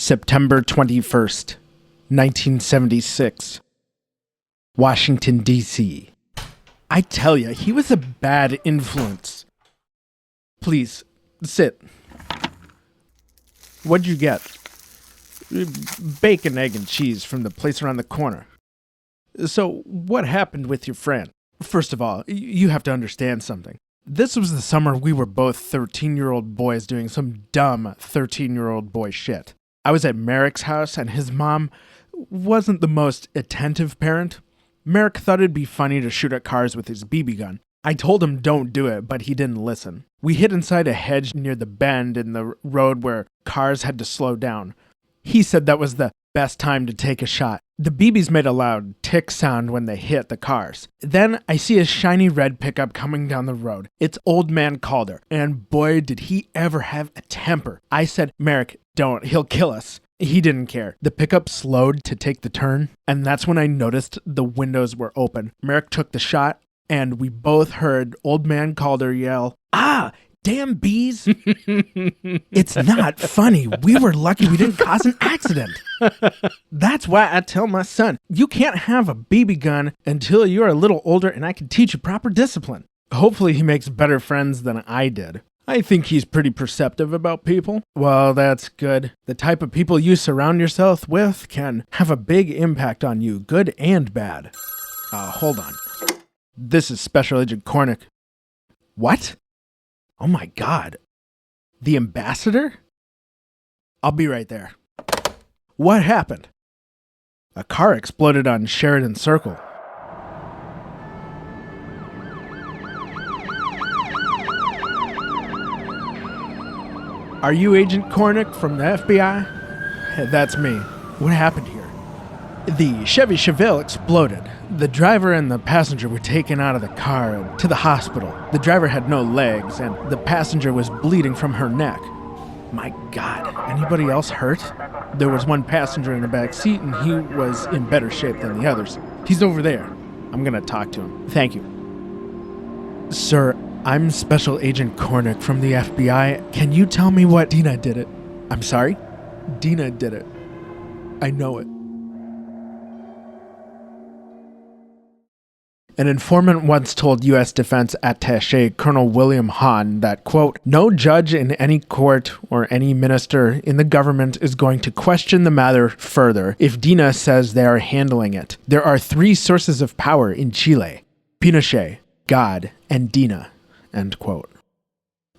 September 21st, 1976. Washington, D.C. I tell ya, he was a bad influence. Please, sit. What'd you get? Bacon, egg, and cheese from the place around the corner. So, what happened with your friend? First of all, you have to understand something. This was the summer we were both 13-year-old boys doing some dumb 13-year-old boy shit. I was at Merrick's house, and his mom wasn't the most attentive parent. Merrick thought it'd be funny to shoot at cars with his BB gun. I told him don't do it, but he didn't listen. We hid inside a hedge near the bend in the road where cars had to slow down. He said that was the best time to take a shot. The BBs made a loud tick sound when they hit the cars. Then I see a shiny red pickup coming down the road. It's Old Man Calder, and boy did he ever have a temper. I said, Merrick, don't, he'll kill us. He didn't care. The pickup slowed to take the turn, and that's when I noticed the windows were open. Merrick took the shot, and we both heard Old Man Calder yell, "Ah! Damn bees!" It's not funny. We were lucky we didn't cause an accident. That's why I tell my son, you can't have a BB gun until you're a little older and I can teach you proper discipline. Hopefully he makes better friends than I did. I think he's pretty perceptive about people. Well, that's good. The type of people you surround yourself with can have a big impact on you, good and bad. Hold on. This is Special Agent Cornick. What? Oh my God. The ambassador? I'll be right there. What happened? A car exploded on Sheridan Circle. Are you Agent Cornick from the FBI? That's me. What happened here? The Chevy Chevelle exploded. The driver and the passenger were taken out of the car and to the hospital. The driver had no legs, and the passenger was bleeding from her neck. My God, anybody else hurt? There was one passenger in the back seat, and he was in better shape than the others. He's over there. I'm gonna talk to him. Thank you. Sir, I'm Special Agent Cornick from the FBI. Can you tell me what DINA did it? I'm sorry? DINA did it. I know it. An informant once told U.S. Defense Attaché Colonel William Hahn that, quote, no judge in any court or any minister in the government is going to question the matter further if DINA says they are handling it. There are three sources of power in Chile: Pinochet, God, and DINA, end quote.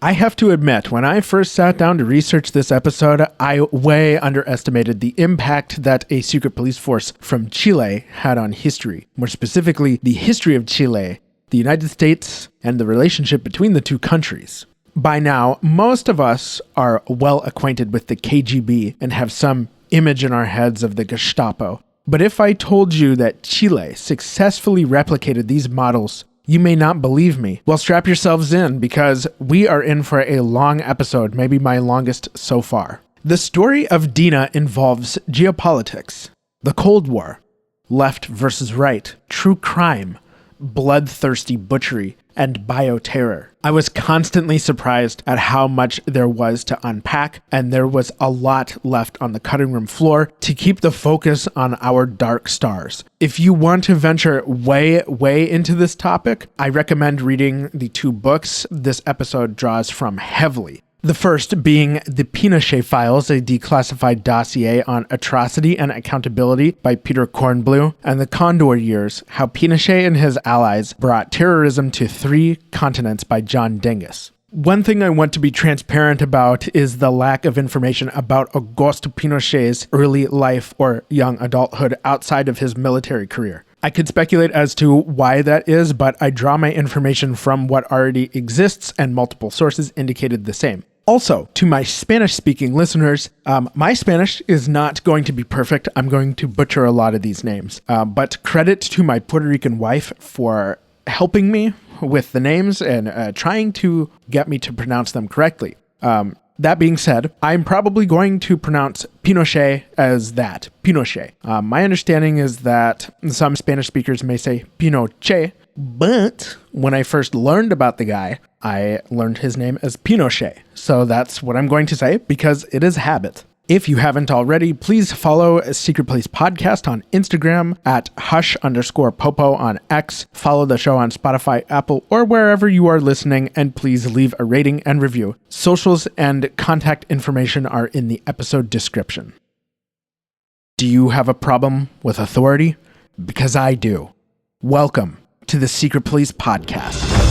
I have to admit, when I first sat down to research this episode, I way underestimated the impact that a secret police force from Chile had on history. More specifically, the history of Chile, the United States, and the relationship between the two countries. By now, most of us are well acquainted with the KGB and have some image in our heads of the Gestapo. But if I told you that Chile successfully replicated these models, you may not believe me. Well, strap yourselves in, because we are in for a long episode, maybe my longest so far. The story of DINA involves geopolitics, the Cold War, left versus right, true crime, bloodthirsty butchery, and bioterror. I was constantly surprised at how much there was to unpack, and there was a lot left on the cutting room floor to keep the focus on our dark stars. If you want to venture way into this topic, I recommend reading the two books this episode draws from heavily. The first being The Pinochet Files, a declassified dossier on atrocity and accountability by Peter Kornblue, and The Condor Years, How Pinochet and His Allies Brought Terrorism to Three Continents by John Dingus. One thing I want to be transparent about is the lack of information about Augusto Pinochet's early life or young adulthood outside of his military career. I could speculate as to why that is, but I draw my information from what already exists, and multiple sources indicated the same. Also, to my Spanish-speaking listeners, my Spanish is not going to be perfect. I'm going to butcher a lot of these names. But credit to my Puerto Rican wife for helping me with the names and trying to get me to pronounce them correctly. That being said, I'm probably going to pronounce Pinochet as that, Pinochet. My understanding is that some Spanish speakers may say Pinochet, but when I first learned about the guy, I learned his name as Pinochet. So that's what I'm going to say because it is habit. If you haven't already, please follow Secret Police Podcast on Instagram at @hush_popo on X. Follow the show on Spotify, Apple, or wherever you are listening, and please leave a rating and review. Socials and contact information are in the episode description. Do you have a problem with authority? Because I do. Welcome to the Secret Police Podcast.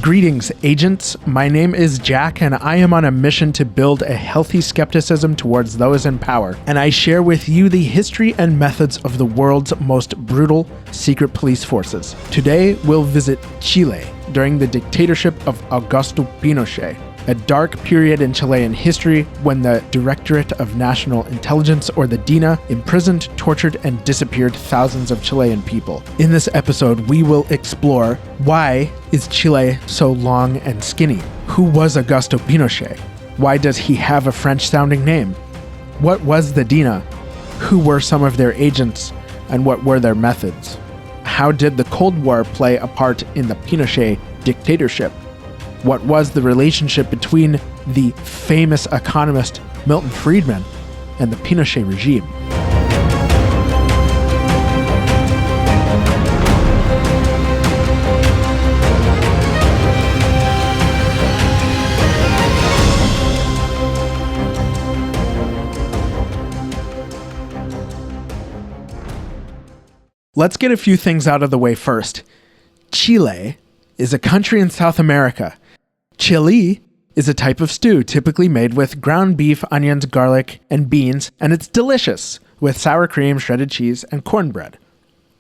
Greetings, agents. My name is Jack, and I am on a mission to build a healthy skepticism towards those in power, and I share with you the history and methods of the world's most brutal secret police forces. Today, we'll visit Chile during the dictatorship of Augusto Pinochet, a dark period in Chilean history when the Directorate of National Intelligence, or the DINA, imprisoned, tortured, and disappeared thousands of Chilean people. In this episode, we will explore why is Chile so long and skinny? Who was Augusto Pinochet? Why does he have a French-sounding name? What was the DINA? Who were some of their agents, and what were their methods? How did the Cold War play a part in the Pinochet dictatorship? What was the relationship between the famous economist Milton Friedman and the Pinochet regime? Let's get a few things out of the way first. Chile is a country in South America. Chili is a type of stew typically made with ground beef, onions, garlic, and beans, and it's delicious with sour cream, shredded cheese, and cornbread.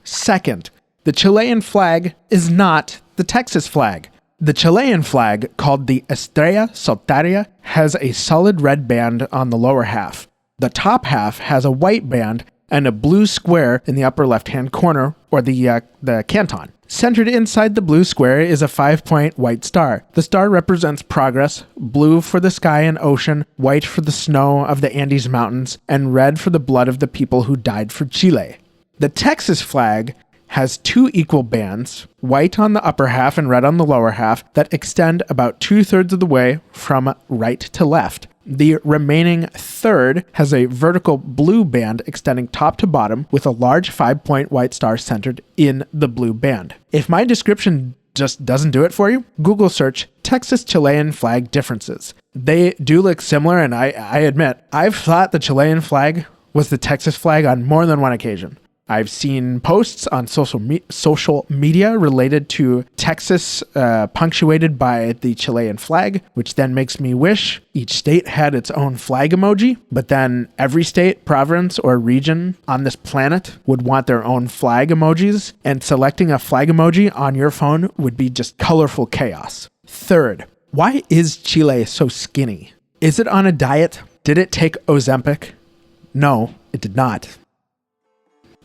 Second, the Chilean flag is not the Texas flag. The Chilean flag, called the Estrella Solitaria, has a solid red band on the lower half. The top half has a white band and a blue square in the upper left-hand corner, or the canton. Centered inside the blue square is a 5-point white star. The star represents progress, blue for the sky and ocean, white for the snow of the Andes Mountains, and red for the blood of the people who died for Chile. The Texas flag has two equal bands, white on the upper half and red on the lower half, that extend about 2/3 of the way from right to left. The remaining third has a vertical blue band extending top to bottom with a large 5-point white star centered in the blue band. If my description just doesn't do it for you, Google search Texas-Chilean flag differences. They do look similar, and I admit, I've thought the Chilean flag was the Texas flag on more than one occasion. I've seen posts on social media related to Texas punctuated by the Chilean flag, which then makes me wish each state had its own flag emoji, but then every state, province, or region on this planet would want their own flag emojis, and selecting a flag emoji on your phone would be just colorful chaos. Third, why is Chile so skinny? Is it on a diet? Did it take Ozempic? No, it did not.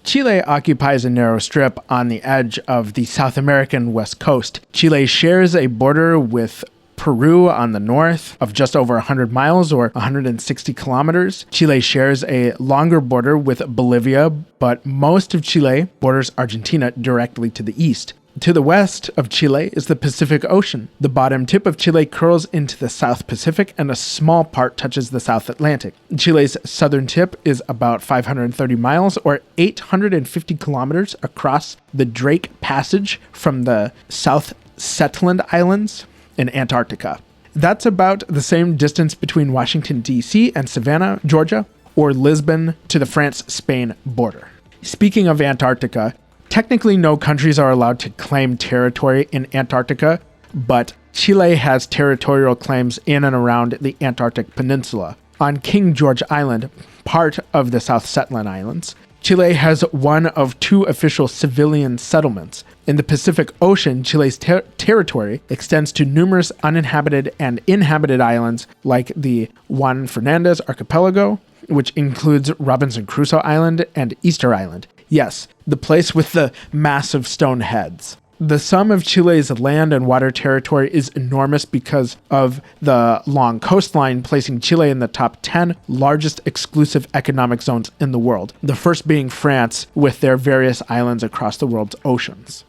Chile occupies a narrow strip on the edge of the South American west coast. Chile shares a border with Peru on the north of just over 100 miles or 160 kilometers. Chile shares a longer border with Bolivia, but most of Chile borders Argentina directly to the east. To the west of Chile is the Pacific Ocean. The bottom tip of Chile curls into the South Pacific, and a small part touches the South Atlantic. Chile's southern tip is about 530 miles or 850 kilometers across the Drake Passage from the South Shetland Islands in Antarctica. That's about the same distance between Washington, D.C. and Savannah, Georgia, or Lisbon to the France-Spain border. Speaking of Antarctica, technically, no countries are allowed to claim territory in Antarctica, but Chile has territorial claims in and around the Antarctic Peninsula. On King George Island, part of the South Shetland Islands, Chile has one of two official civilian settlements. In the Pacific Ocean, Chile's territory extends to numerous uninhabited and inhabited islands like the Juan Fernandez Archipelago, which includes Robinson Crusoe Island and Easter Island. Yes, the place with the massive stone heads. The sum of Chile's land and water territory is enormous because of the long coastline, placing Chile in the top 10 largest exclusive economic zones in the world, the first being France with their various islands across the world's oceans.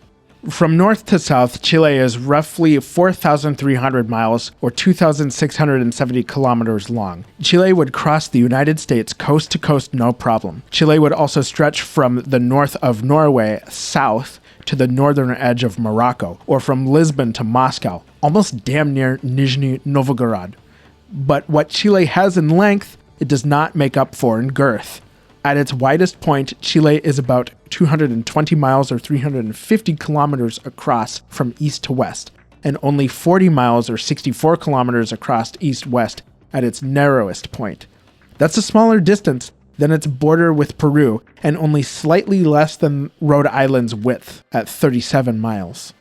From north to south, Chile is roughly 4,300 miles or 2,670 kilometers long. Chile would cross the United States coast to coast no problem. Chile would also stretch from the north of Norway south to the northern edge of Morocco, or from Lisbon to Moscow, almost damn near Nizhny Novgorod. But what Chile has in length, it does not make up for in girth. At its widest point, Chile is about 220 miles or 350 kilometers across from east to west, and only 40 miles or 64 kilometers across east-west at its narrowest point. That's a smaller distance than its border with Peru, and only slightly less than Rhode Island's width at 37 miles.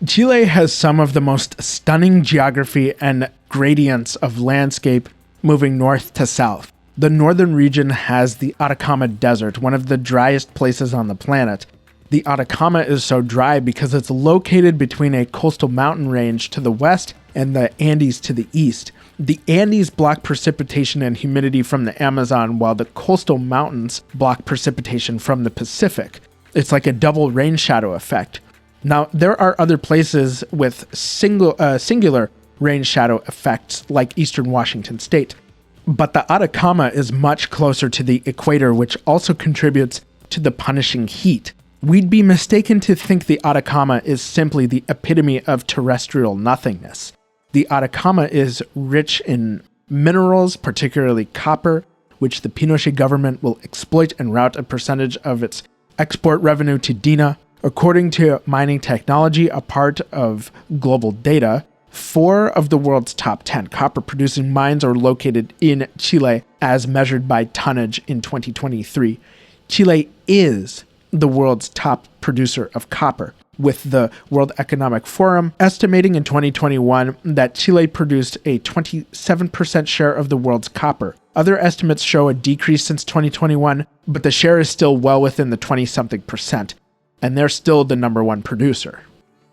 Chile has some of the most stunning geography and gradients of landscape moving north to south. The northern region has the Atacama Desert, one of the driest places on the planet. The Atacama is so dry because it's located between a coastal mountain range to the west and the Andes to the east. The Andes block precipitation and humidity from the Amazon, while the coastal mountains block precipitation from the Pacific. It's like a double rain shadow effect. Now, there are other places with singular rain shadow effects, like eastern Washington state. But the Atacama is much closer to the equator, which also contributes to the punishing heat. We'd be mistaken to think the Atacama is simply the epitome of terrestrial nothingness. The Atacama is rich in minerals, particularly copper, which the Pinochet government will exploit and route a percentage of its export revenue to DINA. According to Mining Technology, a part of Global Data, 4 of the world's top 10 copper-producing mines are located in Chile, as measured by tonnage in 2023. Chile is the world's top producer of copper, with the World Economic Forum estimating in 2021 that Chile produced a 27% share of the world's copper. Other estimates show a decrease since 2021, but the share is still well within the 20-something percent, and they're still the number one producer.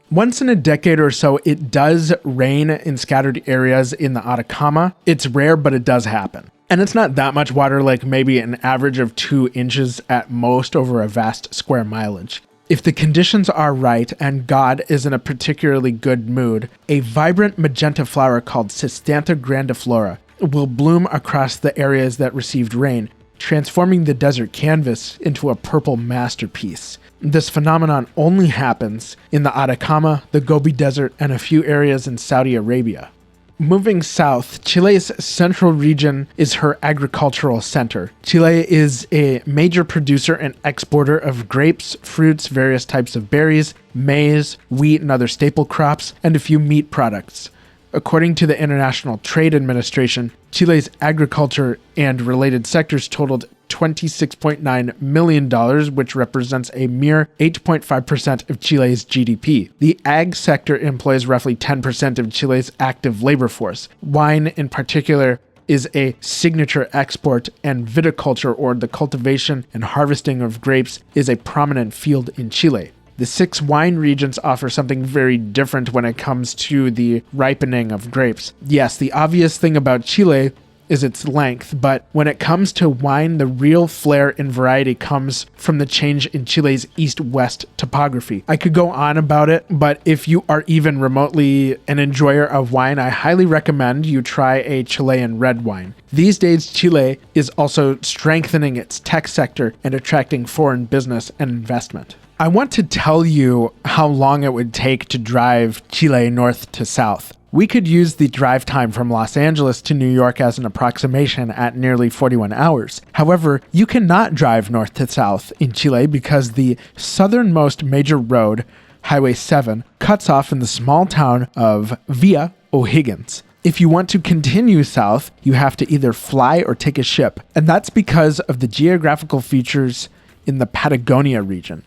Once in a decade or so, it does rain in scattered areas in the Atacama. It's rare, but it does happen. And it's not that much water, like maybe an average of 2 inches at most over a vast square mileage. If the conditions are right and God is in a particularly good mood, a vibrant magenta flower called Cystantha grandiflora will bloom across the areas that received rain, transforming the desert canvas into a purple masterpiece. This phenomenon only happens in the Atacama, the Gobi Desert, and a few areas in Saudi Arabia. Moving south, Chile's central region is her agricultural center. Chile is a major producer and exporter of grapes, fruits, various types of berries, maize, wheat, and other staple crops, and a few meat products. According to the International Trade Administration, Chile's agriculture and related sectors totaled $26.9 million, which represents a mere 8.5% of Chile's GDP. The ag sector employs roughly 10% of Chile's active labor force. Wine, in particular, is a signature export, and viticulture, or the cultivation and harvesting of grapes, is a prominent field in Chile. The 6 wine regions offer something very different when it comes to the ripening of grapes. Yes, the obvious thing about Chile is its length, but when it comes to wine, the real flair and variety comes from the change in Chile's east-west topography. I could go on about it, but if you are even remotely an enjoyer of wine, I highly recommend you try a Chilean red wine. These days, Chile is also strengthening its tech sector and attracting foreign business and investment. I want to tell you how long it would take to drive Chile north to south. We could use the drive time from Los Angeles to New York as an approximation at nearly 41 hours. However, you cannot drive north to south in Chile because the southernmost major road, Highway 7, cuts off in the small town of Villa O'Higgins. If you want to continue south, you have to either fly or take a ship, and that's because of the geographical features in the Patagonia region.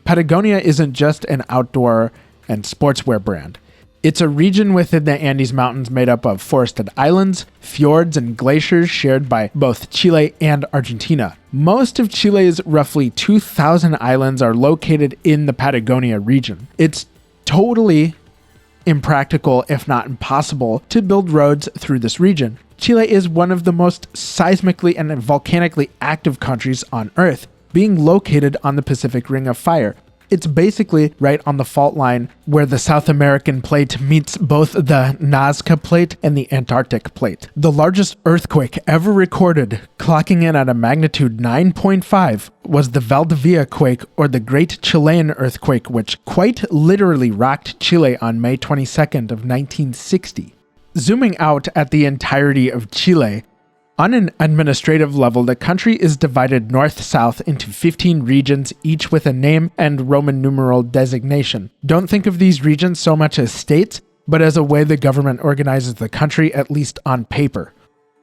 Patagonia isn't just an outdoor and sportswear brand. It's a region within the Andes Mountains made up of forested islands, fjords, and glaciers shared by both Chile and Argentina. Most of Chile's roughly 2,000 islands are located in the Patagonia region. It's totally impractical, if not impossible, to build roads through this region. Chile is one of the most seismically and volcanically active countries on Earth, being located on the Pacific Ring of Fire. It's basically right on the fault line where the South American plate meets both the Nazca plate and the Antarctic plate. The largest earthquake ever recorded, clocking in at a magnitude 9.5, was the Valdivia quake, or the Great Chilean Earthquake, which quite literally rocked Chile on May 22nd of 1960. Zooming out at the entirety of Chile, on an administrative level, the country is divided north-south into 15 regions, each with a name and Roman numeral designation. Don't think of these regions so much as states, but as a way the government organizes the country, at least on paper.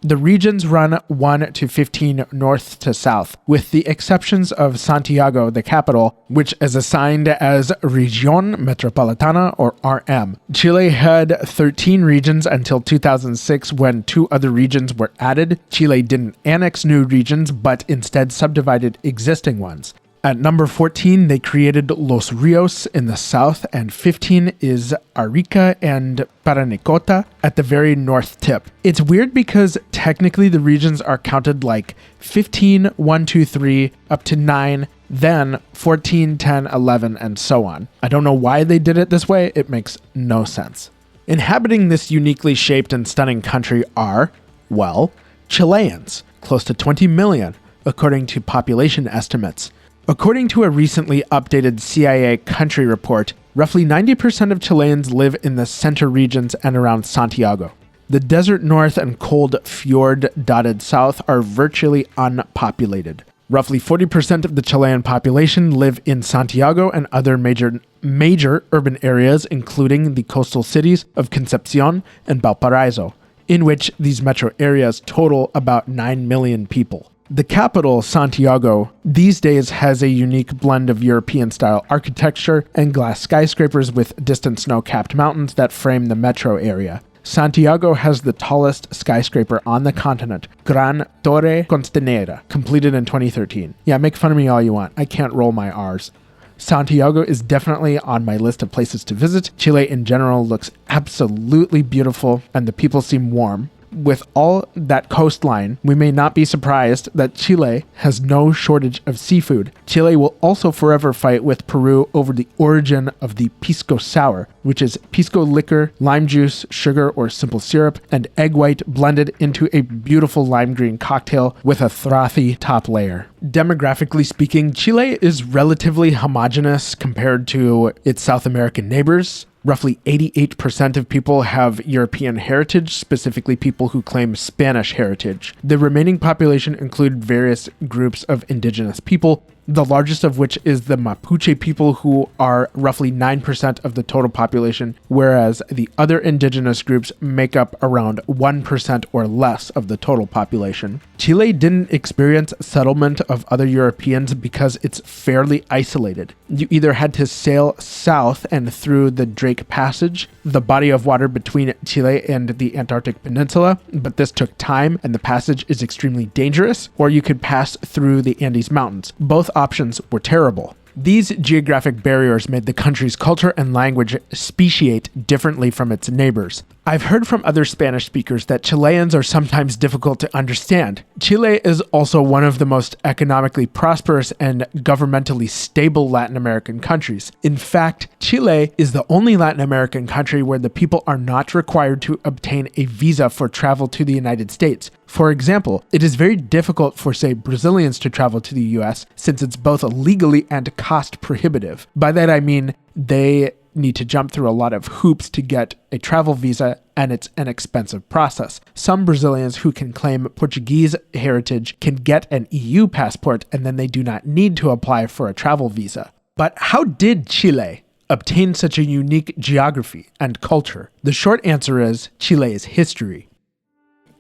The regions run 1 to 15 north to south, with the exceptions of Santiago, the capital, which is assigned as Región Metropolitana, or RM. Chile had 13 regions until 2006, when 2 other regions were added. Chile didn't annex new regions, but instead subdivided existing ones. At number 14, they created Los Rios in the south, and 15 is Arica and Paranacota at the very north tip. It's weird because technically the regions are counted like 15, 1, 2, 3, up to 9, then 14, 10, 11, and so on. I don't know why they did it this way. It makes no sense. Inhabiting this uniquely shaped and stunning country are, well, Chileans, close to 20 million, according to population estimates. According to a recently updated CIA country report, roughly 90% of Chileans live in the center regions and around Santiago. The desert north and cold fjord-dotted south are virtually unpopulated. Roughly 40% of the Chilean population live in Santiago and other major urban areas, including the coastal cities of Concepcion and Valparaiso, in which these metro areas total about 9 million people. The capital, Santiago, these days has a unique blend of European-style architecture and glass skyscrapers with distant snow-capped mountains that frame the metro area. Santiago has the tallest skyscraper on the continent, Gran Torre Costanera, completed in 2013. Yeah, make fun of me all you want. I can't roll my R's. Santiago is definitely on my list of places to visit. Chile in general looks absolutely beautiful, and the people seem warm. With all that coastline, we may not be surprised that Chile has no shortage of seafood. Chile will also forever fight with Peru over the origin of the pisco sour, which is pisco liquor, lime juice, sugar or simple syrup, and egg white blended into a beautiful lime green cocktail with a frothy top layer. Demographically speaking, Chile is relatively homogeneous compared to its South American neighbors. Roughly 88% of people have European heritage, specifically people who claim Spanish heritage. The remaining population include various groups of indigenous people, the largest of which is the Mapuche people, who are roughly 9% of the total population, whereas the other indigenous groups make up around 1% or less of the total population. Chile didn't experience settlement of other Europeans because it's fairly isolated. You either had to sail south and through the Drake Passage, the body of water between Chile and the Antarctic Peninsula, but this took time and the passage is extremely dangerous, or you could pass through the Andes Mountains. Both options were terrible. These geographic barriers made the country's culture and language speciate differently from its neighbors. I've heard from other Spanish speakers that Chileans are sometimes difficult to understand. Chile is also one of the most economically prosperous and governmentally stable Latin American countries. In fact, Chile is the only Latin American country where the people are not required to obtain a visa for travel to the United States. For example, it is very difficult for, say, Brazilians to travel to the US since it's both legally and cost prohibitive. By that I mean they need to jump through a lot of hoops to get a travel visa, and it's an expensive process. Some Brazilians who can claim Portuguese heritage can get an EU passport, and then they do not need to apply for a travel visa. But how did Chile obtain such a unique geography and culture? The short answer is Chile's history.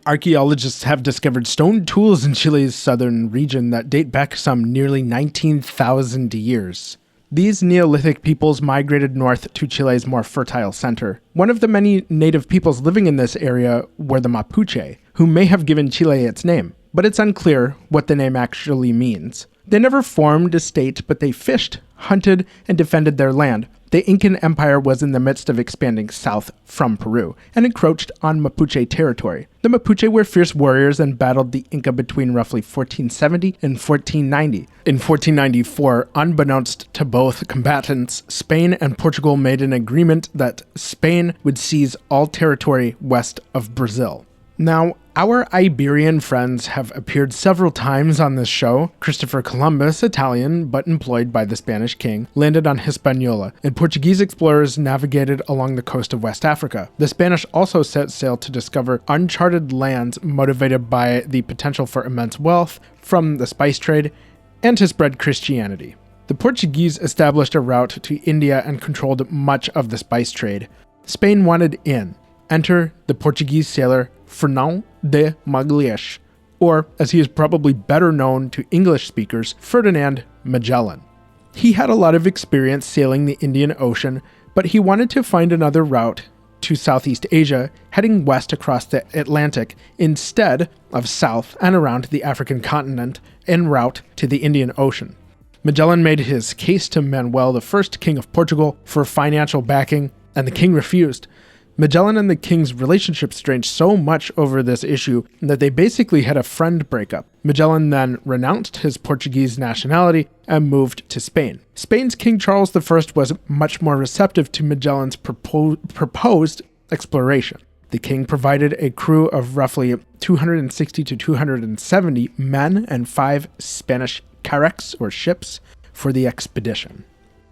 Archaeologists have discovered stone tools in Chile's southern region that date back some nearly 19,000 years. These Neolithic peoples migrated north to Chile's more fertile center. One of the many native peoples living in this area were the Mapuche, who may have given Chile its name, but it's unclear what the name actually means. They never formed a state, but they fished, hunted, and defended their land. The Incan Empire was in the midst of expanding south from Peru and encroached on Mapuche territory. The Mapuche were fierce warriors and battled the Inca between roughly 1470 and 1490. In 1494, unbeknownst to both combatants, Spain and Portugal made an agreement that Spain would seize all territory west of Brazil. Now, our Iberian friends have appeared several times on this show. Christopher Columbus, Italian but employed by the Spanish king, landed on Hispaniola, and Portuguese explorers navigated along the coast of West Africa. The Spanish also set sail to discover uncharted lands motivated by the potential for immense wealth from the spice trade and to spread Christianity. The Portuguese established a route to India and controlled much of the spice trade. Spain wanted in. Enter the Portuguese sailor Fernão de Magalhães, or, as he is probably better known to English speakers, Ferdinand Magellan. He had a lot of experience sailing the Indian Ocean, but he wanted to find another route to Southeast Asia, heading west across the Atlantic instead of south and around the African continent en route to the Indian Ocean. Magellan made his case to Manuel I, King of Portugal, for financial backing, and the king refused. Magellan and the king's relationship strained so much over this issue that they basically had a friend breakup. Magellan then renounced his Portuguese nationality and moved to Spain. Spain's King Charles I was much more receptive to Magellan's proposed exploration. The king provided a crew of roughly 260 to 270 men and 5 Spanish carracks, or ships, for the expedition.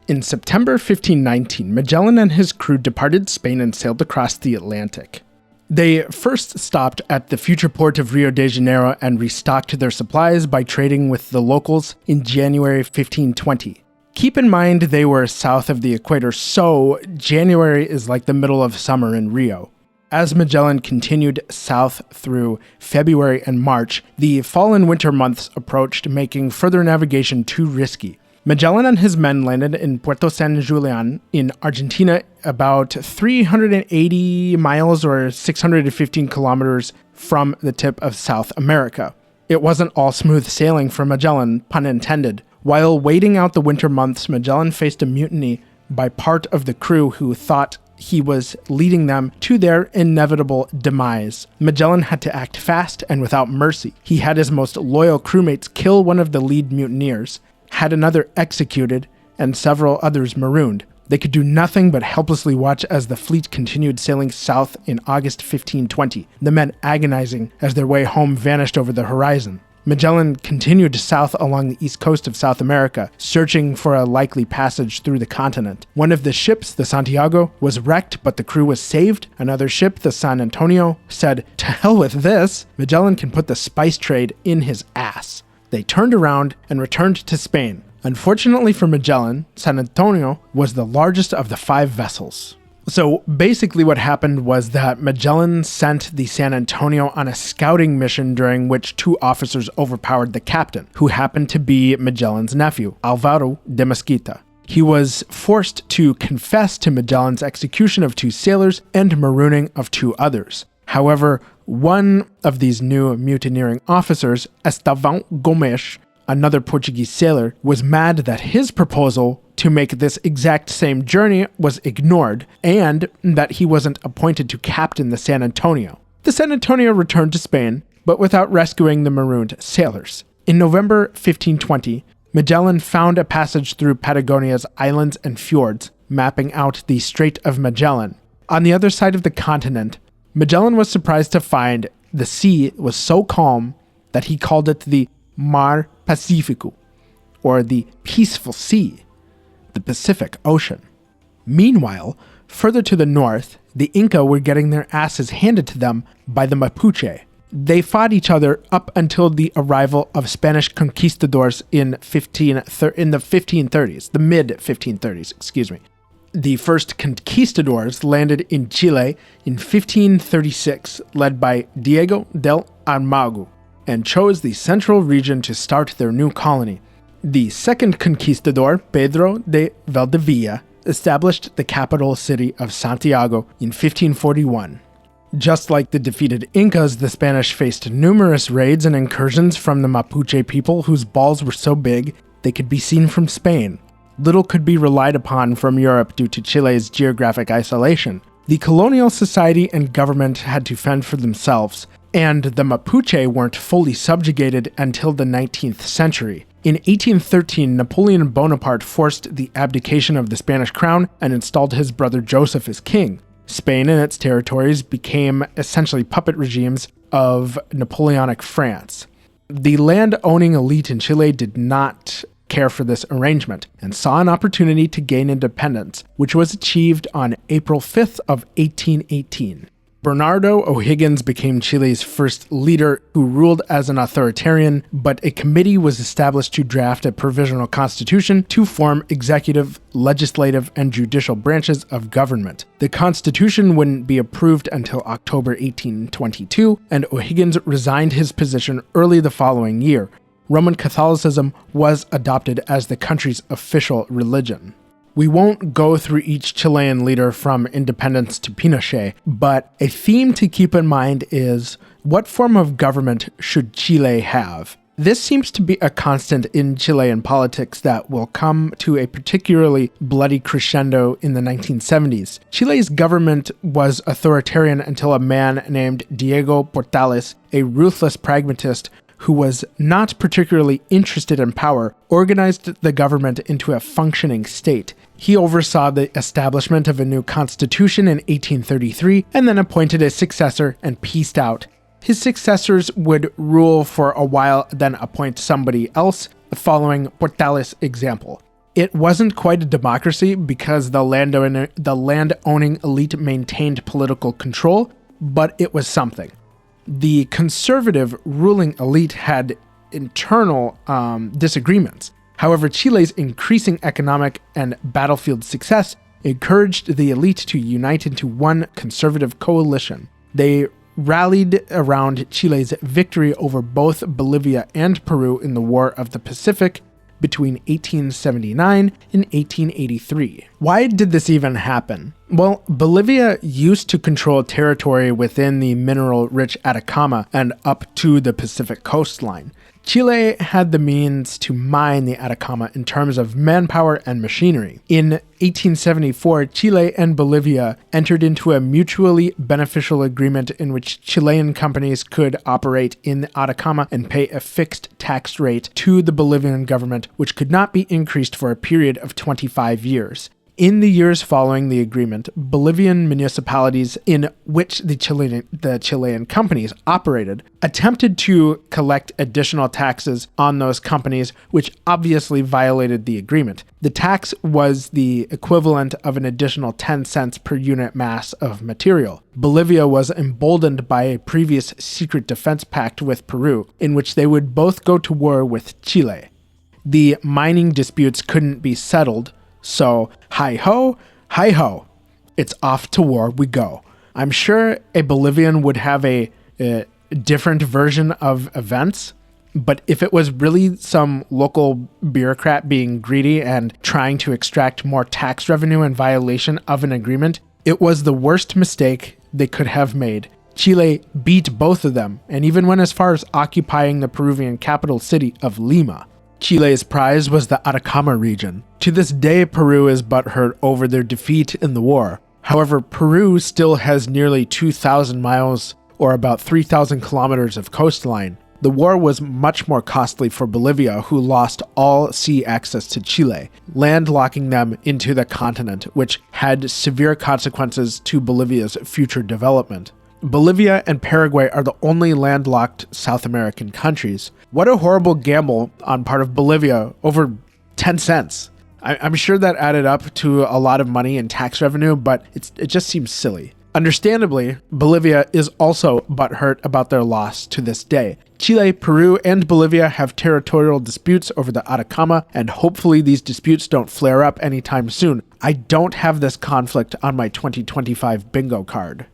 In September 1519, Magellan and his crew departed Spain and sailed across the Atlantic. They first stopped at the future port of Rio de Janeiro and restocked their supplies by trading with the locals in January 1520. Keep in mind they were south of the equator, so January is like the middle of summer in Rio. As Magellan continued south through February and March, the fall and winter months approached, making further navigation too risky. Magellan and his men landed in Puerto San Julian in Argentina, about 380 miles or 615 kilometers from the tip of South America. It wasn't all smooth sailing for Magellan, pun intended. While waiting out the winter months, Magellan faced a mutiny by part of the crew who thought he was leading them to their inevitable demise. Magellan had to act fast and without mercy. He had his most loyal crewmates kill one of the lead mutineers, had another executed, and several others marooned. They could do nothing but helplessly watch as the fleet continued sailing south in August 1520, the men agonizing as their way home vanished over the horizon. Magellan continued south along the east coast of South America, searching for a likely passage through the continent. One of the ships, the Santiago, was wrecked, but the crew was saved. Another ship, the San Antonio, said, "To hell with this, Magellan can put the spice trade in his ass." They turned around and returned to Spain. Unfortunately for Magellan, San Antonio was the largest of the 5 vessels. So basically what happened was that Magellan sent the San Antonio on a scouting mission during which 2 officers overpowered the captain, who happened to be Magellan's nephew, Alvaro de Mesquita. He was forced to confess to Magellan's execution of 2 sailors and marooning of 2 others. However, one of these new mutineering officers, Estevão Gomes, another Portuguese sailor, was mad that his proposal to make this exact same journey was ignored and that he wasn't appointed to captain the San Antonio. The San Antonio returned to Spain, but without rescuing the marooned sailors. In November 1520, Magellan found a passage through Patagonia's islands and fjords, mapping out the Strait of Magellan. On the other side of the continent, Magellan was surprised to find the sea was so calm that he called it the Mar Pacífico, or the Peaceful Sea, the Pacific Ocean. Meanwhile, further to the north, the Inca were getting their asses handed to them by the Mapuche. They fought each other up until the arrival of Spanish conquistadors in the 1530s, the mid-1530s, excuse me. The first conquistadors landed in Chile in 1536, led by Diego del Almagro, and chose the central region to start their new colony. The second conquistador, Pedro de Valdivia, established the capital city of Santiago in 1541. Just like the defeated Incas, the Spanish faced numerous raids and incursions from the Mapuche people whose balls were so big they could be seen from Spain. little could be relied upon from Europe due to Chile's geographic isolation. The colonial society and government had to fend for themselves, and the Mapuche weren't fully subjugated until the 19th century. In 1813, Napoleon Bonaparte forced the abdication of the Spanish crown and installed his brother Joseph as king. Spain and its territories became essentially puppet regimes of Napoleonic France. The land-owning elite in Chile did not care for this arrangement and saw an opportunity to gain independence, which was achieved on April 5th of 1818. Bernardo O'Higgins became Chile's first leader, who ruled as an authoritarian, but a committee was established to draft a provisional constitution to form executive, legislative, and judicial branches of government. The constitution wouldn't be approved until October 1822, and O'Higgins resigned his position early the following year. Roman Catholicism was adopted as the country's official religion. We won't go through each Chilean leader from independence to Pinochet, but a theme to keep in mind is, what form of government should Chile have? This seems to be a constant in Chilean politics that will come to a particularly bloody crescendo in the 1970s. Chile's government was authoritarian until a man named Diego Portales, a ruthless pragmatist who was not particularly interested in power, organized the government into a functioning state. He oversaw the establishment of a new constitution in 1833 and then appointed a successor and peaced out. His successors would rule for a while, then appoint somebody else, following Portales' example. It wasn't quite a democracy because the land-owning elite maintained political control, but it was something. The conservative ruling elite had internal disagreements. However, Chile's increasing economic and battlefield success encouraged the elite to unite into one conservative coalition. They rallied around Chile's victory over both Bolivia and Peru in the War of the Pacific between 1879 and 1883. Why did this even happen? Well, Bolivia used to control territory within the mineral-rich Atacama and up to the Pacific coastline. Chile had the means to mine the Atacama in terms of manpower and machinery. In 1874, Chile and Bolivia entered into a mutually beneficial agreement in which Chilean companies could operate in the Atacama and pay a fixed tax rate to the Bolivian government, which could not be increased for a period of 25 years. In the years following the agreement, Bolivian municipalities in which the Chilean companies operated attempted to collect additional taxes on those companies, which obviously violated the agreement. The tax was the equivalent of an additional 10 cents per unit mass of material. Bolivia was emboldened by a previous secret defense pact with Peru, in which they would both go to war with Chile. The mining disputes couldn't be settled, so, hi-ho, it's off to war we go. I'm sure a Bolivian would have a different version of events, but if it was really some local bureaucrat being greedy and trying to extract more tax revenue in violation of an agreement, it was the worst mistake they could have made. Chile beat both of them, and even went as far as occupying the Peruvian capital city of Lima. Chile's prize was the Atacama region. To this day, Peru is butthurt over their defeat in the war. However, Peru still has nearly 2,000 miles, or about 3,000 kilometers of coastline. The war was much more costly for Bolivia, who lost all sea access to Chile, landlocking them into the continent, which had severe consequences to Bolivia's future development. Bolivia and Paraguay are the only landlocked South American countries. What a horrible gamble on part of Bolivia over 10 cents. I'm sure that added up to a lot of money in tax revenue, but it just seems silly. Understandably, Bolivia is also butthurt about their loss to this day. Chile, Peru, and Bolivia have territorial disputes over the Atacama, and hopefully these disputes don't flare up anytime soon. I don't have this conflict on my 2025 bingo card.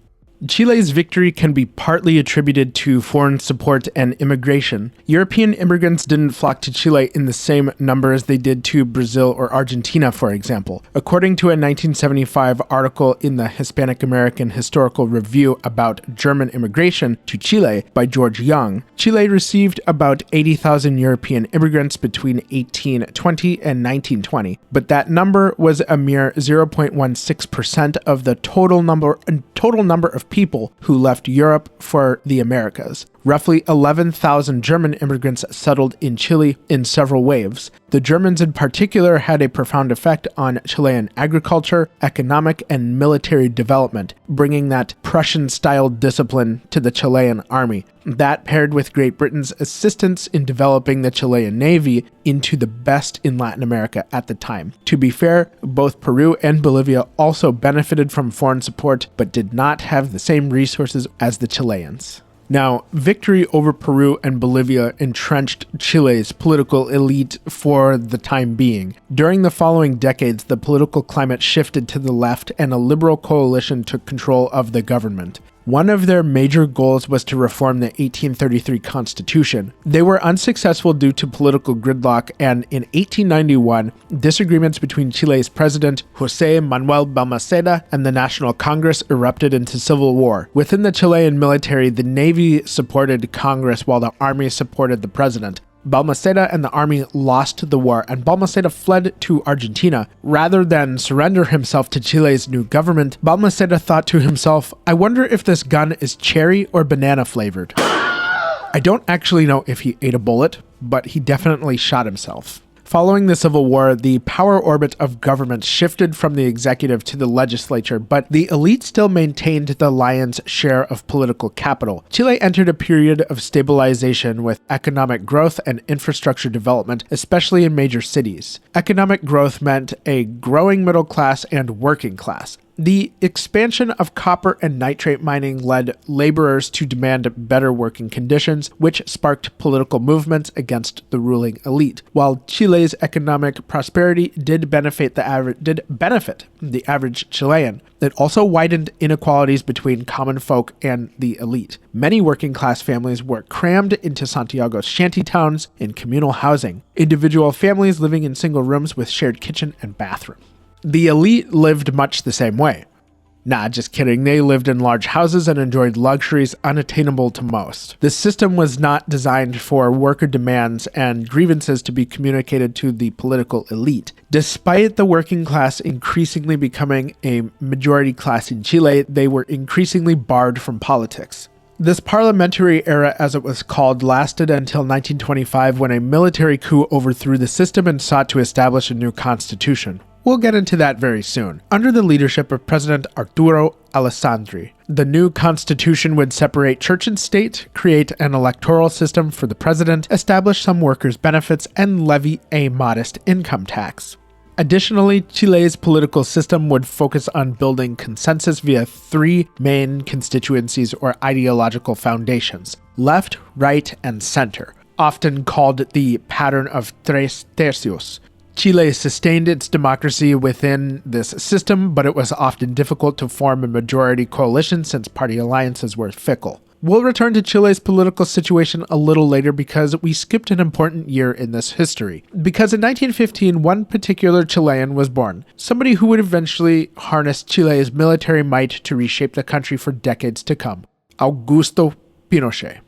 Chile's victory can be partly attributed to foreign support and immigration. European immigrants didn't flock to Chile in the same number as they did to Brazil or Argentina, for example. According to a 1975 article in the Hispanic American Historical Review about German immigration to Chile by George Young, Chile received about 80,000 European immigrants between 1820 and 1920, but that number was a mere 0.16% of the total number of people who left Europe for the Americas. Roughly 11,000 German immigrants settled in Chile in several waves. The Germans in particular had a profound effect on Chilean agriculture, economic, and military development, bringing that Prussian-style discipline to the Chilean army. That, paired with Great Britain's assistance in developing the Chilean Navy into the best in Latin America at the time. To be fair, both Peru and Bolivia also benefited from foreign support, but did not have the same resources as the Chileans. Now, victory over Peru and Bolivia entrenched Chile's political elite for the time being. During the following decades, the political climate shifted to the left and a liberal coalition took control of the government. One of their major goals was to reform the 1833 Constitution. They were unsuccessful due to political gridlock, and in 1891, disagreements between Chile's president, José Manuel Balmaceda, and the National Congress erupted into civil war. Within the Chilean military, the Navy supported Congress while the army supported the president. Balmaceda and the army lost the war, and Balmaceda fled to Argentina. Rather than surrender himself to Chile's new government, Balmaceda thought to himself, I wonder if this gun is cherry or banana flavored. I don't actually know if he ate a bullet, but he definitely shot himself. Following the Civil War, the power orbit of government shifted from the executive to the legislature, but the elite still maintained the lion's share of political capital. Chile entered a period of stabilization with economic growth and infrastructure development, especially in major cities. Economic growth meant a growing middle class and working class. The expansion of copper and nitrate mining led laborers to demand better working conditions, which sparked political movements against the ruling elite. While Chile's economic prosperity did benefit the average Chilean, it also widened inequalities between common folk and the elite. Many working class families were crammed into Santiago's shantytowns in communal housing, individual families living in single rooms with shared kitchen and bathroom. The elite lived much the same way. Nah, just kidding. They lived in large houses and enjoyed luxuries unattainable to most. The system was not designed for worker demands and grievances to be communicated to the political elite. Despite the working class increasingly becoming a majority class in Chile, they were increasingly barred from politics. This parliamentary era, as it was called, lasted until 1925 when a military coup overthrew the system and sought to establish a new constitution. We'll get into that very soon. Under the leadership of President Arturo Alessandri, the new constitution would separate church and state, create an electoral system for the president, establish some workers' benefits, and levy a modest income tax. Additionally, Chile's political system would focus on building consensus via three main constituencies or ideological foundations: left, right, and center, often called the pattern of tres tercios. Chile sustained its democracy within this system, but it was often difficult to form a majority coalition since party alliances were fickle. We'll return to Chile's political situation a little later because we skipped an important year in this history. Because in 1915, one particular Chilean was born, somebody who would eventually harness Chile's military might to reshape the country for decades to come: Augusto Pinochet.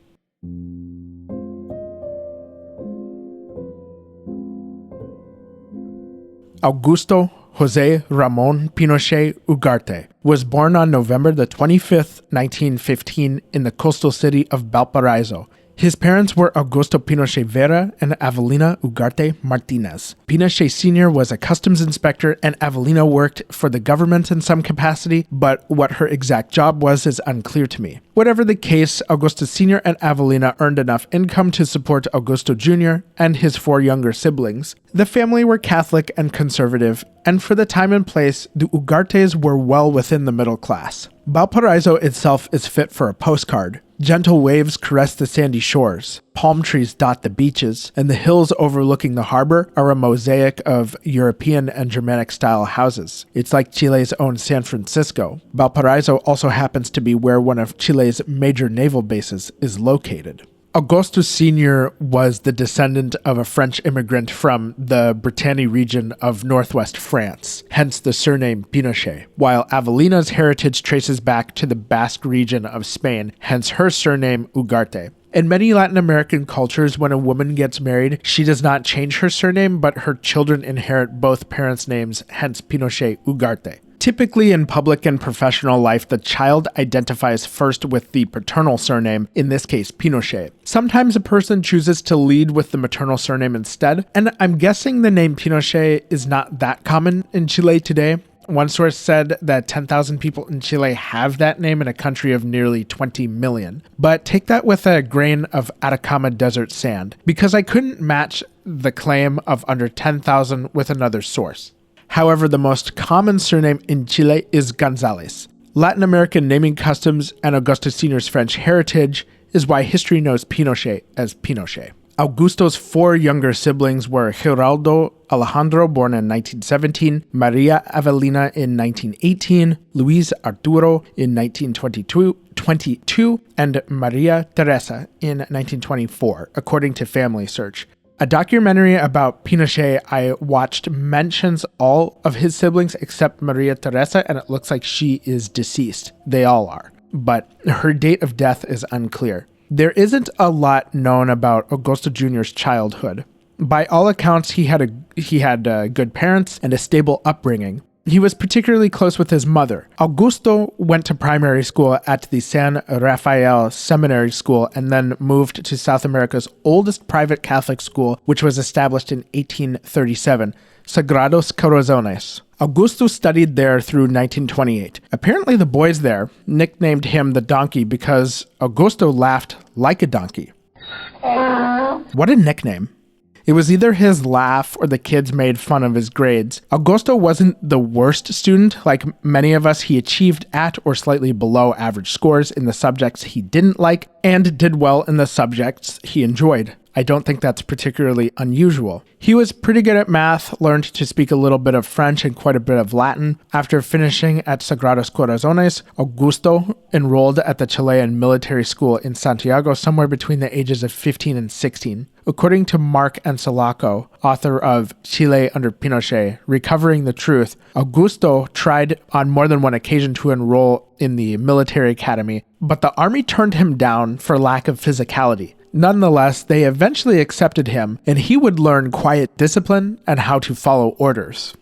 Augusto José Ramón Pinochet Ugarte was born on November the 25th, 1915 in the coastal city of Valparaiso. His parents were Augusto Pinochet Vera and Avelina Ugarte Martinez. Pinochet Sr. was a customs inspector and Avelina worked for the government in some capacity, but what her exact job was is unclear to me. Whatever the case, Augusto Sr. and Avelina earned enough income to support Augusto Jr. and his four younger siblings. The family were Catholic and conservative, and for the time and place, the Ugartes were well within the middle class. Valparaiso itself is fit for a postcard. Gentle waves caress the sandy shores, palm trees dot the beaches, and the hills overlooking the harbor are a mosaic of European and Germanic-style houses. It's like Chile's own San Francisco. Valparaiso also happens to be where one of Chile's major naval bases is located. Augusto Sr. was the descendant of a French immigrant from the Bretagne region of northwest France, hence the surname Pinochet, while Avelina's heritage traces back to the Basque region of Spain, hence her surname Ugarte. In many Latin American cultures, when a woman gets married, she does not change her surname, but her children inherit both parents' names, hence Pinochet Ugarte. Typically in public and professional life, the child identifies first with the paternal surname, in this case Pinochet. Sometimes a person chooses to lead with the maternal surname instead, and I'm guessing the name Pinochet is not that common in Chile today. One source said that 10,000 people in Chile have that name in a country of nearly 20 million. But take that with a grain of Atacama desert sand, because I couldn't match the claim of under 10,000 with another source. However, the most common surname in Chile is Gonzalez. Latin American naming customs and Augusto Sr.'s French heritage is why history knows Pinochet as Pinochet. Augusto's 4 younger siblings were Geraldo Alejandro, born in 1917, Maria Avelina in 1918, Luis Arturo in 1922, and Maria Teresa in 1924, according to Family Search. A documentary about Pinochet I watched mentions all of his siblings except Maria Teresa, and it looks like she is deceased. They all are. But her date of death is unclear. There isn't a lot known about Augusto Jr.'s childhood. By all accounts, he had good parents and a stable upbringing. He was particularly close with his mother. Augusto went to primary school at the San Rafael Seminary School and then moved to South America's oldest private Catholic school, which was established in 1837, Sagrados Corazones. Augusto studied there through 1928. Apparently the boys there nicknamed him the donkey because Augusto laughed like a donkey. What a nickname. It was either his laugh or the kids made fun of his grades. Augusto wasn't the worst student. Like many of us, he achieved at or slightly below average scores in the subjects he didn't like and did well in the subjects he enjoyed. I don't think that's particularly unusual. He was pretty good at math, learned to speak a little bit of French and quite a bit of Latin. After finishing at Sagrados Corazones, Augusto enrolled at the Chilean military school in Santiago somewhere between the ages of 15 and 16. According to Mark Encelaco, author of Chile under Pinochet, Recovering the Truth, Augusto tried on more than one occasion to enroll in the military academy, but the army turned him down for lack of physicality. Nonetheless, they eventually accepted him, and he would learn quiet discipline and how to follow orders.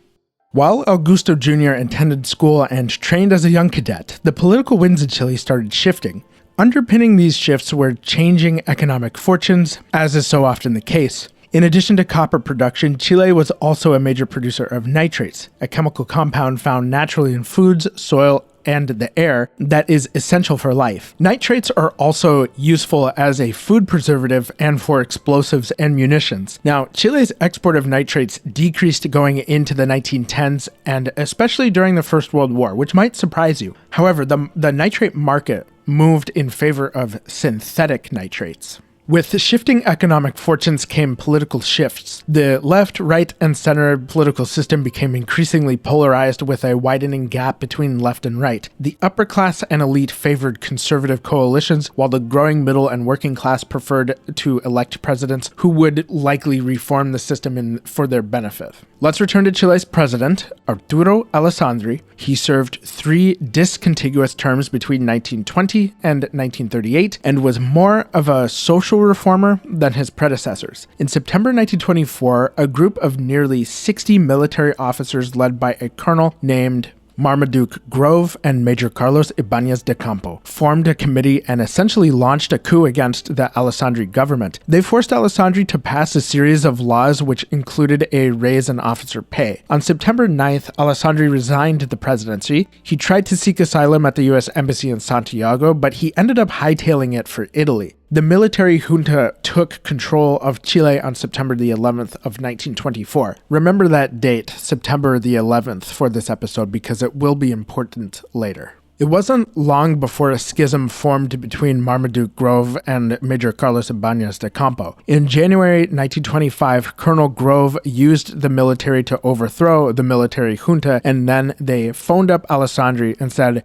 While Augusto Jr. attended school and trained as a young cadet, the political winds in Chile started shifting. Underpinning these shifts were changing economic fortunes, as is so often the case. In addition to copper production, Chile was also a major producer of nitrates, a chemical compound found naturally in foods, soil, and the air that is essential for life. Nitrates are also useful as a food preservative and for explosives and munitions. Now, Chile's export of nitrates decreased going into the 1910s and especially during the First World War, which might surprise you. However, the nitrate market moved in favor of synthetic nitrates. With shifting economic fortunes came political shifts. The left, right, and center political system became increasingly polarized with a widening gap between left and right. The upper class and elite favored conservative coalitions, while the growing middle and working class preferred to elect presidents who would likely reform the system for their benefit. Let's return to Chile's president, Arturo Alessandri. He served 3 discontiguous terms between 1920 and 1938 and was more of a social reformer than his predecessors. In September 1924, a group of nearly 60 military officers led by a colonel named Marmaduke Grove and Major Carlos Ibanez de Campo formed a committee and essentially launched a coup against the Alessandri government. They forced Alessandri to pass a series of laws which included a raise in officer pay. On September 9th, Alessandri resigned the presidency. He tried to seek asylum at the U.S. Embassy in Santiago, but he ended up hightailing it for Italy. The military junta took control of Chile on September the 11th of 1924. Remember that date, September the 11th, for this episode because it will be important later. It wasn't long before a schism formed between Marmaduke Grove and Major Carlos Ibanez de Campo. In January 1925, Colonel Grove used the military to overthrow the military junta, and then they phoned up Alessandri and said,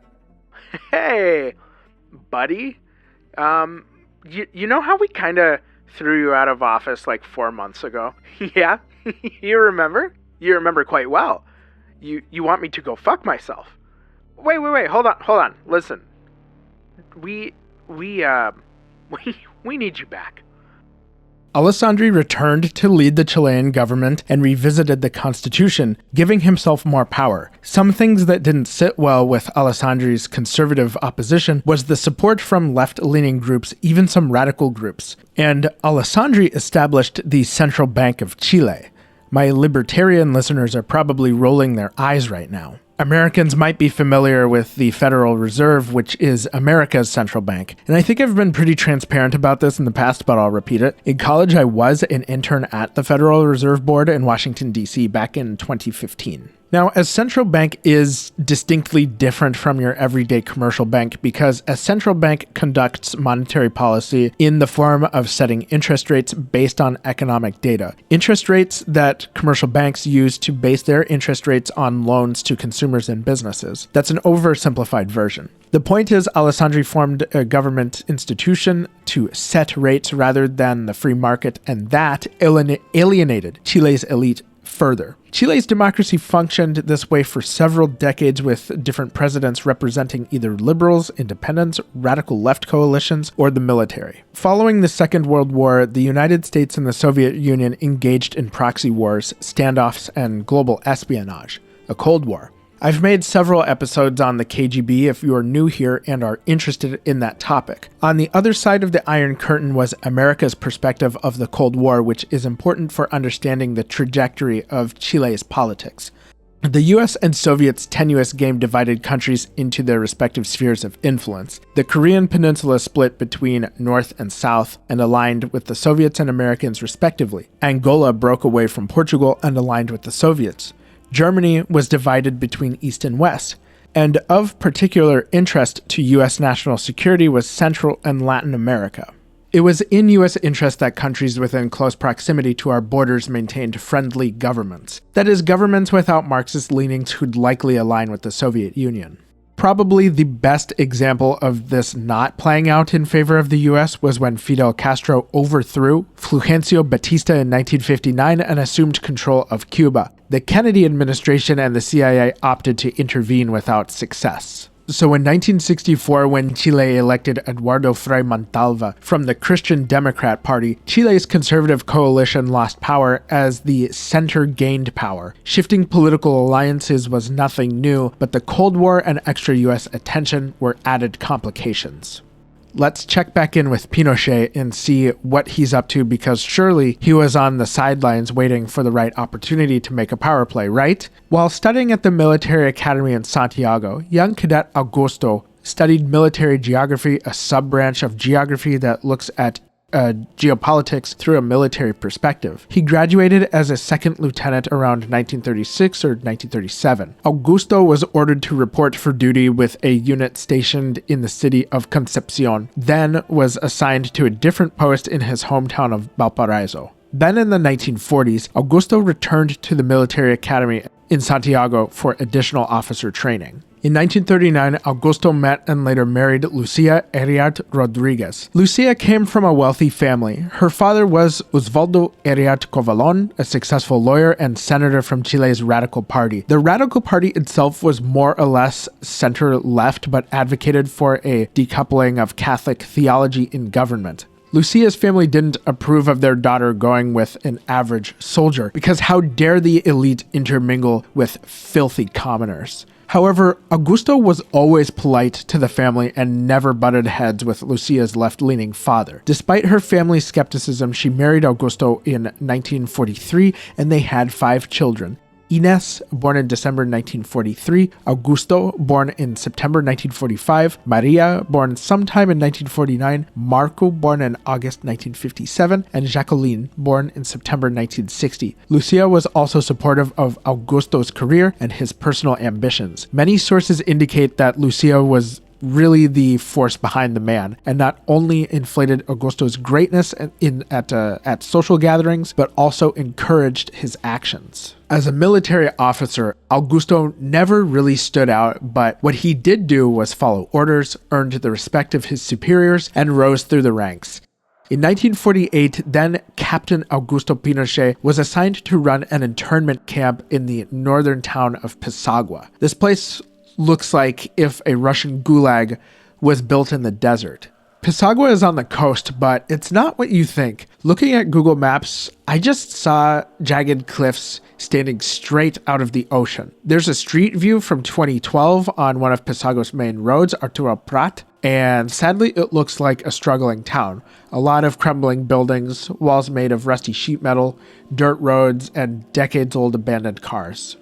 "Hey, buddy, you know how we kind of threw you out of office like 4 months ago? Yeah? You remember? You remember quite well. You want me to go fuck myself? Wait, hold on. Listen. We need you back." Alessandri returned to lead the Chilean government and revisited the constitution, giving himself more power. Some things that didn't sit well with Alessandri's conservative opposition was the support from left-leaning groups, even some radical groups. And Alessandri established the Central Bank of Chile. My libertarian listeners are probably rolling their eyes right now. Americans might be familiar with the Federal Reserve, which is America's central bank. And I think I've been pretty transparent about this in the past, but I'll repeat it. In college, I was an intern at the Federal Reserve Board in Washington, D.C. back in 2015. Now, a central bank is distinctly different from your everyday commercial bank because a central bank conducts monetary policy in the form of setting interest rates based on economic data. Interest rates that commercial banks use to base their interest rates on loans to consumers and businesses. That's an oversimplified version. The point is, Alessandri formed a government institution to set rates rather than the free market, and that alienated Chile's elite further. Chile's democracy functioned this way for several decades, with different presidents representing either liberals, independents, radical left coalitions, or the military. Following the Second World War, the United States and the Soviet Union engaged in proxy wars, standoffs, and global espionage, a Cold War. I've made several episodes on the KGB if you are new here and are interested in that topic. On the other side of the Iron Curtain was America's perspective of the Cold War, which is important for understanding the trajectory of Chile's politics. The US and Soviets' tenuous game divided countries into their respective spheres of influence. The Korean Peninsula split between North and South and aligned with the Soviets and Americans respectively. Angola broke away from Portugal and aligned with the Soviets. Germany was divided between East and West, and of particular interest to U.S. national security was Central and Latin America. It was in U.S. interest that countries within close proximity to our borders maintained friendly governments. That is, governments without Marxist leanings who'd likely align with the Soviet Union. Probably the best example of this not playing out in favor of the US was when Fidel Castro overthrew Fulgencio Batista in 1959 and assumed control of Cuba. The Kennedy administration and the CIA opted to intervene without success. So in 1964, when Chile elected Eduardo Frei Montalva from the Christian Democrat Party, Chile's conservative coalition lost power as the center gained power. Shifting political alliances was nothing new, but the Cold War and extra US attention were added complications. Let's check back in with Pinochet and see what he's up to, because surely he was on the sidelines waiting for the right opportunity to make a power play, right? While studying at the military academy in Santiago, young cadet Augusto studied military geography, a sub-branch of geography that looks at geopolitics through a military perspective. He graduated as a second lieutenant around 1936 or 1937. Augusto was ordered to report for duty with a unit stationed in the city of Concepcion, then was assigned to a different post in his hometown of Valparaiso. Then in the 1940s, Augusto returned to the military academy in Santiago for additional officer training. In 1939, Augusto met and later married Lucia Eriart Rodriguez. Lucia came from a wealthy family. Her father was Osvaldo Eriart Covalon, a successful lawyer and senator from Chile's Radical Party. The Radical Party itself was more or less center-left, but advocated for a decoupling of Catholic theology in government. Lucia's family didn't approve of their daughter going with an average soldier, because how dare the elite intermingle with filthy commoners? However, Augusto was always polite to the family and never butted heads with Lucia's left-leaning father. Despite her family's skepticism, she married Augusto in 1943 and they had 5 children. Inés, born in December 1943, Augusto, born in September 1945, Maria, born sometime in 1949, Marco, born in August 1957, and Jacqueline, born in September 1960. Lucia was also supportive of Augusto's career and his personal ambitions. Many sources indicate that Lucia was really the force behind the man, and not only inflated Augusto's greatness at social gatherings, but also encouraged his actions. As a military officer, Augusto never really stood out, but what he did do was follow orders, earned the respect of his superiors, and rose through the ranks. In 1948, then Captain Augusto Pinochet was assigned to run an internment camp in the northern town of Pisagua. This place looks like if a Russian gulag was built in the desert. Pisagua is on the coast, but it's not what you think. Looking at Google Maps, I just saw jagged cliffs standing straight out of the ocean. There's a street view from 2012 on one of Pisagua's main roads, Arturo Prat, and sadly it looks like a struggling town. A lot of crumbling buildings, walls made of rusty sheet metal, dirt roads, and decades-old abandoned cars.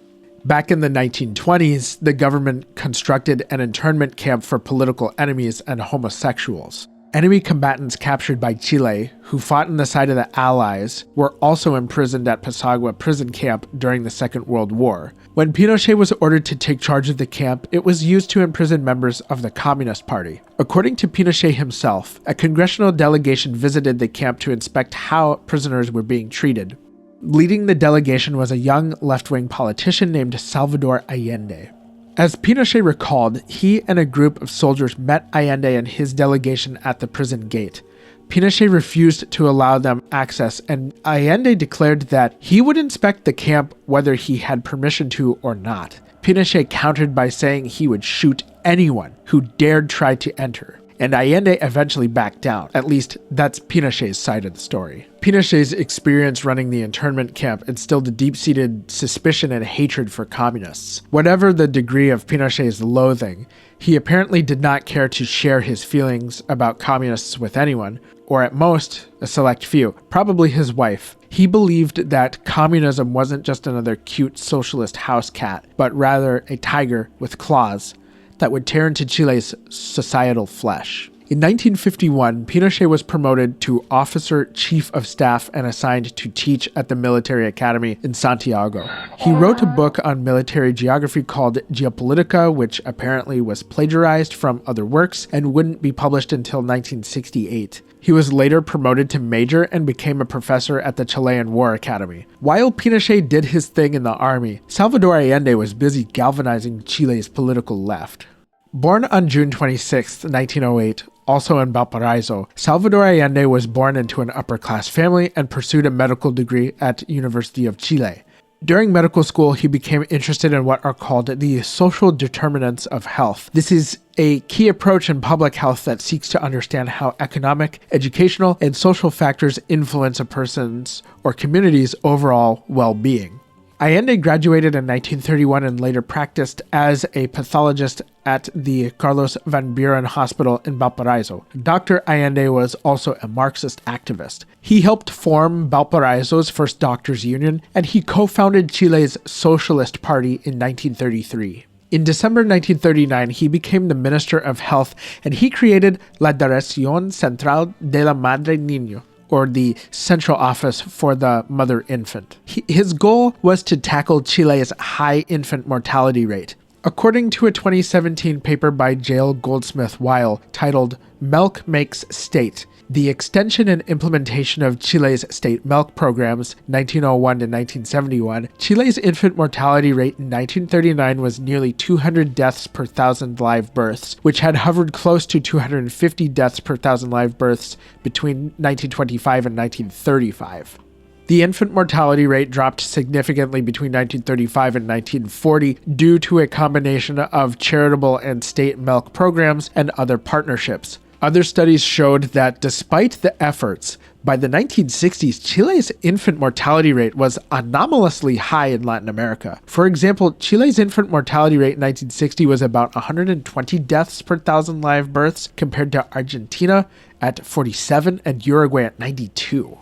Back in the 1920s, the government constructed an internment camp for political enemies and homosexuals. Enemy combatants captured by Chile, who fought on the side of the Allies, were also imprisoned at Pisagua prison camp during the Second World War. When Pinochet was ordered to take charge of the camp, it was used to imprison members of the Communist Party. According to Pinochet himself, a congressional delegation visited the camp to inspect how prisoners were being treated. Leading the delegation was a young left-wing politician named Salvador Allende. As Pinochet recalled, he and a group of soldiers met Allende and his delegation at the prison gate. Pinochet refused to allow them access, and Allende declared that he would inspect the camp whether he had permission to or not. Pinochet countered by saying he would shoot anyone who dared try to enter. And Allende eventually backed down. At least, that's Pinochet's side of the story. Pinochet's experience running the internment camp instilled a deep-seated suspicion and hatred for communists. Whatever the degree of Pinochet's loathing, he apparently did not care to share his feelings about communists with anyone, or at most, a select few, probably his wife. He believed that communism wasn't just another cute socialist house cat, but rather a tiger with claws that would tear into Chile's societal flesh. In 1951, Pinochet was promoted to Officer Chief of Staff and assigned to teach at the military academy in Santiago. He wrote a book on military geography called Geopolitica, which apparently was plagiarized from other works and wouldn't be published until 1968. He was later promoted to major and became a professor at the Chilean War Academy. While Pinochet did his thing in the army, Salvador Allende was busy galvanizing Chile's political left. Born on June 26, 1908, also in Valparaiso, Salvador Allende was born into an upper-class family and pursued a medical degree at University of Chile. During medical school, he became interested in what are called the social determinants of health. This is a key approach in public health that seeks to understand how economic, educational, and social factors influence a person's or community's overall well-being. Allende graduated in 1931 and later practiced as a pathologist at the Carlos Van Buren Hospital in Valparaiso. Dr. Allende was also a Marxist activist. He helped form Valparaiso's first doctors' union, and he co-founded Chile's Socialist Party in 1933. In December 1939, he became the Minister of Health, and he created La Dirección Central de la Madre Niño, or the Central Office for the Mother-Infant. His goal was to tackle Chile's high infant mortality rate. According to a 2017 paper by Jael Goldsmith-Weil titled Milk Makes State, the extension and implementation of Chile's state milk programs 1901 to 1971, Chile's infant mortality rate in 1939 was nearly 200 deaths per thousand live births, which had hovered close to 250 deaths per thousand live births between 1925 and 1935. The infant mortality rate dropped significantly between 1935 and 1940 due to a combination of charitable and state milk programs and other partnerships. Other studies showed that despite the efforts, by the 1960s, Chile's infant mortality rate was anomalously high in Latin America. For example, Chile's infant mortality rate in 1960 was about 120 deaths per thousand live births, compared to Argentina at 47 and Uruguay at 92.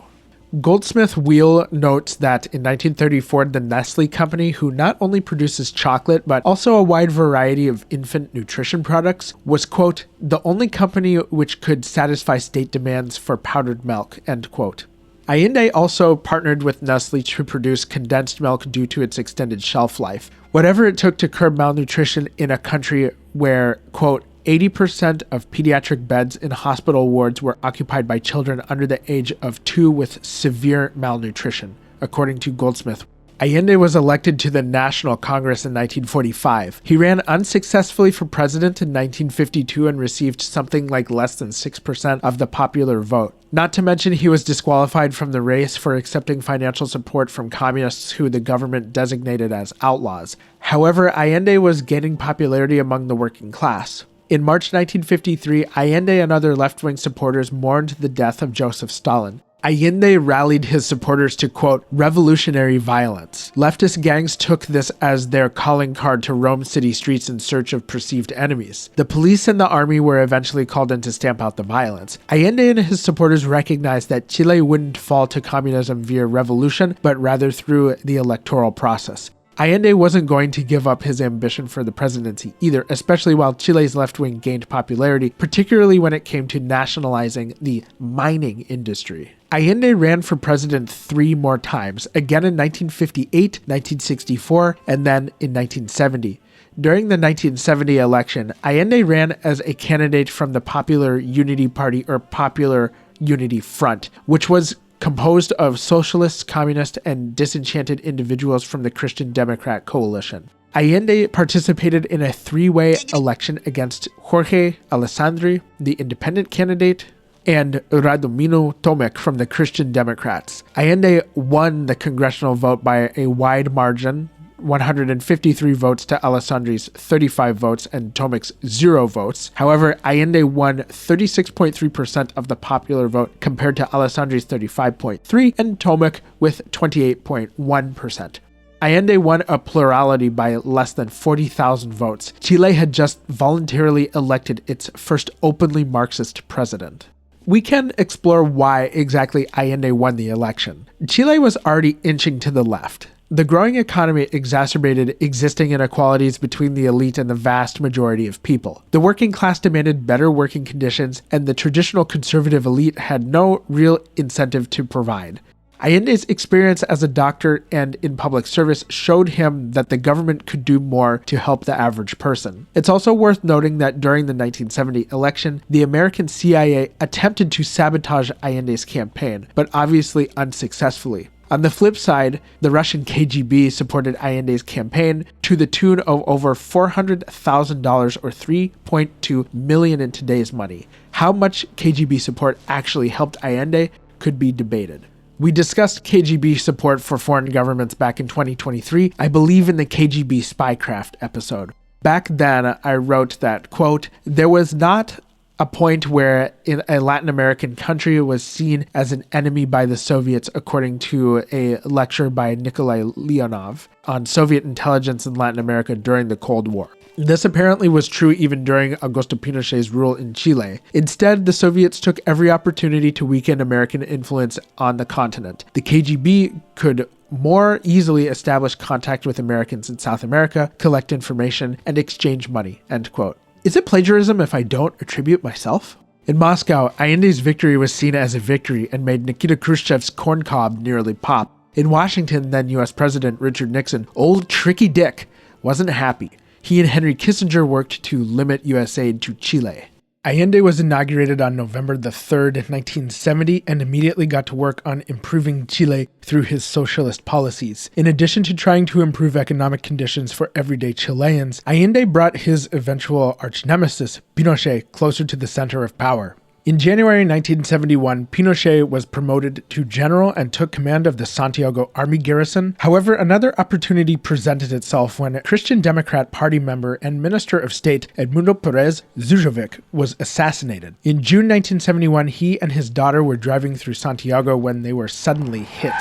Goldsmith Wheel notes that in 1934, the Nestle company, who not only produces chocolate, but also a wide variety of infant nutrition products, was, quote, the only company which could satisfy state demands for powdered milk, end quote. Allende also partnered with Nestle to produce condensed milk due to its extended shelf life. Whatever it took to curb malnutrition in a country where, quote, 80% of pediatric beds in hospital wards were occupied by children under the age of 2 with severe malnutrition, according to Goldsmith. Allende was elected to the National Congress in 1945. He ran unsuccessfully for president in 1952 and received something like less than 6% of the popular vote. Not to mention he was disqualified from the race for accepting financial support from communists who the government designated as outlaws. However, Allende was gaining popularity among the working class. In March 1953, Allende and other left-wing supporters mourned the death of Joseph Stalin. Allende rallied his supporters to, quote, revolutionary violence. Leftist gangs took this as their calling card to roam city streets in search of perceived enemies. The police and the army were eventually called in to stamp out the violence. Allende and his supporters recognized that Chile wouldn't fall to communism via revolution, but rather through the electoral process. Allende wasn't going to give up his ambition for the presidency either, especially while Chile's left wing gained popularity, particularly when it came to nationalizing the mining industry. Allende ran for president 3 more times, again in 1958, 1964, and then in 1970. During the 1970 election, Allende ran as a candidate from the Popular Unity Party or Popular Unity Front, which was composed of socialists, communists, and disenchanted individuals from the Christian Democrat coalition. Allende participated in a 3-way election against Jorge Alessandri, the independent candidate, and Radomiro Tomek from the Christian Democrats. Allende won the congressional vote by a wide margin, 153 votes to Alessandri's 35 votes and Tomek's 0 votes. However, Allende won 36.3% of the popular vote compared to Alessandri's 35.3% and Tomek with 28.1%. Allende won a plurality by less than 40,000 votes. Chile had just voluntarily elected its first openly Marxist president. We can explore why exactly Allende won the election. Chile was already inching to the left. The growing economy exacerbated existing inequalities between the elite and the vast majority of people. The working class demanded better working conditions, and the traditional conservative elite had no real incentive to provide. Allende's experience as a doctor and in public service showed him that the government could do more to help the average person. It's also worth noting that during the 1970 election, the American CIA attempted to sabotage Allende's campaign, but obviously unsuccessfully. On the flip side, the Russian KGB supported Allende's campaign to the tune of over $400,000 or $3.2 million in today's money. How much KGB support actually helped Allende could be debated. We discussed KGB support for foreign governments back in 2023, I believe in the KGB spycraft episode. Back then, I wrote that, quote, there was not a point where a Latin American country was seen as an enemy by the Soviets, according to a lecture by Nikolai Leonov on Soviet intelligence in Latin America during the Cold War. This apparently was true even during Augusto Pinochet's rule in Chile. Instead, the Soviets took every opportunity to weaken American influence on the continent. The KGB could more easily establish contact with Americans in South America, collect information, and exchange money, end quote. Is it plagiarism if I don't attribute myself? In Moscow, Allende's victory was seen as a victory and made Nikita Khrushchev's corn cob nearly pop. In Washington, then U.S. President Richard Nixon, old tricky Dick, wasn't happy. He and Henry Kissinger worked to limit U.S. aid to Chile. Allende was inaugurated on November the 3rd, 1970, and immediately got to work on improving Chile through his socialist policies. In addition to trying to improve economic conditions for everyday Chileans, Allende brought his eventual arch-nemesis, Pinochet, closer to the center of power. In January 1971, Pinochet was promoted to general and took command of the Santiago Army garrison. However, another opportunity presented itself when Christian Democrat Party member and Minister of State Edmundo Perez Zujovic was assassinated. In June 1971, he and his daughter were driving through Santiago when they were suddenly hit.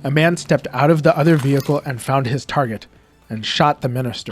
A man stepped out of the other vehicle and found his target, and shot the minister.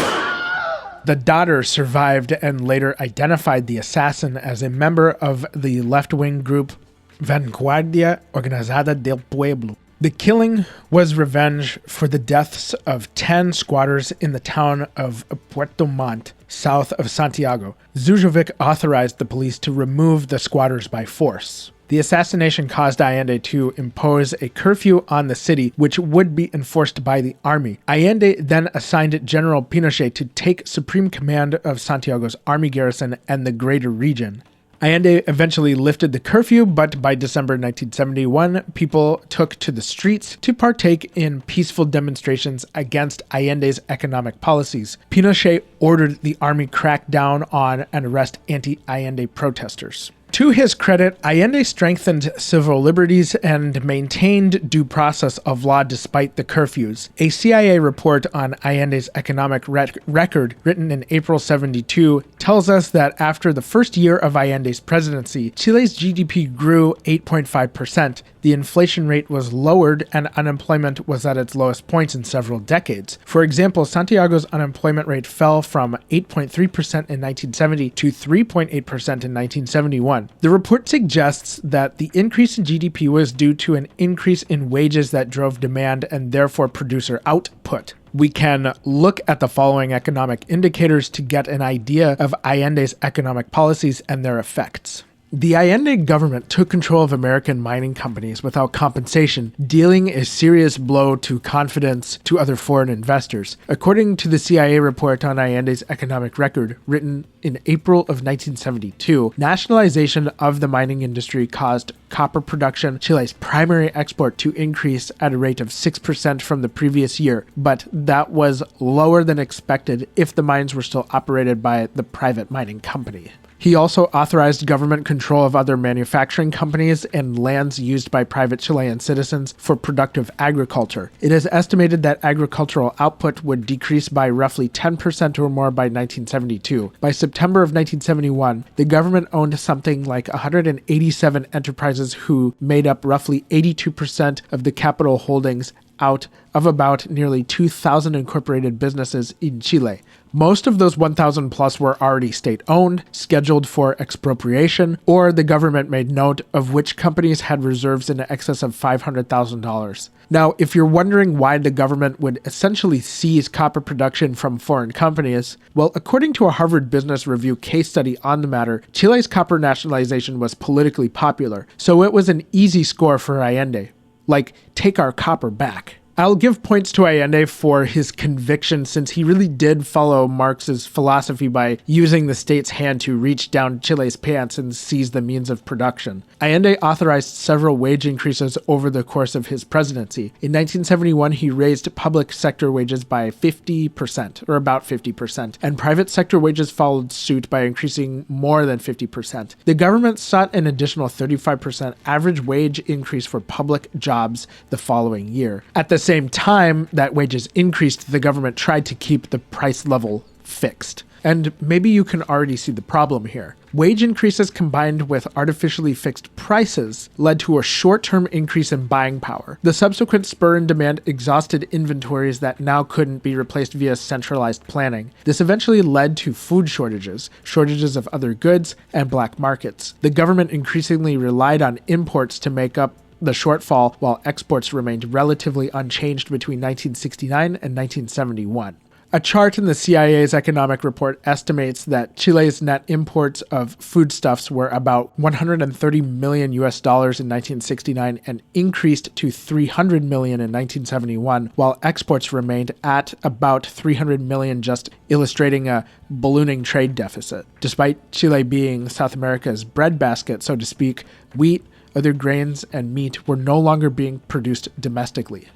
The daughter survived and later identified the assassin as a member of the left-wing group Vanguardia Organizada del Pueblo. The killing was revenge for the deaths of 10 squatters in the town of Puerto Montt, south of Santiago. Zujovic authorized the police to remove the squatters by force. The assassination caused Allende to impose a curfew on the city, which would be enforced by the army. Allende then assigned General Pinochet to take supreme command of Santiago's army garrison and the greater region. Allende eventually lifted the curfew, but by December 1971, people took to the streets to partake in peaceful demonstrations against Allende's economic policies. Pinochet ordered the army crack down on and arrest anti-Allende protesters. To his credit, Allende strengthened civil liberties and maintained due process of law despite the curfews. A CIA report on Allende's economic record, written in April 1972, tells us that after the first year of Allende's presidency, Chile's GDP grew 8.5%. The inflation rate was lowered and unemployment was at its lowest points in several decades. For example, Santiago's unemployment rate fell from 8.3% in 1970 to 3.8% in 1971. The report suggests that the increase in GDP was due to an increase in wages that drove demand and therefore producer output. We can look at the following economic indicators to get an idea of Allende's economic policies and their effects. The Allende government took control of American mining companies without compensation, dealing a serious blow to confidence to other foreign investors. According to the CIA report on Allende's economic record, written in April of 1972, nationalization of the mining industry caused copper production, Chile's primary export, to increase at a rate of 6% from the previous year, but that was lower than expected if the mines were still operated by the private mining company. He also authorized government control of other manufacturing companies and lands used by private Chilean citizens for productive agriculture. It is estimated that agricultural output would decrease by roughly 10% or more by 1972. By September of 1971, the government owned something like 187 enterprises who made up roughly 82% of the capital holdings out of about nearly 2,000 incorporated businesses in Chile. Most of those 1,000 plus were already state-owned, scheduled for expropriation, or the government made note of which companies had reserves in excess of $500,000. Now, if you're wondering why the government would essentially seize copper production from foreign companies, well, according to a Harvard Business Review case study on the matter, Chile's copper nationalization was politically popular, so it was an easy score for Allende. Like, take our copper back. I'll give points to Allende for his conviction, since he really did follow Marx's philosophy by using the state's hand to reach down Chile's pants and seize the means of production. Allende authorized several wage increases over the course of his presidency. In 1971, he raised public sector wages by 50%, or about 50%, and private sector wages followed suit by increasing more than 50%. The government sought an additional 35% average wage increase for public jobs the following year. At the same time that wages increased, the government tried to keep the price level fixed. And maybe you can already see the problem here. Wage increases combined with artificially fixed prices led to a short-term increase in buying power. The subsequent spur in demand exhausted inventories that now couldn't be replaced via centralized planning. This eventually led to food shortages, shortages of other goods, and black markets. The government increasingly relied on imports to make up the shortfall, while exports remained relatively unchanged between 1969 and 1971. A chart in the CIA's economic report estimates that Chile's net imports of foodstuffs were about $130 million in 1969 and increased to $300 million in 1971, while exports remained at about $300 million, just illustrating a ballooning trade deficit. Despite Chile being South America's breadbasket, so to speak, wheat, other grains, and meat were no longer being produced domestically.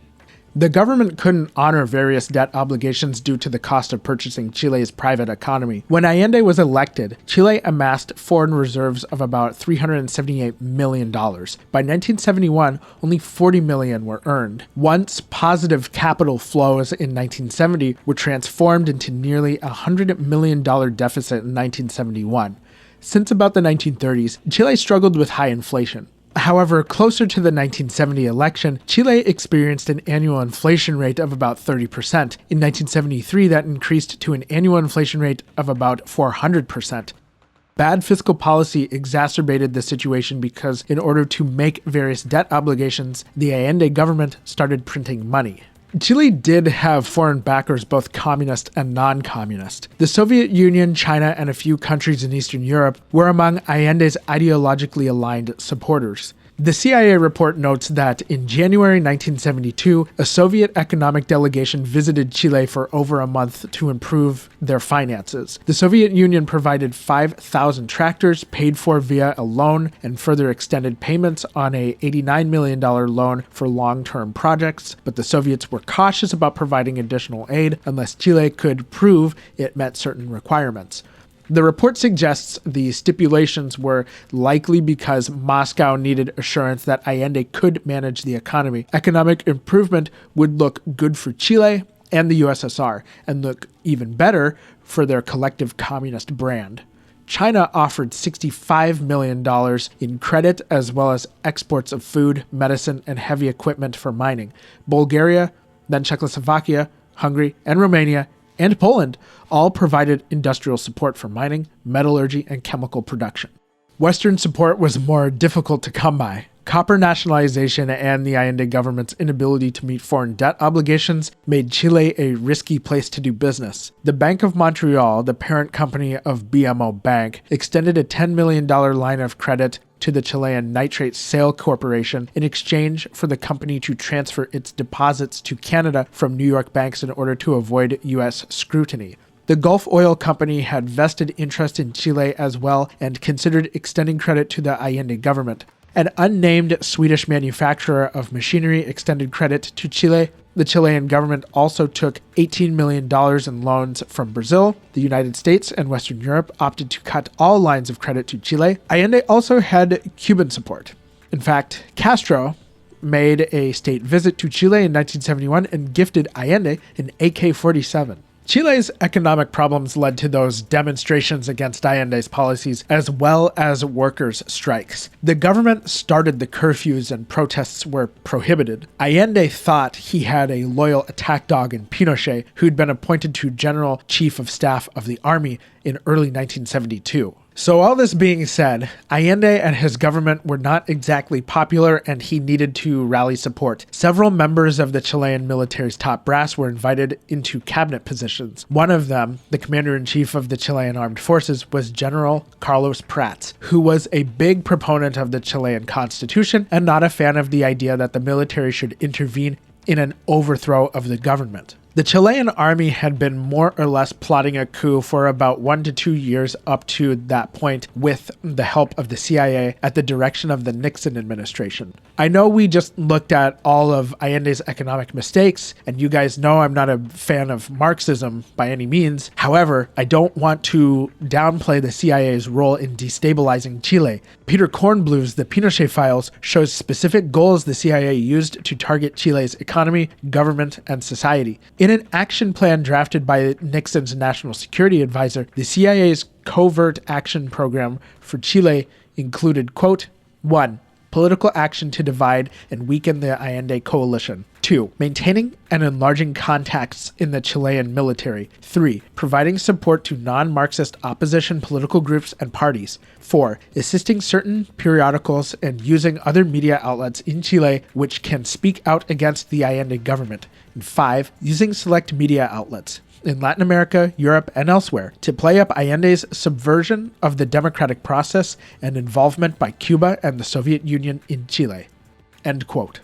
The government couldn't honor various debt obligations due to the cost of purchasing Chile's private economy. When Allende was elected, Chile amassed foreign reserves of about $378 million. By 1971, only $40 million were earned. Once positive capital flows in 1970 were transformed into nearly a $100 million deficit in 1971. Since about the 1930s, Chile struggled with high inflation. However, closer to the 1970 election, Chile experienced an annual inflation rate of about 30%. In 1973, that increased to an annual inflation rate of about 400%. Bad fiscal policy exacerbated the situation because in order to make various debt obligations, the Allende government started printing money. Chile did have foreign backers, both communist and non-communist. The Soviet Union, China, and a few countries in Eastern Europe were among Allende's ideologically aligned supporters. The CIA report notes that in January 1972, a Soviet economic delegation visited Chile for over a month to improve their finances. The Soviet Union provided 5,000 tractors paid for via a loan and further extended payments on a $89 million loan for long-term projects, but the Soviets were cautious about providing additional aid unless Chile could prove it met certain requirements. The report suggests the stipulations were likely because Moscow needed assurance that Allende could manage the economy. Economic improvement would look good for Chile and the USSR, and look even better for their collective communist brand. China offered $65 million in credit as well as exports of food, medicine, and heavy equipment for mining. Bulgaria, then Czechoslovakia, Hungary, and Romania and Poland all provided industrial support for mining, metallurgy, and chemical production. Western support was more difficult to come by. Copper nationalization and the Allende government's inability to meet foreign debt obligations made Chile a risky place to do business. The Bank of Montreal, the parent company of BMO Bank, extended a $10 million line of credit to the Chilean Nitrate Sale Corporation in exchange for the company to transfer its deposits to Canada from New York banks in order to avoid U.S. scrutiny. The Gulf Oil Company had vested interest in Chile as well and considered extending credit to the Allende government. An unnamed Swedish manufacturer of machinery extended credit to Chile. The Chilean government also took $18 million in loans from Brazil. The United States and Western Europe opted to cut all lines of credit to Chile. Allende also had Cuban support. In fact, Castro made a state visit to Chile in 1971 and gifted Allende an AK-47. Chile's economic problems led to those demonstrations against Allende's policies as well as workers' strikes. The government started the curfews and protests were prohibited. Allende thought he had a loyal attack dog in Pinochet, who'd been appointed to General Chief of Staff of the Army in early 1972. So all this being said, Allende and his government were not exactly popular and he needed to rally support. Several members of the Chilean military's top brass were invited into cabinet positions. One of them, the commander-in-chief of the Chilean armed forces, was General Carlos Prats, who was a big proponent of the Chilean constitution and not a fan of the idea that the military should intervene in an overthrow of the government. The Chilean army had been more or less plotting a coup for about 1 to 2 years up to that point with the help of the CIA at the direction of the Nixon administration. I know we just looked at all of Allende's economic mistakes, and you guys know I'm not a fan of Marxism by any means. However, I don't want to downplay the CIA's role in destabilizing Chile. Peter Kornbluth's The Pinochet Files shows specific goals the CIA used to target Chile's economy, government, and society. In an action plan drafted by Nixon's national security advisor, the CIA's covert action program for Chile included, quote, 1. Political action to divide and weaken the Allende coalition. 2. Maintaining and enlarging contacts in the Chilean military. 3. Providing support to non-Marxist opposition political groups and parties. 4. Assisting certain periodicals and using other media outlets in Chile which can speak out against the Allende government. And 5. Using select media outlets in Latin America, Europe, and elsewhere to play up Allende's subversion of the democratic process and involvement by Cuba and the Soviet Union in Chile. End quote.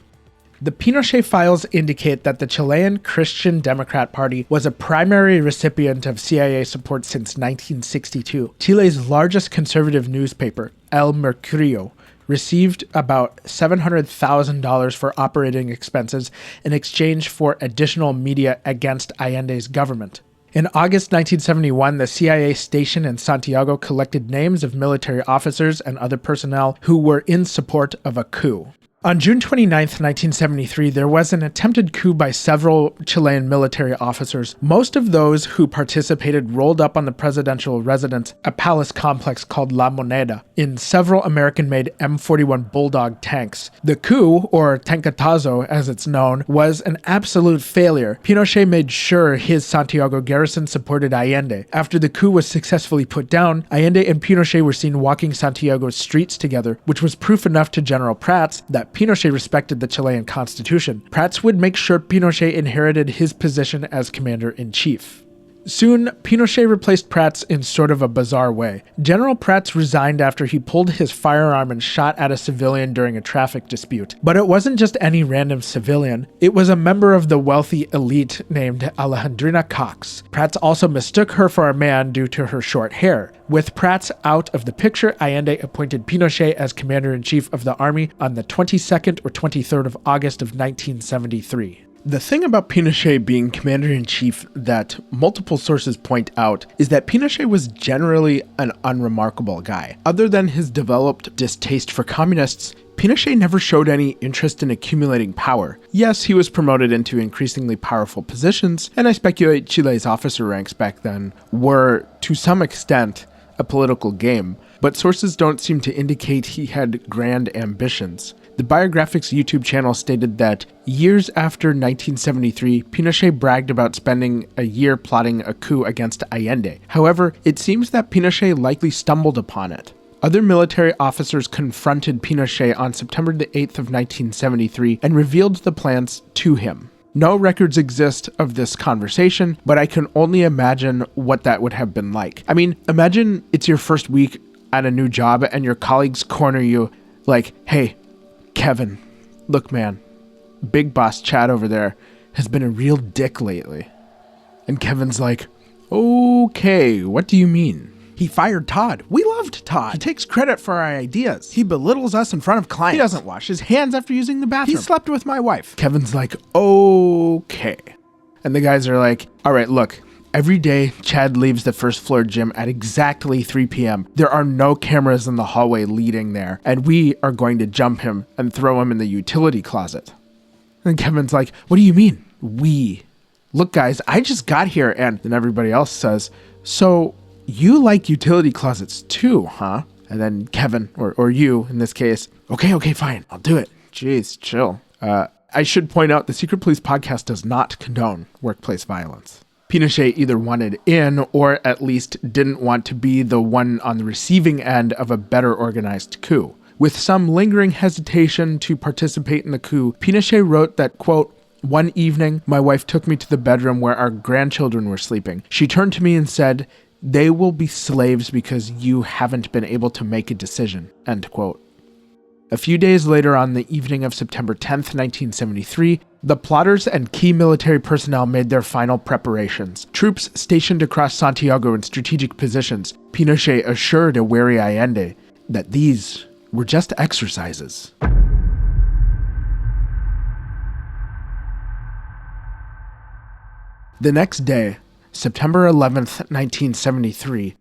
The Pinochet files indicate that the Chilean Christian Democrat Party was a primary recipient of CIA support since 1962. Chile's largest conservative newspaper, El Mercurio, received about $700,000 for operating expenses in exchange for additional media against Allende's government. In August 1971, the CIA station in Santiago collected names of military officers and other personnel who were in support of a coup. On June 29, 1973, there was an attempted coup by several Chilean military officers. Most of those who participated rolled up on the presidential residence, a palace complex called La Moneda, in several American-made M41 Bulldog tanks. The coup, or Tancatazo as it's known, was an absolute failure. Pinochet made sure his Santiago garrison supported Allende. After the coup was successfully put down, Allende and Pinochet were seen walking Santiago's streets together, which was proof enough to General Prats that Pinochet respected the Chilean constitution. Prats would make sure Pinochet inherited his position as commander-in-chief. Soon, Pinochet replaced Prats in sort of a bizarre way. General Prats resigned after he pulled his firearm and shot at a civilian during a traffic dispute. But it wasn't just any random civilian. It was a member of the wealthy elite named Alejandrina Cox. Prats also mistook her for a man due to her short hair. With Prats out of the picture, Allende appointed Pinochet as commander-in-chief of the army on the 22nd or 23rd of August of 1973. The thing about Pinochet being commander-in-chief that multiple sources point out is that Pinochet was generally an unremarkable guy. Other than his developed distaste for communists, Pinochet never showed any interest in accumulating power. Yes, he was promoted into increasingly powerful positions, and I speculate Chile's officer ranks back then were, to some extent, a political game, but sources don't seem to indicate he had grand ambitions. The Biographics YouTube channel stated that years after 1973, Pinochet bragged about spending a year plotting a coup against Allende. However, it seems that Pinochet likely stumbled upon it. Other military officers confronted Pinochet on September the 8th of 1973 and revealed the plans to him. No records exist of this conversation, but I can only imagine what that would have been like. I mean, imagine it's your first week at a new job and your colleagues corner you like, "Hey, Kevin, look man, big boss Chad over there has been a real dick lately." And Kevin's like, "Okay, what do you mean?" "He fired Todd. We loved Todd. He takes credit for our ideas. He belittles us in front of clients. He doesn't wash his hands after using the bathroom. He slept with my wife." Kevin's like, "Okay." And the guys are like, "All right, look, every day Chad leaves the first floor gym at exactly 3 p.m. There are no cameras in the hallway leading there, and we are going to jump him and throw him in the utility closet." And Kevin's like, "What do you mean, we? Look guys, I just got here," and then everybody else says, "So you like utility closets too, huh?" And then Kevin, or you in this case, okay, fine, I'll do it." Jeez, chill. I should point out the Secret Police podcast does not condone workplace violence. Pinochet either wanted in or at least didn't want to be the one on the receiving end of a better organized coup. With some lingering hesitation to participate in the coup, Pinochet wrote that, quote, "One evening, my wife took me to the bedroom where our grandchildren were sleeping. She turned to me and said, 'They will be slaves because you haven't been able to make a decision,' end quote." A few days later, on the evening of September 10th, 1973, the plotters and key military personnel made their final preparations. Troops stationed across Santiago in strategic positions, Pinochet assured a wary Allende that these were just exercises. The next day, September 11th, 1973,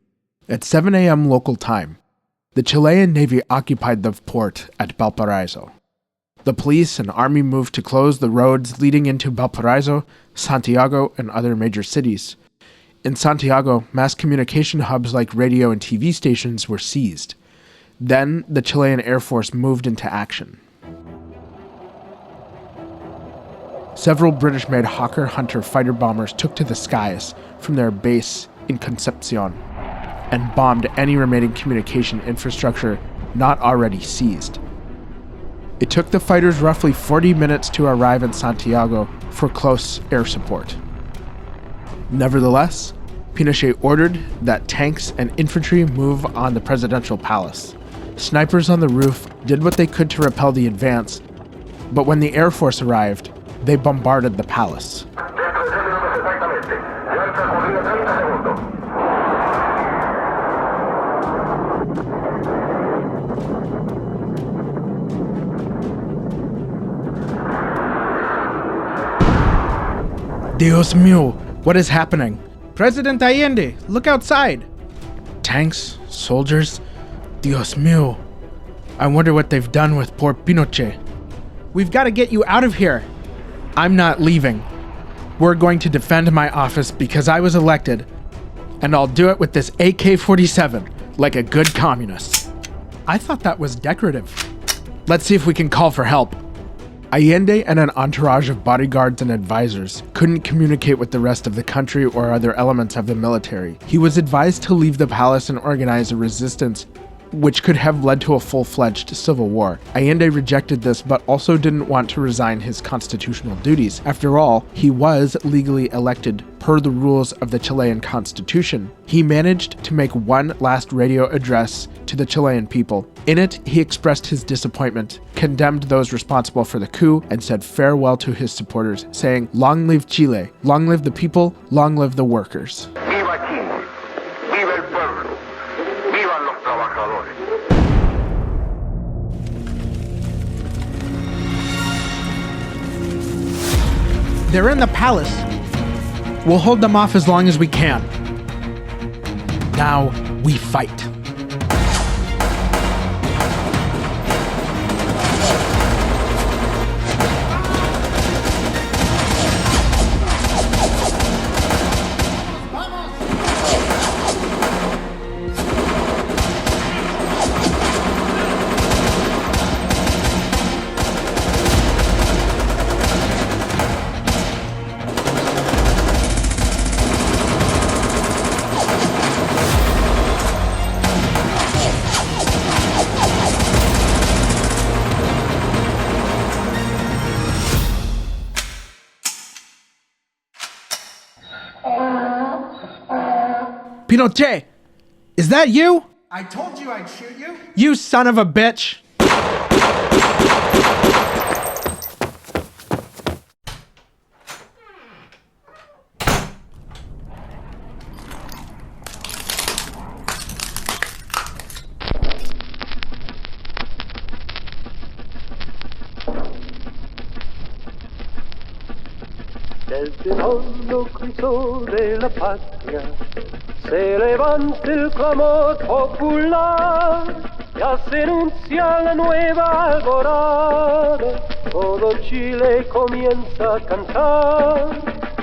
at 7 a.m. local time, the Chilean Navy occupied the port at Valparaiso. The police and army moved to close the roads leading into Valparaiso, Santiago, and other major cities. In Santiago, mass communication hubs like radio and TV stations were seized. Then, the Chilean Air Force moved into action. Several British-made Hawker Hunter fighter bombers took to the skies from their base in Concepcion and bombed any remaining communication infrastructure not already seized. It took the fighters roughly 40 minutes to arrive in Santiago for close air support. Nevertheless, Pinochet ordered that tanks and infantry move on the presidential palace. Snipers on the roof did what they could to repel the advance, but when the Air Force arrived, they bombarded the palace. Dios mío, what is happening? "President Allende, look outside." Tanks? Soldiers? Dios mío. I wonder what they've done with poor Pinochet. We've got to get you out of here. I'm not leaving. We're going to defend my office because I was elected, and I'll do it with this AK-47 like a good communist. I thought that was decorative. Let's see if we can call for help. Allende and an entourage of bodyguards and advisors couldn't communicate with the rest of the country or other elements of the military. He was advised to leave the palace and organize a resistance, which could have led to a full-fledged civil war. Allende rejected this, but also didn't want to resign his constitutional duties. After all, he was legally elected per the rules of the Chilean constitution. He managed to make one last radio address to the Chilean people. In it, he expressed his disappointment, condemned those responsible for the coup, and said farewell to his supporters, saying, "Long live Chile, long live the people, long live the workers." Viva Chile, viva el pueblo, vivan los trabajadores. They're in the palace. We'll hold them off as long as we can. Now we fight. Pinochet, is that you? I told you I'd shoot you. You son of a bitch. Desde el hondo cruzo de la patria se levanta el clamor popular, ya se anuncia la nueva alborada, todo Chile comienza a cantar,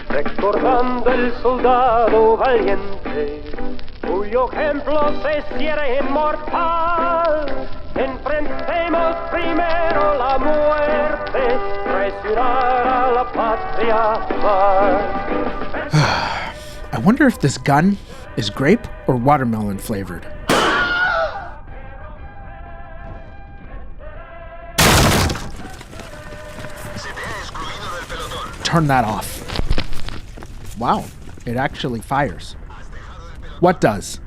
recordando el soldado valiente, cuyo ejemplo se hiciera inmortal. Enfrentemos primero la muerte, traicionar a la patria más. I wonder if this gun is grape or watermelon flavored. Turn that off. Wow, it actually fires. What does?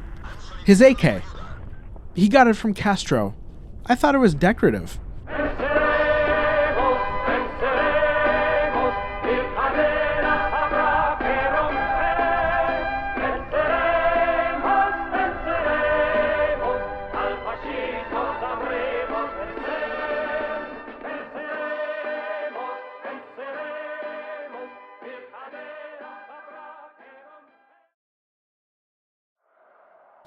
His AK. He got it from Castro. I thought it was decorative.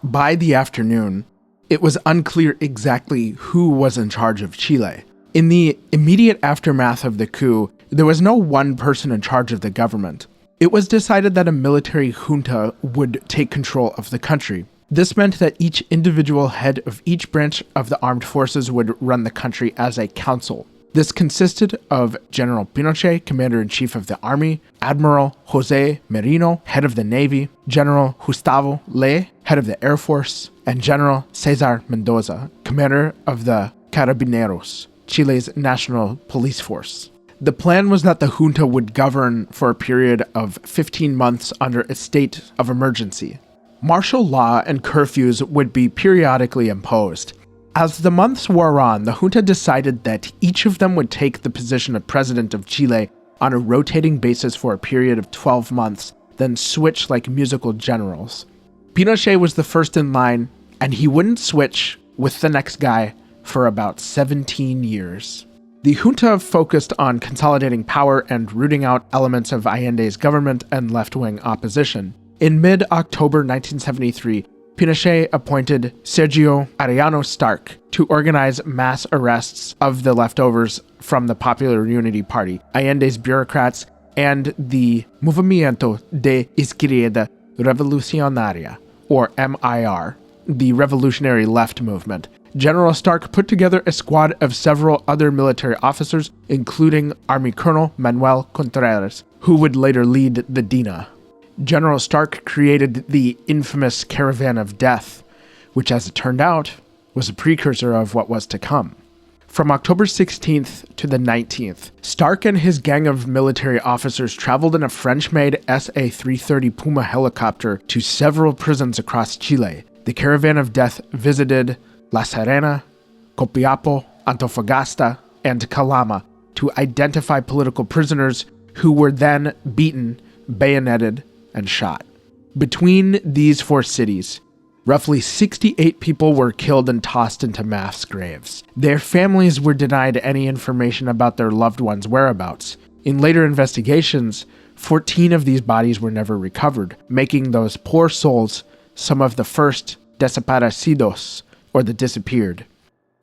By the afternoon, it was unclear exactly who was in charge of Chile. In the immediate aftermath of the coup, there was no one person in charge of the government. It was decided that a military junta would take control of the country. This meant that each individual head of each branch of the armed forces would run the country as a council. This consisted of General Pinochet, Commander-in-Chief of the Army, Admiral José Merino, head of the Navy, General Gustavo Ley, head of the Air Force, and General César Mendoza, commander of the Carabineros, Chile's national police force. The plan was that the junta would govern for a period of 15 months under a state of emergency. Martial law and curfews would be periodically imposed. As the months wore on, the junta decided that each of them would take the position of president of Chile on a rotating basis for a period of 12 months, then switch like musical generals. Pinochet was the first in line, and he wouldn't switch with the next guy for about 17 years. The junta focused on consolidating power and rooting out elements of Allende's government and left-wing opposition. In mid-October 1973, Pinochet appointed Sergio Arellano Stark to organize mass arrests of the leftovers from the Popular Unity Party, Allende's bureaucrats, and the Movimiento de Izquierda Revolucionaria, or MIR, the Revolutionary Left Movement. General Stark put together a squad of several other military officers, including Army Colonel Manuel Contreras, who would later lead the DINA. General Stark created the infamous Caravan of Death, which, as it turned out, was a precursor of what was to come. From October 16th to the 19th, Stark and his gang of military officers traveled in a French-made SA-330 Puma helicopter to several prisons across Chile. The Caravan of Death visited La Serena, Copiapó, Antofagasta, and Calama to identify political prisoners who were then beaten, bayoneted, and shot. Between these four cities, roughly 68 people were killed and tossed into mass graves. Their families were denied any information about their loved ones' whereabouts. In later investigations, 14 of these bodies were never recovered, making those poor souls some of the first desaparecidos, or the disappeared.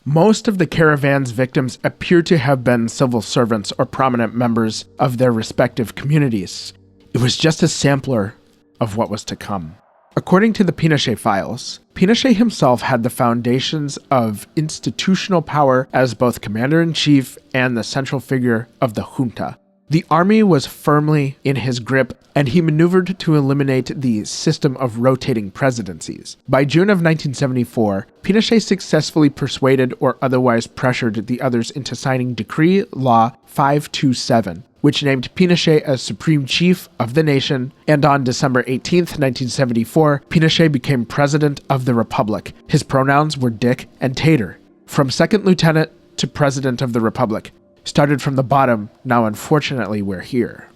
Most of the caravan's victims appear to have been civil servants or prominent members of their respective communities. It was just a sampler of what was to come. According to the Pinochet files, Pinochet himself had the foundations of institutional power as both commander-in-chief and the central figure of the junta. The army was firmly in his grip, and he maneuvered to eliminate the system of rotating presidencies. By June of 1974, Pinochet successfully persuaded or otherwise pressured the others into signing Decree Law 527, which named Pinochet as Supreme Chief of the nation, and on December 18, 1974, Pinochet became President of the Republic. His pronouns were Dick and Tater. From Second Lieutenant to President of the Republic. Started from the bottom, now unfortunately we're here.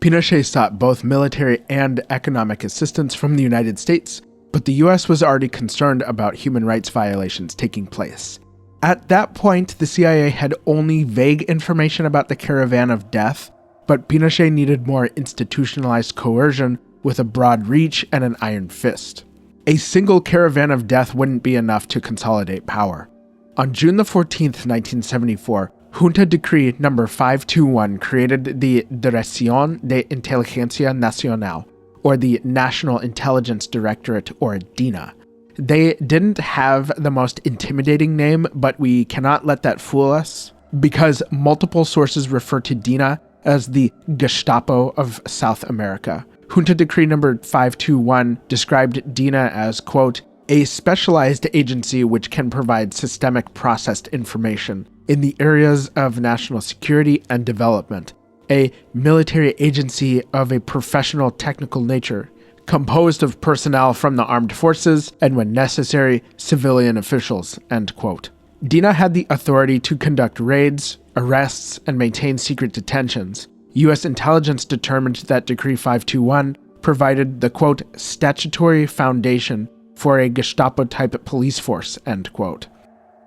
Pinochet sought both military and economic assistance from the United States, but the US was already concerned about human rights violations taking place. At that point, the CIA had only vague information about the Caravan of Death, but Pinochet needed more institutionalized coercion with a broad reach and an iron fist. A single Caravan of Death wouldn't be enough to consolidate power. On June the 14th, 1974, Junta Decree No. 521 created the Dirección de Inteligencia Nacional, or the National Intelligence Directorate, or DINA. They didn't have the most intimidating name, but we cannot let that fool us, because multiple sources refer to DINA as the Gestapo of South America. Junta Decree No. 521 described DINA as, quote, a specialized agency which can provide systemic processed information in the areas of national security and development, a military agency of a professional technical nature, composed of personnel from the armed forces and, when necessary, civilian officials, end quote. DINA had the authority to conduct raids, arrests, and maintain secret detentions. U.S. intelligence determined that Decree 521 provided the, quote, statutory foundation for a Gestapo-type police force, end quote.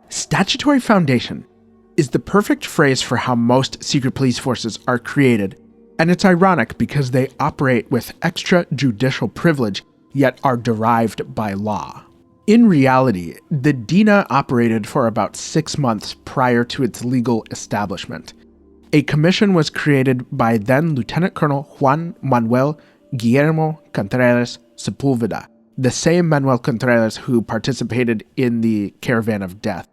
Statutory foundation is the perfect phrase for how most secret police forces are created, and it's ironic because they operate with extrajudicial privilege, yet are derived by law. In reality, the DINA operated for about 6 months prior to its legal establishment. A commission was created by then Lieutenant Colonel Juan Manuel Guillermo Contreras Sepulveda, the same Manuel Contreras who participated in the Caravan of Death.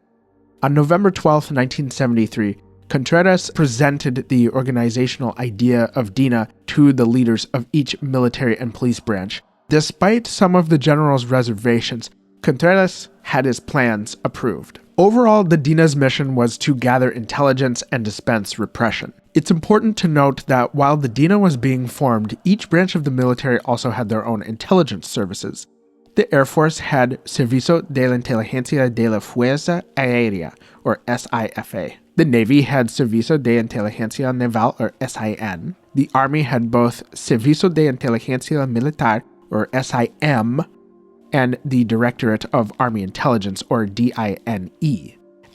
On November 12, 1973, Contreras presented the organizational idea of DINA to the leaders of each military and police branch. Despite some of the general's reservations, Contreras had his plans approved. Overall, the DINA's mission was to gather intelligence and dispense repression. It's important to note that while the DINA was being formed, each branch of the military also had their own intelligence services. The Air Force had Servicio de la Inteligencia de la Fuerza Aérea, or SIFA. The Navy had Servicio de Inteligencia Naval, or SIN. The Army had both Servicio de Inteligencia Militar, or SIM, and the Directorate of Army Intelligence, or DINE.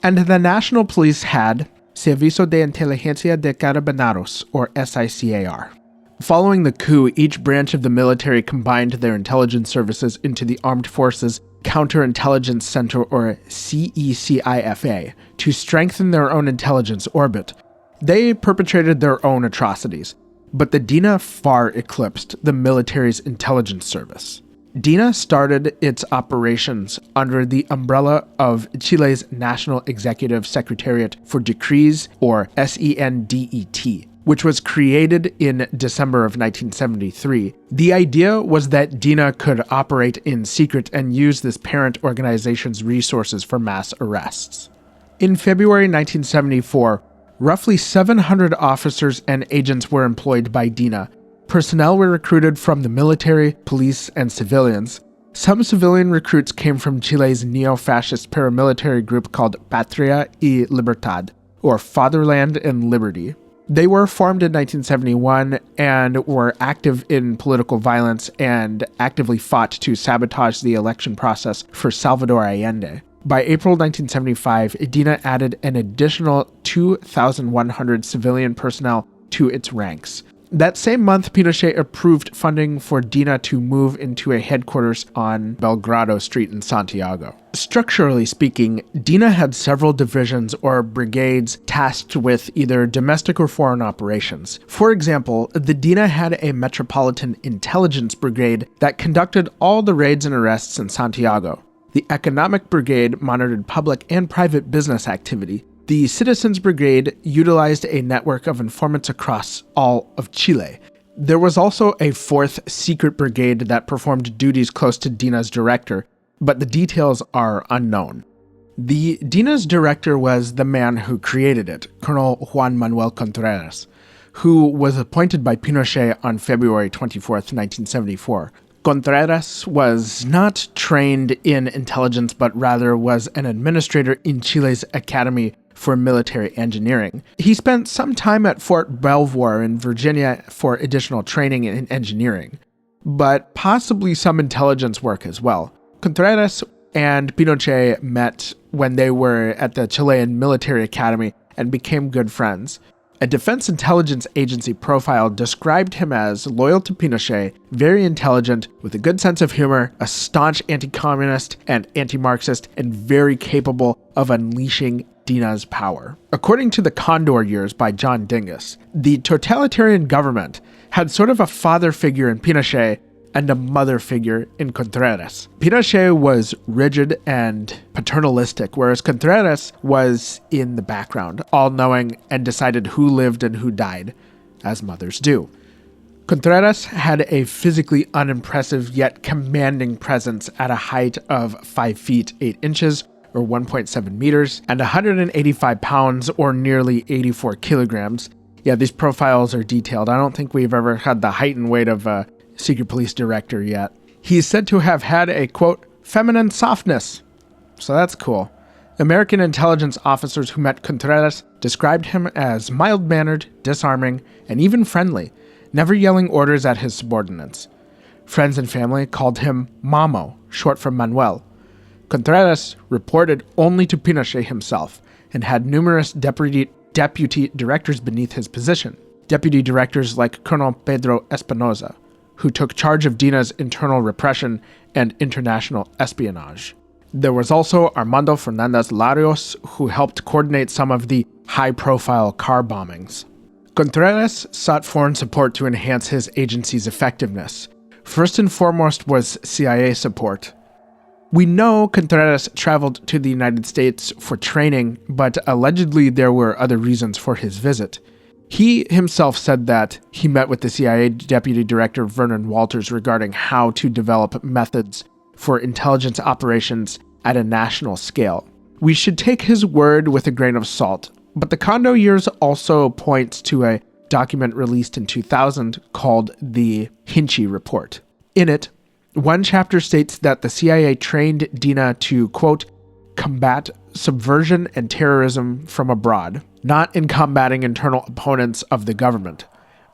And the National Police had Servicio de Inteligencia de Carabineros, or SICAR. Following the coup, each branch of the military combined their intelligence services into the Armed Forces Counterintelligence Center, or CECIFA, to strengthen their own intelligence orbit. They perpetrated their own atrocities, but the DINA far eclipsed the military's intelligence service. DINA started its operations under the umbrella of Chile's National Executive Secretariat for Decrees, or SENDET, which was created in December of 1973. The idea was that DINA could operate in secret and use this parent organization's resources for mass arrests. In February 1974, roughly 700 officers and agents were employed by DINA. Personnel were recruited from the military, police, and civilians. Some civilian recruits came from Chile's neo-fascist paramilitary group called Patria y Libertad, or Fatherland and Liberty. They were formed in 1971 and were active in political violence and actively fought to sabotage the election process for Salvador Allende. By April 1975, DINA added an additional 2,100 civilian personnel to its ranks. That same month, Pinochet approved funding for DINA to move into a headquarters on Belgrado Street in Santiago. Structurally speaking, DINA had several divisions or brigades tasked with either domestic or foreign operations. For example, the DINA had a Metropolitan Intelligence Brigade that conducted all the raids and arrests in Santiago. The Economic Brigade monitored public and private business activity. The Citizens Brigade utilized a network of informants across all of Chile. There was also a 4th Secret Brigade that performed duties close to DINA's director, but the details are unknown. The DINA's director was the man who created it, Colonel Juan Manuel Contreras, who was appointed by Pinochet on February 24, 1974. Contreras was not trained in intelligence, but rather was an administrator in Chile's Academy for Military Engineering. He spent some time at Fort Belvoir in Virginia for additional training in engineering, but possibly some intelligence work as well. Contreras and Pinochet met when they were at the Chilean Military Academy and became good friends. A Defense Intelligence Agency profile described him as loyal to Pinochet, very intelligent, with a good sense of humor, a staunch anti-communist and anti-Marxist, and very capable of unleashing DINA's power. According to the Condor Years by John Dingus, the totalitarian government had sort of a father figure in Pinochet and a mother figure in Contreras. Pinochet was rigid and paternalistic, whereas Contreras was in the background, all-knowing, and decided who lived and who died, as mothers do. Contreras had a physically unimpressive yet commanding presence at a height of 5 feet 8 inches, or 1.7 meters, and 185 pounds, or nearly 84 kilograms. Yeah, these profiles are detailed. I don't think we've ever had the height and weight of a secret police director yet. He is said to have had a, quote, feminine softness. So that's cool. American intelligence officers who met Contreras described him as mild-mannered, disarming, and even friendly, never yelling orders at his subordinates. Friends and family called him Mamo, short for Manuel. Contreras reported only to Pinochet himself and had numerous deputy directors beneath his position. Deputy directors like Colonel Pedro Espinosa, who took charge of DINA's internal repression and international espionage. There was also Armando Fernandez Larios, who helped coordinate some of the high-profile car bombings. Contreras sought foreign support to enhance his agency's effectiveness. First and foremost was CIA support. We know Contreras traveled to the United States for training, but allegedly there were other reasons for his visit. He himself said that he met with the CIA Deputy Director Vernon Walters regarding how to develop methods for intelligence operations at a national scale. We should take his word with a grain of salt, but the Condor Years also points to a document released in 2000 called the Hinchey Report. In it, one chapter states that the CIA trained DINA to, quote, combat subversion and terrorism from abroad, not in combating internal opponents of the government.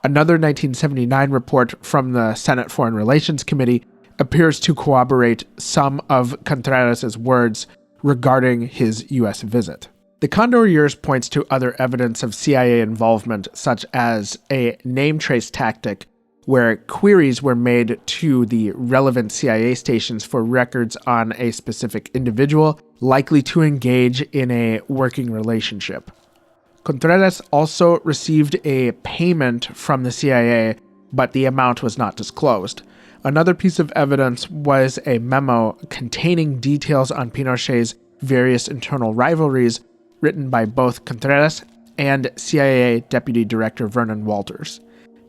Another 1979 report from the Senate Foreign Relations Committee appears to corroborate some of Contreras' words regarding his U.S. visit. The Condor Years points to other evidence of CIA involvement, such as a name trace tactic where queries were made to the relevant CIA stations for records on a specific individual likely to engage in a working relationship. Contreras also received a payment from the CIA, but the amount was not disclosed. Another piece of evidence was a memo containing details on Pinochet's various internal rivalries written by both Contreras and CIA Deputy Director Vernon Walters.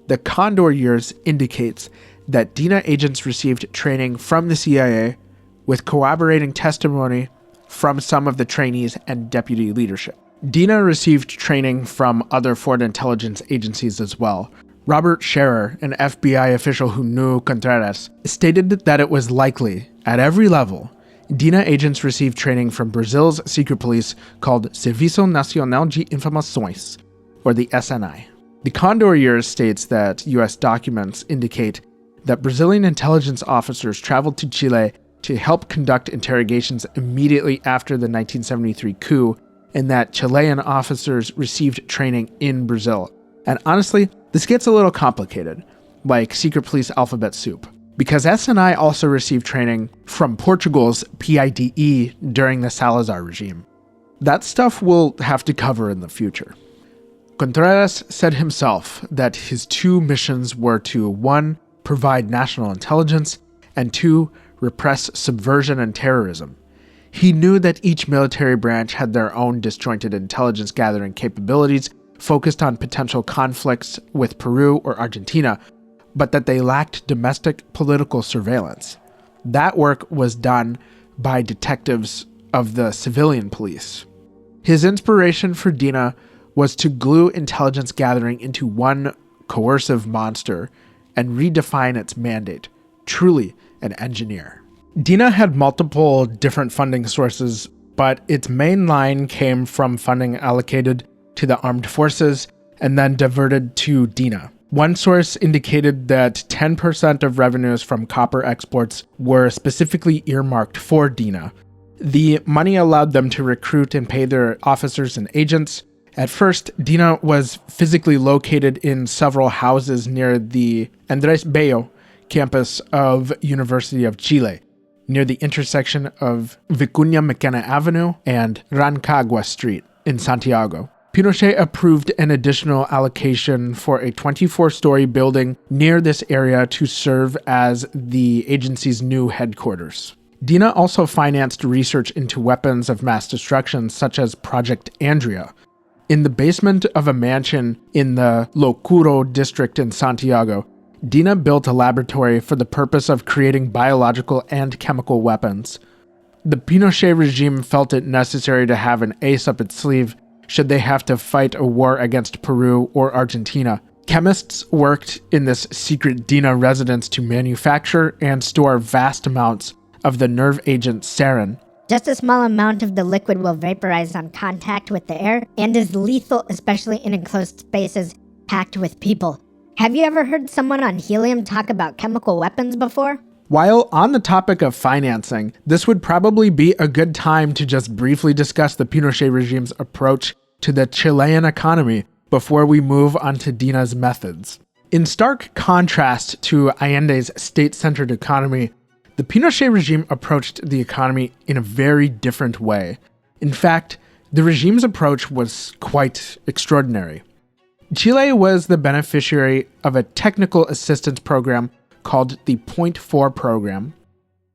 The Condor years indicates that DINA agents received training from the CIA with corroborating testimony from some of the trainees and deputy leadership. DINA received training from other foreign intelligence agencies as well. Robert Scherer, an FBI official who knew Contreras, stated that it was likely, at every level, DINA agents received training from Brazil's secret police called Serviço Nacional de Informações, or the SNI. The Condor years states that U.S. documents indicate that Brazilian intelligence officers traveled to Chile to help conduct interrogations immediately after the 1973 coup, and that Chilean officers received training in Brazil. And honestly, this gets a little complicated, like secret police alphabet soup, because SNI also received training from Portugal's PIDE during the Salazar regime. That stuff we'll have to cover in the future. Contreras said himself that his two missions were to 1. Provide national intelligence, and 2. Repress subversion and terrorism. He knew that each military branch had their own disjointed intelligence gathering capabilities focused on potential conflicts with Peru or Argentina, but that they lacked domestic political surveillance. That work was done by detectives of the civilian police. His inspiration for DINA was to glue intelligence gathering into one coercive monster and redefine its mandate, truly an engineer. DINA had multiple different funding sources, but its main line came from funding allocated to the armed forces and then diverted to DINA. One source indicated that 10% of revenues from copper exports were specifically earmarked for DINA. The money allowed them to recruit and pay their officers and agents. At first, DINA was physically located in several houses near the Andrés Bello campus of University of Chile, near the intersection of Vicuña Maquena Avenue and Rancagua Street in Santiago. Pinochet approved an additional allocation for a 24-story building near this area to serve as the agency's new headquarters. DINA also financed research into weapons of mass destruction such as Project Andrea. In the basement of a mansion in the Locuro district in Santiago, DINA built a laboratory for the purpose of creating biological and chemical weapons. The Pinochet regime felt it necessary to have an ace up its sleeve should they have to fight a war against Peru or Argentina. Chemists worked in this secret DINA residence to manufacture and store vast amounts of the nerve agent sarin. Just a small amount of the liquid will vaporize on contact with the air and is lethal, especially in enclosed spaces packed with people. Have you ever heard someone on helium talk about chemical weapons before? While on the topic of financing, this would probably be a good time to just briefly discuss the Pinochet regime's approach to the Chilean economy before we move on to DINA's methods. In stark contrast to Allende's state-centered economy, the Pinochet regime approached the economy in a very different way. In fact, the regime's approach was quite extraordinary. Chile was the beneficiary of a technical assistance program called the Point 4 program.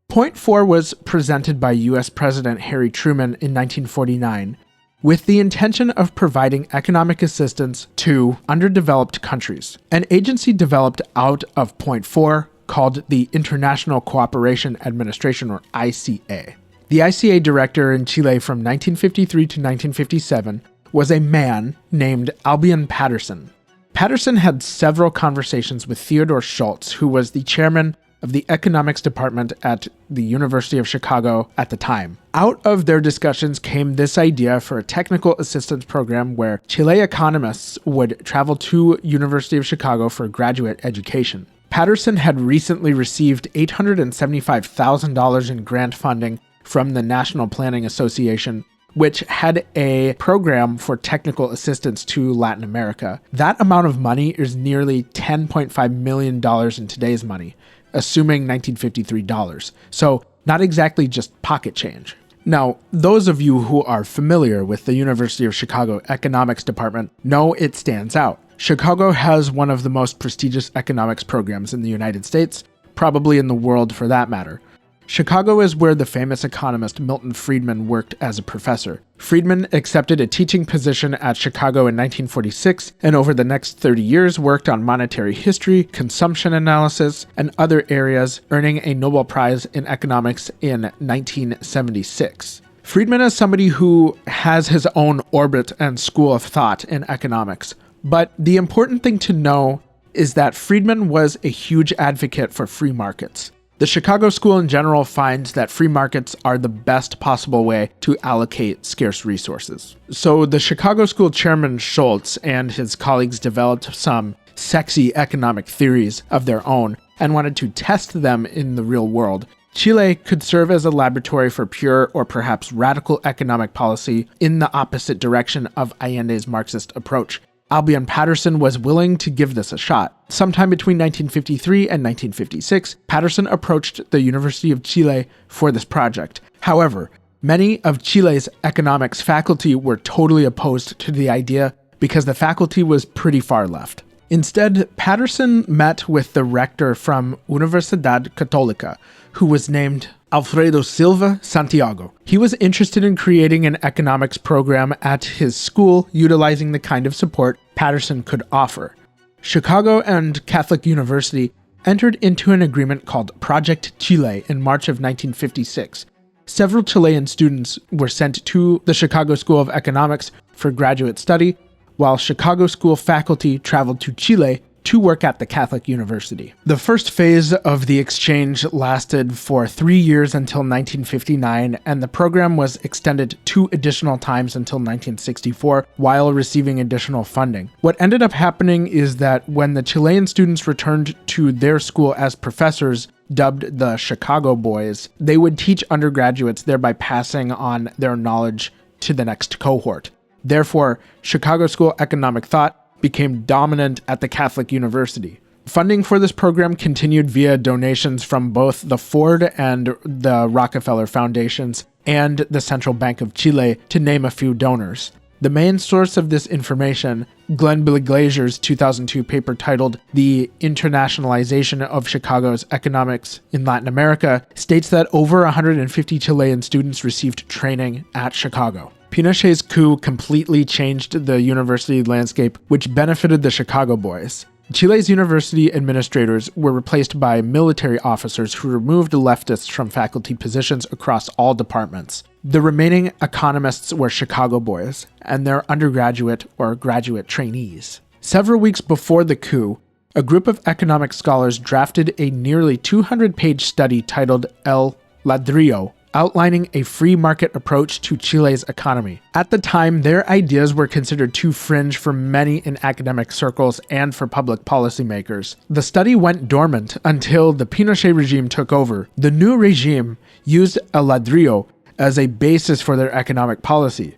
Point 4 was presented by U.S. President Harry Truman in 1949 with the intention of providing economic assistance to underdeveloped countries. An agency developed out of Point 4 called the International Cooperation Administration, or ICA. The ICA director in Chile from 1953 to 1957 was a man named Albion Patterson. Patterson had several conversations with Theodore Schultz, who was the chairman of the economics department at the University of Chicago at the time. Out of their discussions came this idea for a technical assistance program where Chile economists would travel to University of Chicago for graduate education. Patterson had recently received $875,000 in grant funding from the National Planning Association, which had a program for technical assistance to Latin America. That amount of money is nearly $10.5 million in today's money, assuming 1953 dollars. So not exactly just pocket change. Now, those of you who are familiar with the University of Chicago Economics Department know it stands out. Chicago has one of the most prestigious economics programs in the United States, probably in the world for that matter. Chicago is where the famous economist Milton Friedman worked as a professor. Friedman accepted a teaching position at Chicago in 1946, and over the next 30 years worked on monetary history, consumption analysis, and other areas, earning a Nobel Prize in economics in 1976. Friedman is somebody who has his own orbit and school of thought in economics, but the important thing to know is that Friedman was a huge advocate for free markets. The Chicago School in general finds that free markets are the best possible way to allocate scarce resources. So the Chicago School chairman Schultz and his colleagues developed some sexy economic theories of their own and wanted to test them in the real world. Chile could serve as a laboratory for pure or perhaps radical economic policy in the opposite direction of Allende's Marxist approach. Albion Patterson was willing to give this a shot. Sometime between 1953 and 1956, Patterson approached the University of Chile for this project. However, many of Chile's economics faculty were totally opposed to the idea because the faculty was pretty far left. Instead, Patterson met with the rector from Universidad Católica, who was named Alfredo Silva Santiago. He was interested in creating an economics program at his school utilizing the kind of support Patterson could offer. Chicago and Catholic University entered into an agreement called Project Chile in March of 1956. Several Chilean students were sent to the Chicago School of Economics for graduate study, while Chicago School faculty traveled to Chile to work at the Catholic University. The first phase of the exchange lasted for 3 years until 1959, and the program was extended 2 additional times until 1964 while receiving additional funding. What ended up happening is that when the Chilean students returned to their school as professors, dubbed the Chicago Boys, they would teach undergraduates, thereby passing on their knowledge to the next cohort. Therefore, Chicago School economic thought became dominant at the Catholic University. Funding for this program continued via donations from both the Ford and the Rockefeller Foundations and the Central Bank of Chile, to name a few donors. The main source of this information, Glenn Billy Glazier's 2002 paper titled The Internationalization of Chicago's Economics in Latin America, states that over 150 Chilean students received training at Chicago. Pinochet's coup completely changed the university landscape, which benefited the Chicago Boys. Chile's university administrators were replaced by military officers who removed leftists from faculty positions across all departments. The remaining economists were Chicago Boys and their undergraduate or graduate trainees. Several weeks before the coup, a group of economic scholars drafted a nearly 200-page study titled El Ladrillo, outlining a free market approach to Chile's economy. At the time, their ideas were considered too fringe for many in academic circles and for public policymakers. The study went dormant until the Pinochet regime took over. The new regime used El Ladrillo as a basis for their economic policy.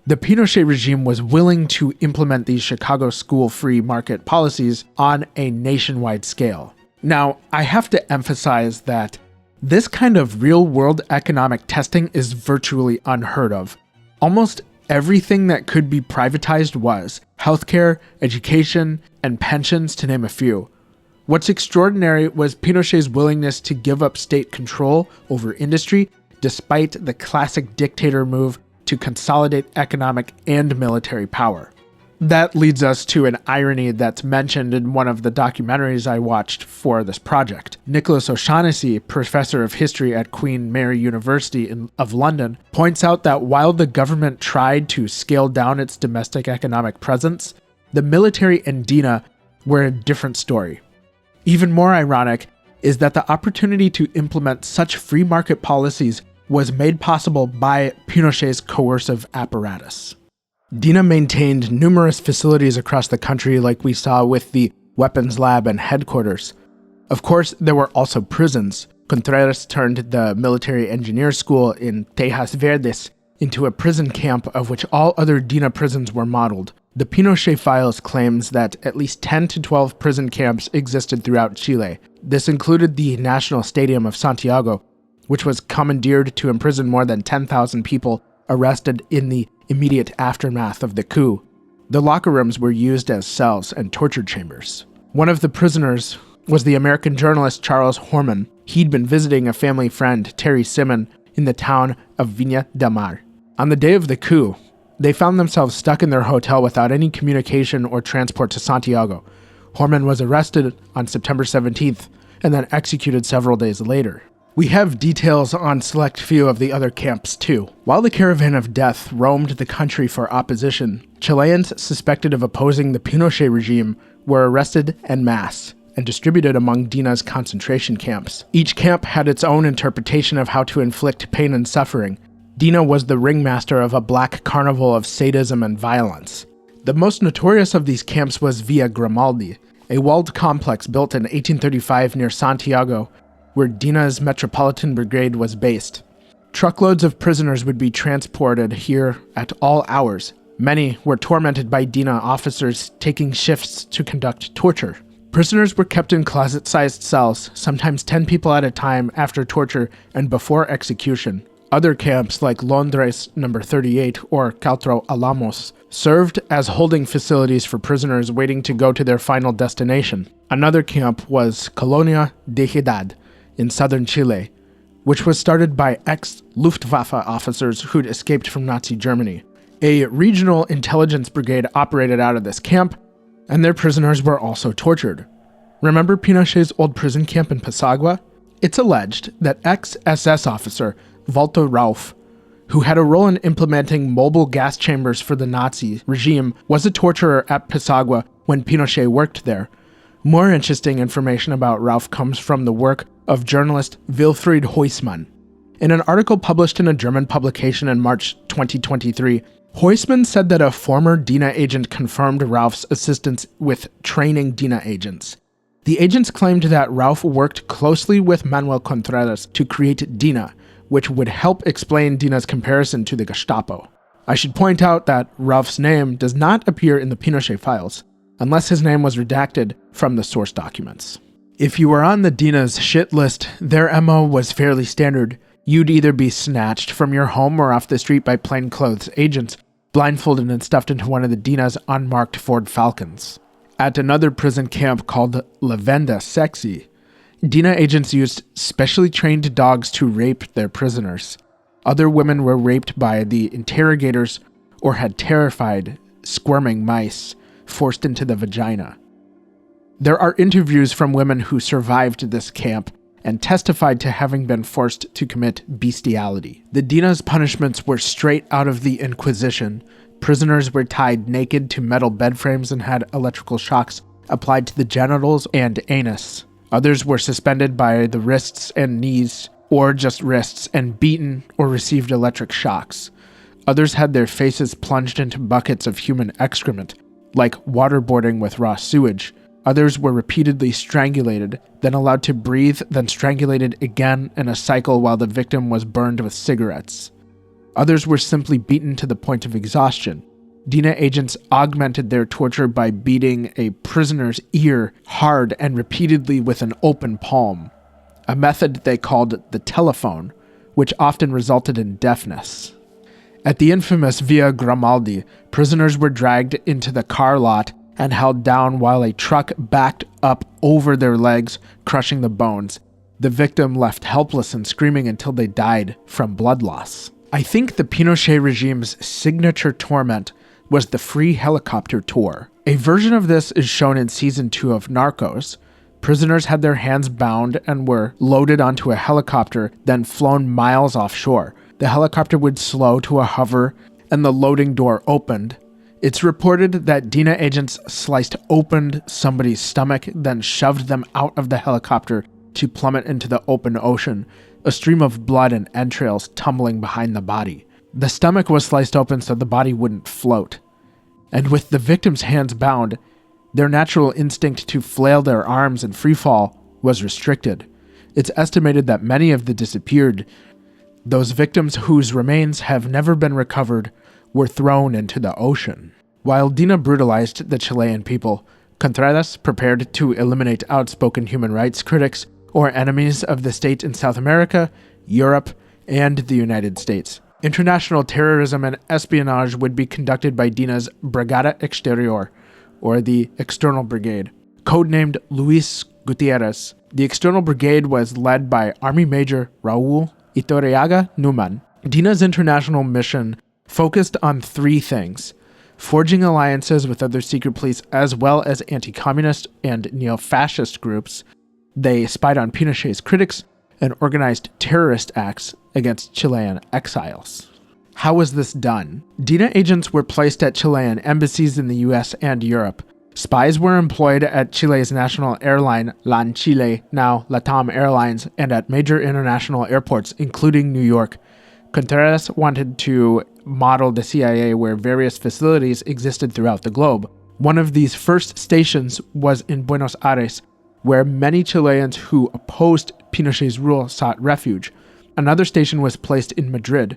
The Pinochet regime was willing to implement these Chicago school free market policies on a nationwide scale. Now, I have to emphasize that this kind of real-world economic testing is virtually unheard of. Almost everything that could be privatized was healthcare, education, and pensions, to name a few. What's extraordinary was Pinochet's willingness to give up state control over industry, despite the classic dictator move to consolidate economic and military power. That leads us to an irony that's mentioned in one of the documentaries I watched for this project. Nicholas O'Shaughnessy, professor of history at Queen Mary University of London, points out that while the government tried to scale down its domestic economic presence, the military and DINA were a different story. Even more ironic is that the opportunity to implement such free market policies was made possible by Pinochet's coercive apparatus. DINA maintained numerous facilities across the country, like we saw with the weapons lab and headquarters. Of course, there were also prisons. Contreras turned the military engineer school in Tejas Verdes into a prison camp of which all other DINA prisons were modeled. The Pinochet files claims that at least 10 to 12 prison camps existed throughout Chile. This included the National Stadium of Santiago, which was commandeered to imprison more than 10,000 people arrested in the immediate aftermath of the coup. The locker rooms were used as cells and torture chambers. One of the prisoners was the American journalist Charles Horman. He'd been visiting a family friend, Terry Simon, in the town of Viña del Mar. On the day of the coup, they found themselves stuck in their hotel without any communication or transport to Santiago. Horman was arrested on September 17th and then executed several days later. We have details on select few of the other camps too. While the caravan of death roamed the country for opposition, Chileans suspected of opposing the Pinochet regime were arrested en masse and distributed among DINA's concentration camps. Each camp had its own interpretation of how to inflict pain and suffering. DINA was the ringmaster of a black carnival of sadism and violence. The most notorious of these camps was Villa Grimaldi, a walled complex built in 1835 near Santiago, where DINA's Metropolitan Brigade was based. Truckloads of prisoners would be transported here at all hours. Many were tormented by DINA officers taking shifts to conduct torture. Prisoners were kept in closet-sized cells, sometimes 10 people at a time after torture and before execution. Other camps like Londres No. 38 or Cuatro Alamos served as holding facilities for prisoners waiting to go to their final destination. Another camp was Colonia de Piedad in southern Chile, which was started by ex-Luftwaffe officers who'd escaped from Nazi Germany. A regional intelligence brigade operated out of this camp, and their prisoners were also tortured. Remember Pinochet's old prison camp in Pisagua? It's alleged that ex-SS officer Walter Rauff, who had a role in implementing mobile gas chambers for the Nazi regime, was a torturer at Pisagua when Pinochet worked there. More interesting information about Rauff comes from the work of journalist Wilfried Huysman. In an article published in a German publication in March 2023, Huysman said that a former DINA agent confirmed Rauff's assistance with training DINA agents. The agents claimed that Rauff worked closely with Manuel Contreras to create DINA, which would help explain DINA's comparison to the Gestapo. I should point out that Rauff's name does not appear in the Pinochet files, unless his name was redacted from the source documents. If you were on the DINA's shit list, their MO was fairly standard. You'd either be snatched from your home or off the street by plainclothes agents, blindfolded and stuffed into one of the DINA's unmarked Ford Falcons. At another prison camp called La Venda Sexy, DINA agents used specially trained dogs to rape their prisoners. Other women were raped by the interrogators or had terrified, squirming mice forced into the vagina. There are interviews from women who survived this camp and testified to having been forced to commit bestiality. The DINA's punishments were straight out of the Inquisition. Prisoners were tied naked to metal bed frames and had electrical shocks applied to the genitals and anus. Others were suspended by the wrists and knees, or just wrists, and beaten or received electric shocks. Others had their faces plunged into buckets of human excrement, like waterboarding with raw sewage. Others were repeatedly strangulated, then allowed to breathe, then strangulated again in a cycle while the victim was burned with cigarettes. Others were simply beaten to the point of exhaustion. DINA agents augmented their torture by beating a prisoner's ear hard and repeatedly with an open palm, a method they called the telephone, which often resulted in deafness. At the infamous Villa Grimaldi, prisoners were dragged into the car lot and held down while a truck backed up over their legs, crushing the bones. The victim left helpless and screaming until they died from blood loss. I think the Pinochet regime's signature torment was the free helicopter tour. A version of this is shown in season 2 of Narcos. Prisoners had their hands bound and were loaded onto a helicopter, then flown miles offshore. The helicopter would slow to a hover and the loading door opened. It's reported that DINA agents sliced open somebody's stomach, then shoved them out of the helicopter to plummet into the open ocean, a stream of blood and entrails tumbling behind the body. The stomach was sliced open so the body wouldn't float. And with the victim's hands bound, their natural instinct to flail their arms and freefall was restricted. It's estimated that many of the disappeared Those victims whose remains have never been recovered were thrown into the ocean. While DINA brutalized the Chilean people, Contreras prepared to eliminate outspoken human rights critics or enemies of the state in South America, Europe, and the United States. International terrorism and espionage would be conducted by DINA's Brigada Exterior, or the External Brigade. Codenamed Luis Gutierrez, the External Brigade was led by Army Major Raul Iturriaga Numan. DINA's international mission focused on three things: forging alliances with other secret police as well as anti-communist and neo-fascist groups. They spied on Pinochet's critics and organized terrorist acts against Chilean exiles. How was this done? DINA agents were placed at Chilean embassies in the US and Europe. Spies were employed at Chile's national airline, LAN Chile, now LATAM Airlines, and at major international airports, including New York. Contreras wanted to model the CIA where various facilities existed throughout the globe. One of these first stations was in Buenos Aires, where many Chileans who opposed Pinochet's rule sought refuge. Another station was placed in Madrid.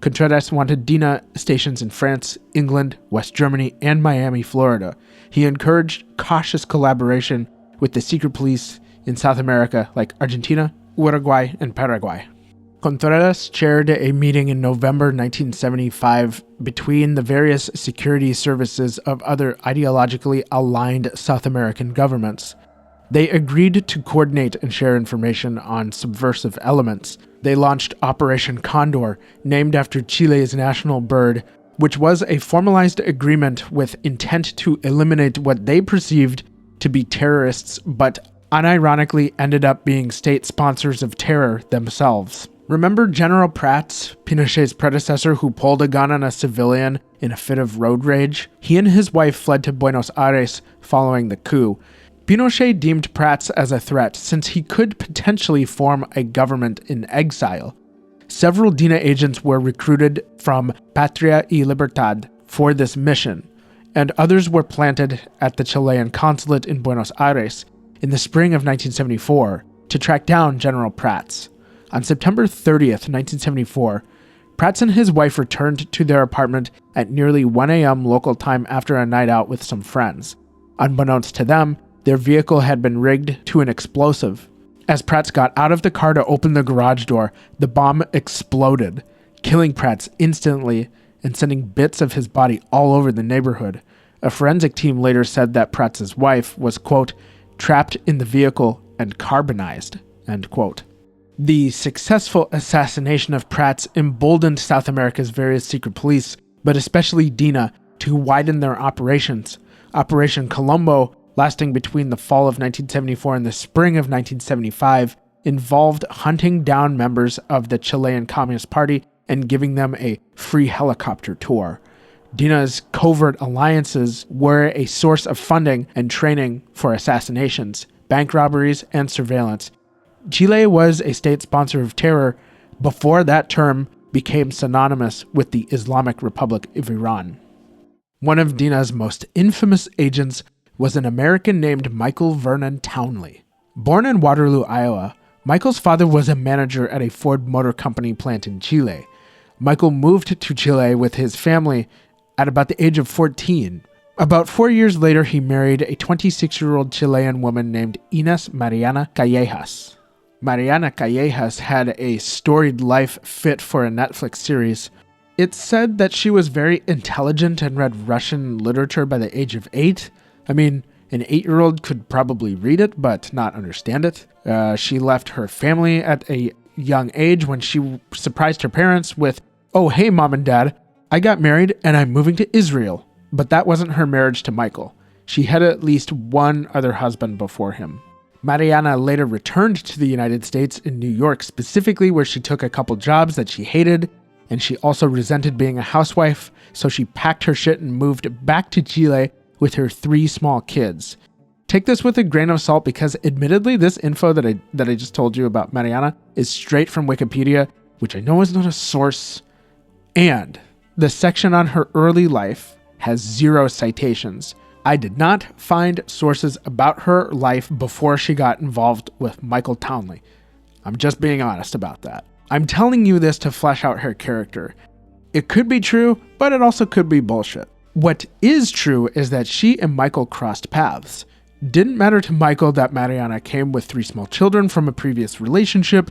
Contreras wanted DINA stations in France, England, West Germany, and Miami, Florida. He encouraged cautious collaboration with the secret police in South America like Argentina, Uruguay, and Paraguay. Contreras chaired a meeting in November 1975 between the various security services of other ideologically aligned South American governments. They agreed to coordinate and share information on subversive elements. They launched Operation Condor, named after Chile's national bird, which was a formalized agreement with intent to eliminate what they perceived to be terrorists, but unironically ended up being state sponsors of terror themselves. Remember General Prats, Pinochet's predecessor, who pulled a gun on a civilian in a fit of road rage? He and his wife fled to Buenos Aires following the coup. Pinochet deemed Prats as a threat since he could potentially form a government in exile. Several DINA agents were recruited from Patria y Libertad for this mission, and others were planted at the Chilean consulate in Buenos Aires in the spring of 1974 to track down General Prats. On September 30th, 1974, Prats and his wife returned to their apartment at nearly 1 a.m. local time after a night out with some friends. Unbeknownst to them, their vehicle had been rigged to an explosive. As Prats got out of the car to open the garage door, the bomb exploded, killing Prats instantly and sending bits of his body all over the neighborhood. A forensic team later said that Prats's wife was, quote, trapped in the vehicle and carbonized, end quote. The successful assassination of Prats emboldened South America's various secret police, but especially DINA, to widen their operations. Operation Colombo, lasting between the fall of 1974 and the spring of 1975, involved hunting down members of the Chilean Communist Party and giving them a free helicopter tour. DINA's covert alliances were a source of funding and training for assassinations, bank robberies, and surveillance. Chile was a state sponsor of terror before that term became synonymous with the Islamic Republic of Iran. One of DINA's most infamous agents was an American named Michael Vernon Townley. Born in Waterloo, Iowa, Michael's father was a manager at a Ford Motor Company plant in Chile. Michael moved to Chile with his family at about the age of 14. About 4 years later, he married a 26-year-old Chilean woman named Inés Mariana Callejas. Mariana Callejas had a storied life fit for a Netflix series. It's said that she was very intelligent and read Russian literature by the age of 8. I mean, an 8-year-old could probably read it, but not understand it. She left her family at a young age when she surprised her parents with, "Oh, hey, Mom and Dad, I got married and I'm moving to Israel." But that wasn't her marriage to Michael. She had at least one other husband before him. Mariana later returned to the United States in New York, specifically where she took a couple jobs that she hated, and she also resented being a housewife, so she packed her shit and moved back to Chile with her 3 small kids. Take this with a grain of salt because admittedly this info that I just told you about Mariana is straight from Wikipedia, which I know is not a source, and the section on her early life has 0 citations. I did not find sources about her life before she got involved with Michael Townley. I'm just being honest about that. I'm telling you this to flesh out her character. It could be true, but it also could be bullshit. What is true is that she and Michael crossed paths. Didn't matter to Michael that Mariana came with 3 small children from a previous relationship.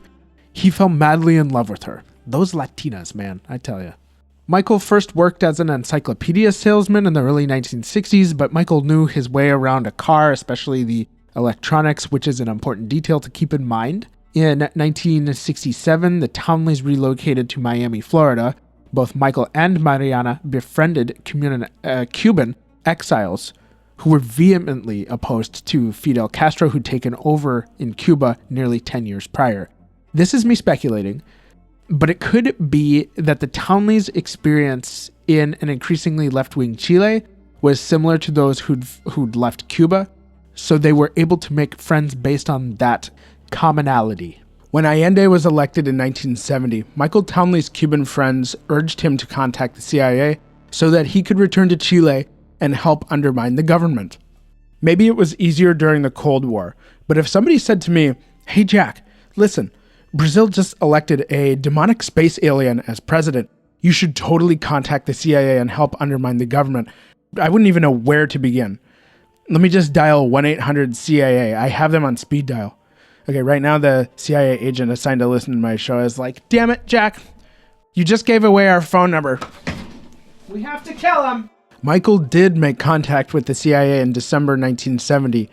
He fell madly in love with her. Those Latinas, man, I tell ya. Michael first worked as an encyclopedia salesman in the early 1960s, but Michael knew his way around a car, especially the electronics, which is an important detail to keep in mind. In 1967, the Townleys relocated to Miami, Florida. Both Michael and Mariana befriended Cuban exiles who were vehemently opposed to Fidel Castro, who'd taken over in Cuba nearly 10 years prior. This is me speculating, but it could be that the Townleys' experience in an increasingly left-wing Chile was similar to those who'd left Cuba, so they were able to make friends based on that commonality. When Allende was elected in 1970, Michael Townley's Cuban friends urged him to contact the CIA so that he could return to Chile and help undermine the government. Maybe it was easier during the Cold War, but if somebody said to me, "Hey Jack, listen, Brazil just elected a demonic space alien as president. You should totally contact the CIA and help undermine the government," I wouldn't even know where to begin. Let me just dial 1-800-CIA. I have them on speed dial. Okay, right now the CIA agent assigned to listen to my show is like, "Damn it, Jack, you just gave away our phone number. We have to kill him." Michael did make contact with the CIA in December 1970.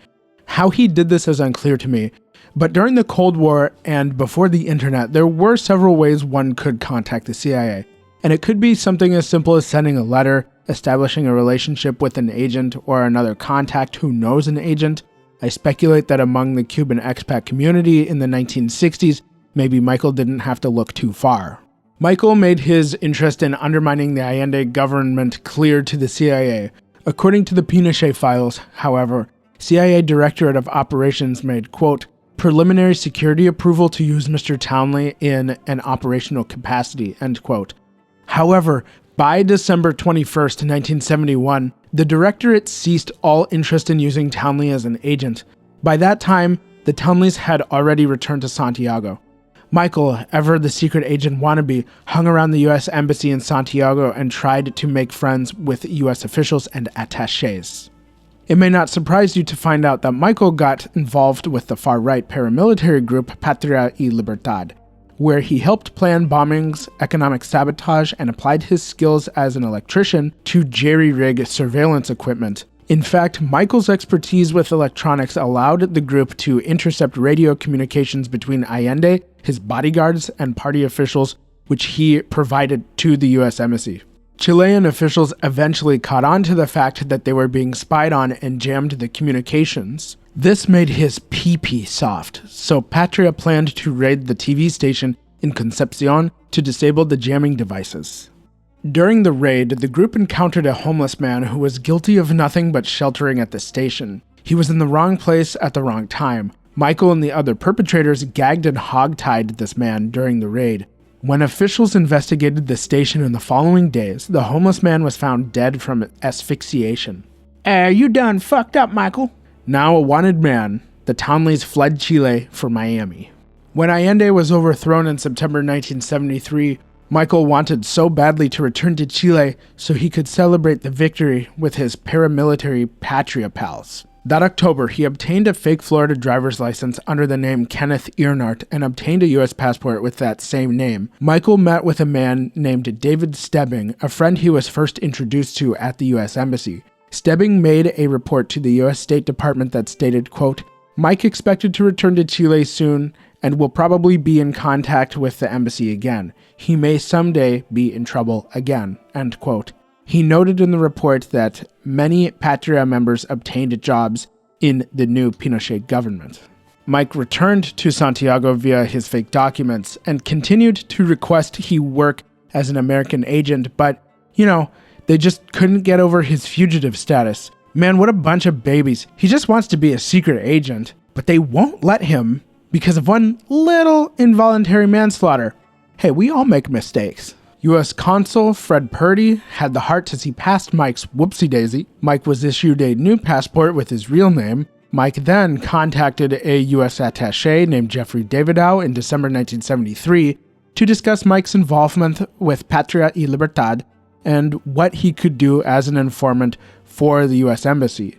How he did this is unclear to me, but during the Cold War and before the internet, there were several ways one could contact the CIA. And it could be something as simple as sending a letter, establishing a relationship with an agent or another contact who knows an agent. I speculate that among the Cuban expat community in the 1960s, maybe Michael didn't have to look too far. Michael made his interest in undermining the Allende government clear to the CIA. According to the Pinochet files, however, CIA Directorate of Operations made, quote, "preliminary security approval to use Mr. Townley in an operational capacity," end quote. However, by December 21st, 1971, the Directorate ceased all interest in using Townley as an agent. By that time, the Townleys had already returned to Santiago. Michael, ever the secret agent wannabe, hung around the U.S. Embassy in Santiago and tried to make friends with U.S. officials and attachés. It may not surprise you to find out that Michael got involved with the far-right paramilitary group Patria y Libertad, where he helped plan bombings, economic sabotage, and applied his skills as an electrician to jerry-rig surveillance equipment. In fact, Michael's expertise with electronics allowed the group to intercept radio communications between Allende, his bodyguards, and party officials, which he provided to the U.S. Embassy. Chilean officials eventually caught on to the fact that they were being spied on and jammed the communications. This made his pee-pee soft, so Patria planned to raid the TV station in Concepcion to disable the jamming devices. During the raid, the group encountered a homeless man who was guilty of nothing but sheltering at the station. He was in the wrong place at the wrong time. Michael and the other perpetrators gagged and hogtied this man during the raid. When officials investigated the station in the following days, the homeless man was found dead from asphyxiation. You done fucked up, Michael. Now a wanted man, the Townleys fled Chile for Miami. When Allende was overthrown in September 1973, Michael wanted so badly to return to Chile so he could celebrate the victory with his paramilitary Patria pals. That October, he obtained a fake Florida driver's license under the name Kenneth Earnart and obtained a U.S. passport with that same name. Michael met with a man named David Stebbing, a friend he was first introduced to at the U.S. Embassy. Stebbing made a report to the U.S. State Department that stated, quote, "Mike expected to return to Chile soon and will probably be in contact with the embassy again. He may someday be in trouble again," end quote. He noted in the report that many Patria members obtained jobs in the new Pinochet government. Mike returned to Santiago via his fake documents and continued to request he work as an American agent, but, they just couldn't get over his fugitive status. Man, what a bunch of babies. He just wants to be a secret agent, but they won't let him because of one little involuntary manslaughter. Hey, we all make mistakes. U.S. Consul Fred Purdy had the heart to see past Mike's whoopsie-daisy. Mike was issued a new passport with his real name. Mike then contacted a U.S. attaché named Jeffrey Davidow in December 1973 to discuss Mike's involvement with Patria y Libertad and what he could do as an informant for the U.S. Embassy.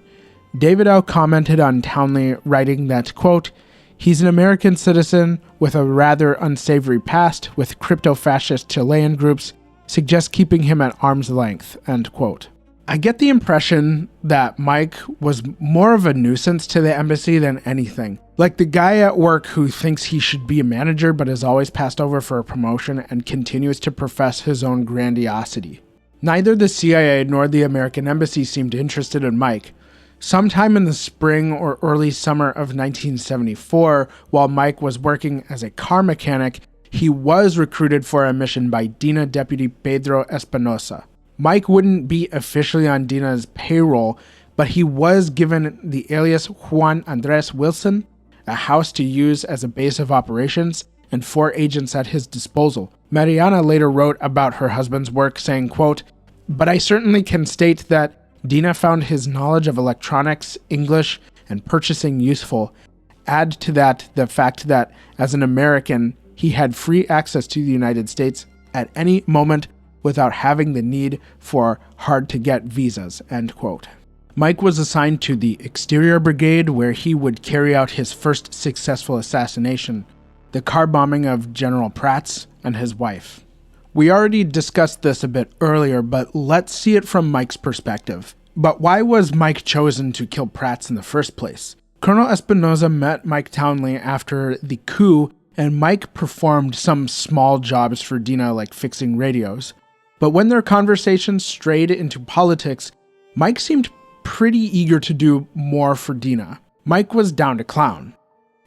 David Au commented on Townley, writing that, quote, "He's an American citizen with a rather unsavory past with crypto-fascist Chilean groups, suggests keeping him at arm's length," end quote. I get the impression that Mike was more of a nuisance to the embassy than anything. Like the guy at work who thinks he should be a manager but is always passed over for a promotion and continues to profess his own grandiosity. Neither the CIA nor the American embassy seemed interested in Mike. Sometime in the spring or early summer of 1974, while Mike was working as a car mechanic, he was recruited for a mission by DINA Deputy Pedro Espinosa. Mike wouldn't be officially on DINA's payroll, but he was given the alias Juan Andres Wilson, a house to use as a base of operations, and 4 agents at his disposal. Mariana later wrote about her husband's work, saying, quote, "But I certainly can state that DINA found his knowledge of electronics, English, and purchasing useful. Add to that the fact that, as an American, he had free access to the United States at any moment without having the need for hard-to-get visas," end quote. Mike was assigned to the Exterior Brigade, where he would carry out his first successful assassination, the car bombing of General Prats and his wife. We already discussed this a bit earlier, but let's see it from Mike's perspective. But why was Mike chosen to kill Prats in the first place? Colonel Espinosa met Mike Townley after the coup, and Mike performed some small jobs for DINA, like fixing radios. But when their conversation strayed into politics, Mike seemed pretty eager to do more for DINA. Mike was down to clown.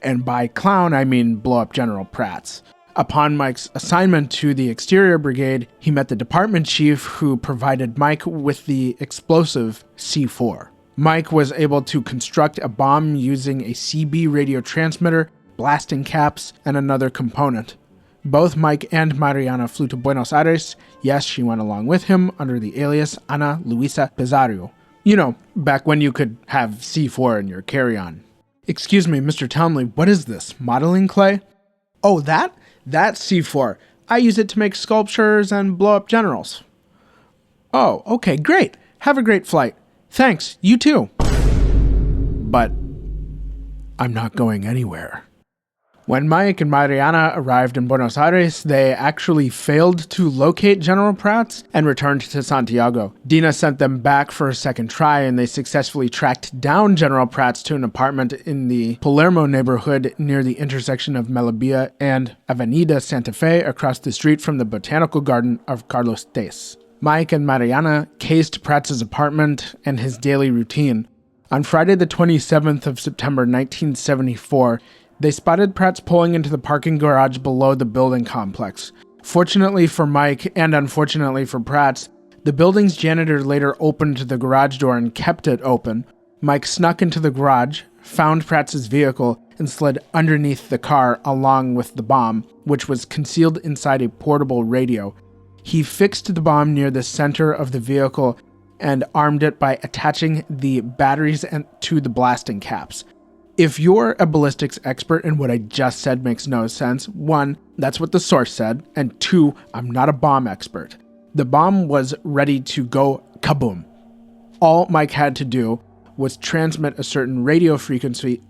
And by clown, I mean blow up General Prats. Upon Mike's assignment to the Exterior Brigade, he met the department chief who provided Mike with the explosive C4. Mike was able to construct a bomb using a CB radio transmitter, blasting caps, and another component. Both Mike and Mariana flew to Buenos Aires. Yes, she went along with him under the alias Ana Luisa Pesario. You know, back when you could have C4 in your carry-on. "Excuse me, Mr. Townley, what is this, modeling clay?" "Oh, That's C4. I use it to make sculptures and blow up generals." "Oh, okay, great. Have a great flight. Thanks, you too." But I'm not going anywhere. When Mike and Mariana arrived in Buenos Aires, they actually failed to locate General Prats and returned to Santiago. DINA sent them back for a second try, and they successfully tracked down General Prats to an apartment in the Palermo neighborhood near the intersection of Melibea and Avenida Santa Fe, across the street from the botanical garden of Carlos Teix. Mike and Mariana cased Prats' apartment and his daily routine. On Friday the 27th of September 1974, they spotted Prats pulling into the parking garage below the building complex. Fortunately for Mike, and unfortunately for Prats, the building's janitor later opened the garage door and kept it open. Mike snuck into the garage, found Prats' vehicle, and slid underneath the car along with the bomb, which was concealed inside a portable radio. He fixed the bomb near the center of the vehicle and armed it by attaching the batteries to the blasting caps. If you're a ballistics expert and what I just said makes no sense, 1, that's what the source said, and 2, I'm not a bomb expert. The bomb was ready to go kaboom. All Mike had to do was transmit a certain radio frequency,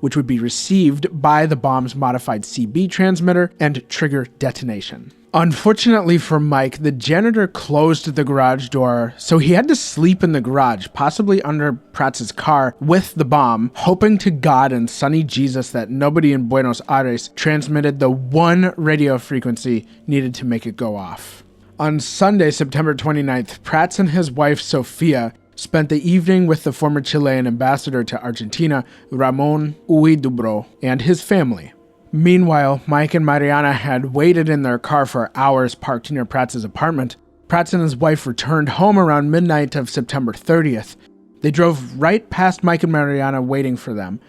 which would be received by the bomb's modified CB transmitter and trigger detonation. Unfortunately for Mike, the janitor closed the garage door, so he had to sleep in the garage, possibly under Prats' car, with the bomb, hoping to God and sunny Jesus that nobody in Buenos Aires transmitted the one radio frequency needed to make it go off. On Sunday, September 29th, Prats and his wife, Sofia, spent the evening with the former Chilean ambassador to Argentina, Ramon Huidobro, and his family. Meanwhile, Mike and Mariana had waited in their car for hours parked near Prats' apartment. Prats and his wife returned home around midnight of September 30th. They drove right past Mike and Mariana waiting for them.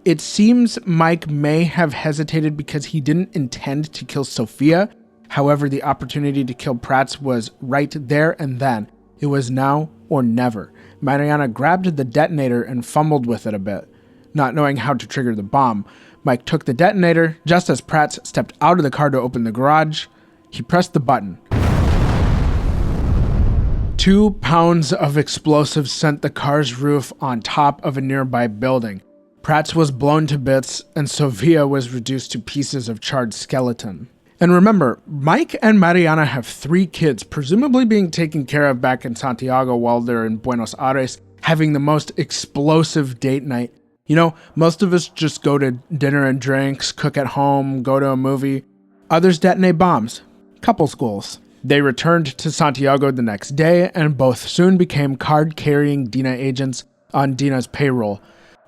It seems Mike may have hesitated because he didn't intend to kill Sofia. However, the opportunity to kill Prats was right there and then. It was now or never. Mariana grabbed the detonator and fumbled with it a bit. Not knowing how to trigger the bomb, Mike took the detonator. Just as Prats stepped out of the car to open the garage, he pressed the button. 2 pounds of explosives sent the car's roof on top of a nearby building. Prats was blown to bits, and Sofia was reduced to pieces of charred skeleton. And remember, Mike and Mariana have 3 kids, presumably being taken care of back in Santiago while they're in Buenos Aires, having the most explosive date night. You know, most of us just go to dinner and drinks, cook at home, go to a movie. Others detonate bombs. Couples goals. They returned to Santiago the next day, and both soon became card-carrying DINA agents on DINA's payroll.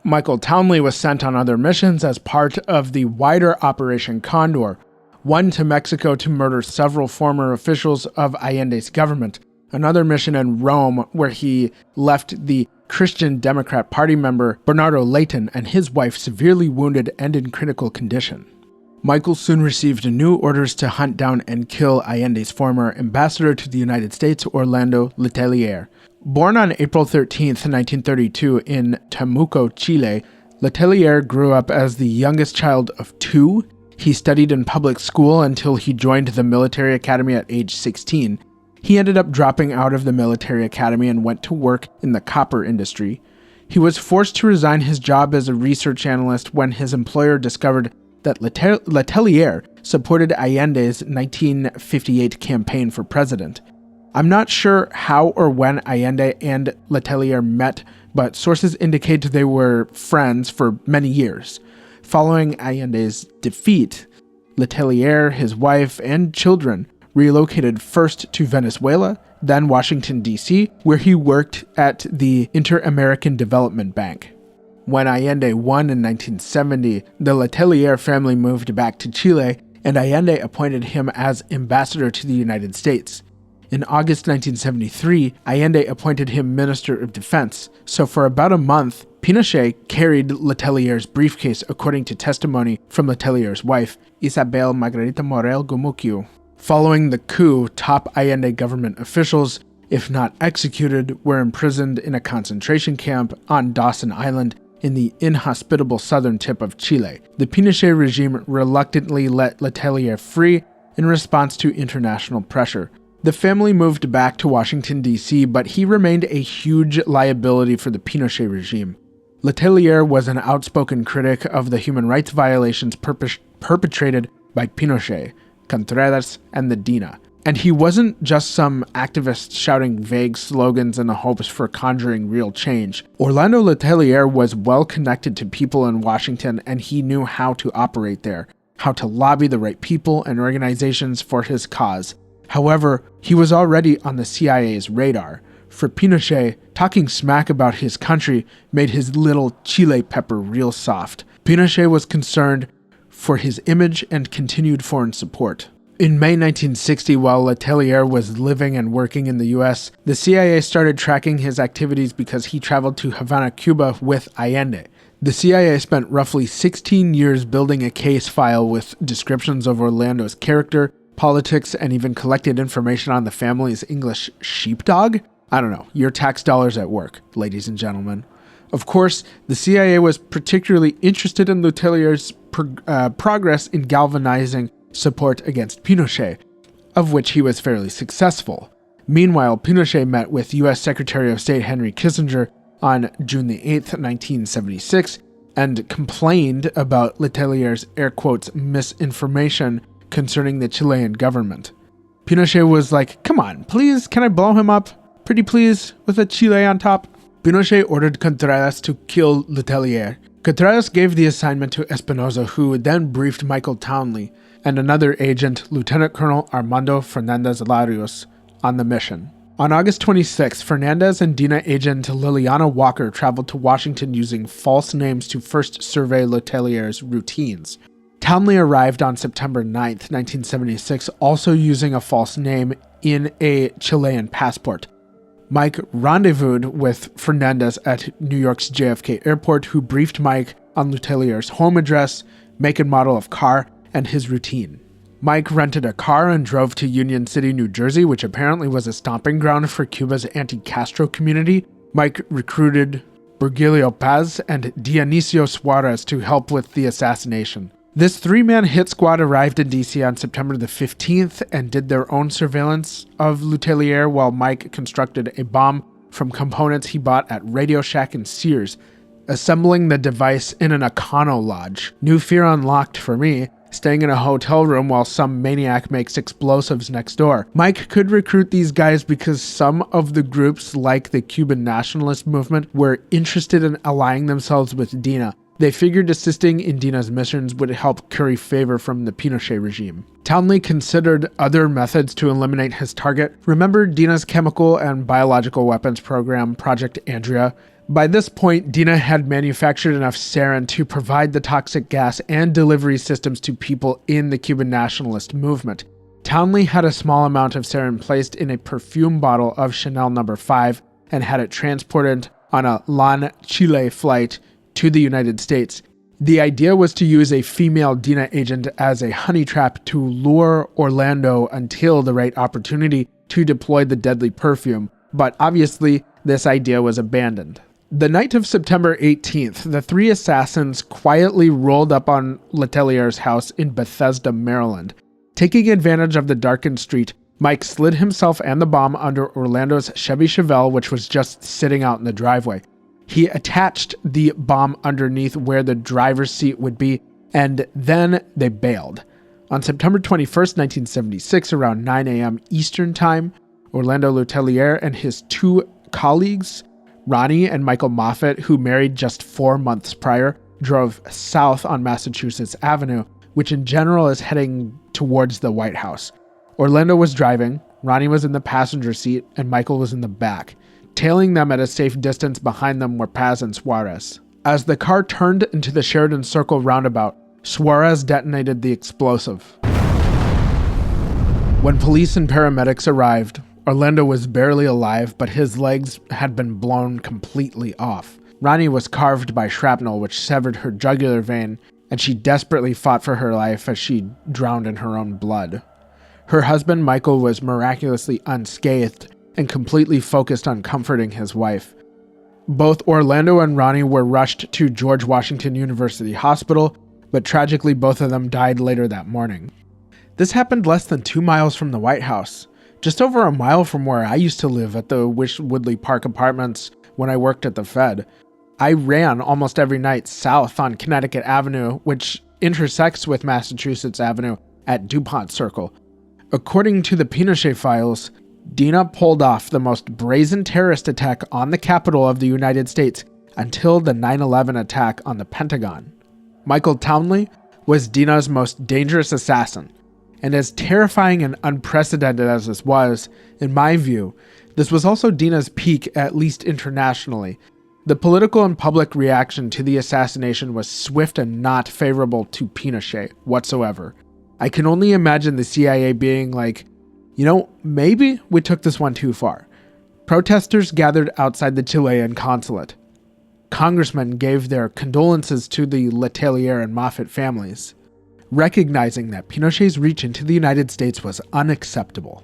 Michael Townley was sent on other missions as part of the wider Operation Condor, one to Mexico to murder several former officials of Allende's government, another mission in Rome where he left the Christian Democrat Party member Bernardo Leighton and his wife severely wounded and in critical condition. Michael soon received new orders to hunt down and kill Allende's former ambassador to the United States, Orlando Letelier. Born on April 13, 1932 in Temuco, Chile, Letelier grew up as the youngest child of 2. He studied in public school until he joined the military academy at age 16. He ended up dropping out of the military academy and went to work in the copper industry. He was forced to resign his job as a research analyst when his employer discovered that Letelier supported Allende's 1958 campaign for president. I'm not sure how or when Allende and Letelier met, but sources indicate they were friends for many years. Following Allende's defeat, Letelier, his wife, and children relocated first to Venezuela, then Washington, D.C., where he worked at the Inter-American Development Bank. When Allende won in 1970, the Letelier family moved back to Chile, and Allende appointed him as ambassador to the United States. In August 1973, Allende appointed him Minister of Defense, so for about a month, Pinochet carried Letelier's briefcase according to testimony from Letelier's wife, Isabel Margarita Morel Gumuciu. Following the coup, top Allende government officials, if not executed, were imprisoned in a concentration camp on Dawson Island in the inhospitable southern tip of Chile. The Pinochet regime reluctantly let Letelier free in response to international pressure. The family moved back to Washington, D.C., but he remained a huge liability for the Pinochet regime. Letelier was an outspoken critic of the human rights violations perpetrated by Pinochet, Contreras, and the DINA. And he wasn't just some activist shouting vague slogans in the hopes for conjuring real change. Orlando Letelier was well connected to people in Washington, and he knew how to operate there, how to lobby the right people and organizations for his cause. However, he was already on the CIA's radar. For Pinochet, talking smack about his country made his little Chile pepper real soft. Pinochet was concerned for his image and continued foreign support. In May 1960, while Letelier was living and working in the US, the CIA started tracking his activities because he traveled to Havana, Cuba with Allende. The CIA spent roughly 16 years building a case file with descriptions of Orlando's character, politics, and even collected information on the family's English sheepdog? I don't know, your tax dollars at work, ladies and gentlemen. Of course, the CIA was particularly interested in Letelier's progress in galvanizing support against Pinochet, of which he was fairly successful. Meanwhile, Pinochet met with U.S. Secretary of State Henry Kissinger on June the 8th, 1976, and complained about Letelier's air quotes misinformation concerning the Chilean government. Pinochet was like, come on, please, can I blow him up? Pretty please, with a Chile on top? Pinochet ordered Contreras to kill Letelier. Contreras gave the assignment to Espinosa, who then briefed Michael Townley and another agent, Lieutenant Colonel Armando Fernandez Larios, on the mission. On August 26, Fernandez and DINA agent Liliana Walker traveled to Washington using false names to first survey Letelier's routines. Townley arrived on September 9, 1976, also using a false name in a Chilean passport. Mike rendezvoused with Fernandez at New York's JFK Airport, who briefed Mike on Letelier's home address, make and model of car, and his routine. Mike rented a car and drove to Union City, New Jersey, which apparently was a stomping ground for Cuba's anti-Castro community. Mike recruited Virgilio Paz, and Dionisio Suarez to help with the assassination. This three-man hit squad arrived in DC on September the 15th and did their own surveillance of Letelier while Mike constructed a bomb from components he bought at Radio Shack and Sears, assembling the device in an Econo Lodge. New fear unlocked for me, staying in a hotel room while some maniac makes explosives next door. Mike could recruit these guys because some of the groups, like the Cuban nationalist movement, were interested in allying themselves with DINA. They figured assisting in DINA's missions would help curry favor from the Pinochet regime. Townley considered other methods to eliminate his target. Remember DINA's chemical and biological weapons program, Project Andrea? By this point, DINA had manufactured enough sarin to provide the toxic gas and delivery systems to people in the Cuban nationalist movement. Townley had a small amount of sarin placed in a perfume bottle of Chanel No. 5 and had it transported on a LAN Chile flight to the United States. The idea was to use a female DINA agent as a honey trap to lure Orlando until the right opportunity to deploy the deadly perfume, but obviously this idea was abandoned. The night of September 18th, the three assassins quietly rolled up on Letelier's house in Bethesda, Maryland. Taking advantage of the darkened street, Mike slid himself and the bomb under Orlando's Chevy Chevelle, which was just sitting out in the driveway. He attached the bomb underneath where the driver's seat would be, and then they bailed. On September 21st, 1976, around 9 a.m. Eastern Time, Orlando Letelier and his two colleagues, Ronnie and Michael Moffat, who married just 4 months prior, drove south on Massachusetts Avenue, which in general is heading towards the White House. Orlando was driving, Ronnie was in the passenger seat, and Michael was in the back. Tailing them at a safe distance behind them were Paz and Suarez. As the car turned into the Sheridan Circle roundabout, Suarez detonated the explosive. When police and paramedics arrived, Orlando was barely alive, but his legs had been blown completely off. Ronnie was carved by shrapnel, which severed her jugular vein, and she desperately fought for her life as she drowned in her own blood. Her husband, Michael, was miraculously unscathed and completely focused on comforting his wife. Both Orlando and Ronnie were rushed to George Washington University Hospital, but tragically both of them died later that morning. This happened less than 2 miles from the White House, just over a mile from where I used to live at the Woodley Park Apartments when I worked at the Fed. I ran almost every night south on Connecticut Avenue, which intersects with Massachusetts Avenue at DuPont Circle. According to the Pinochet files, DINA pulled off the most brazen terrorist attack on the Capitol of the United States until the 9/11 attack on the Pentagon. Michael Townley was DINA's most dangerous assassin, and as terrifying and unprecedented as this was, in my view, this was also DINA's peak, at least internationally. The political and public reaction to the assassination was swift and not favorable to Pinochet whatsoever. I can only imagine the CIA being like, maybe we took this one too far. Protesters gathered outside the Chilean consulate. Congressmen gave their condolences to the Letelier and Moffat families, recognizing that Pinochet's reach into the United States was unacceptable.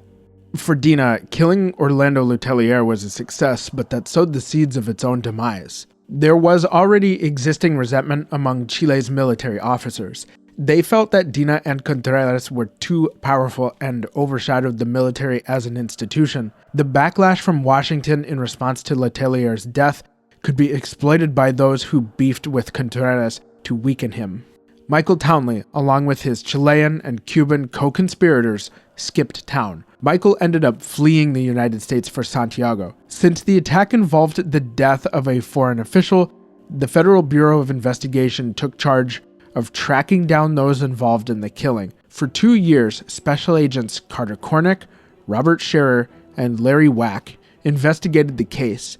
For DINA, killing Orlando Letelier was a success, but that sowed the seeds of its own demise. There was already existing resentment among Chile's military officers. They felt that DINA and Contreras were too powerful and overshadowed the military as an institution. The backlash from Washington in response to Letelier's death could be exploited by those who beefed with Contreras to weaken him. Michael Townley, along with his Chilean and Cuban co-conspirators, skipped town. Michael ended up fleeing the United States for Santiago. Since the attack involved the death of a foreign official, the Federal Bureau of Investigation took charge of tracking down those involved in the killing. For 2 years, Special Agents Carter Cornick, Robert Scherer, and Larry Wack investigated the case.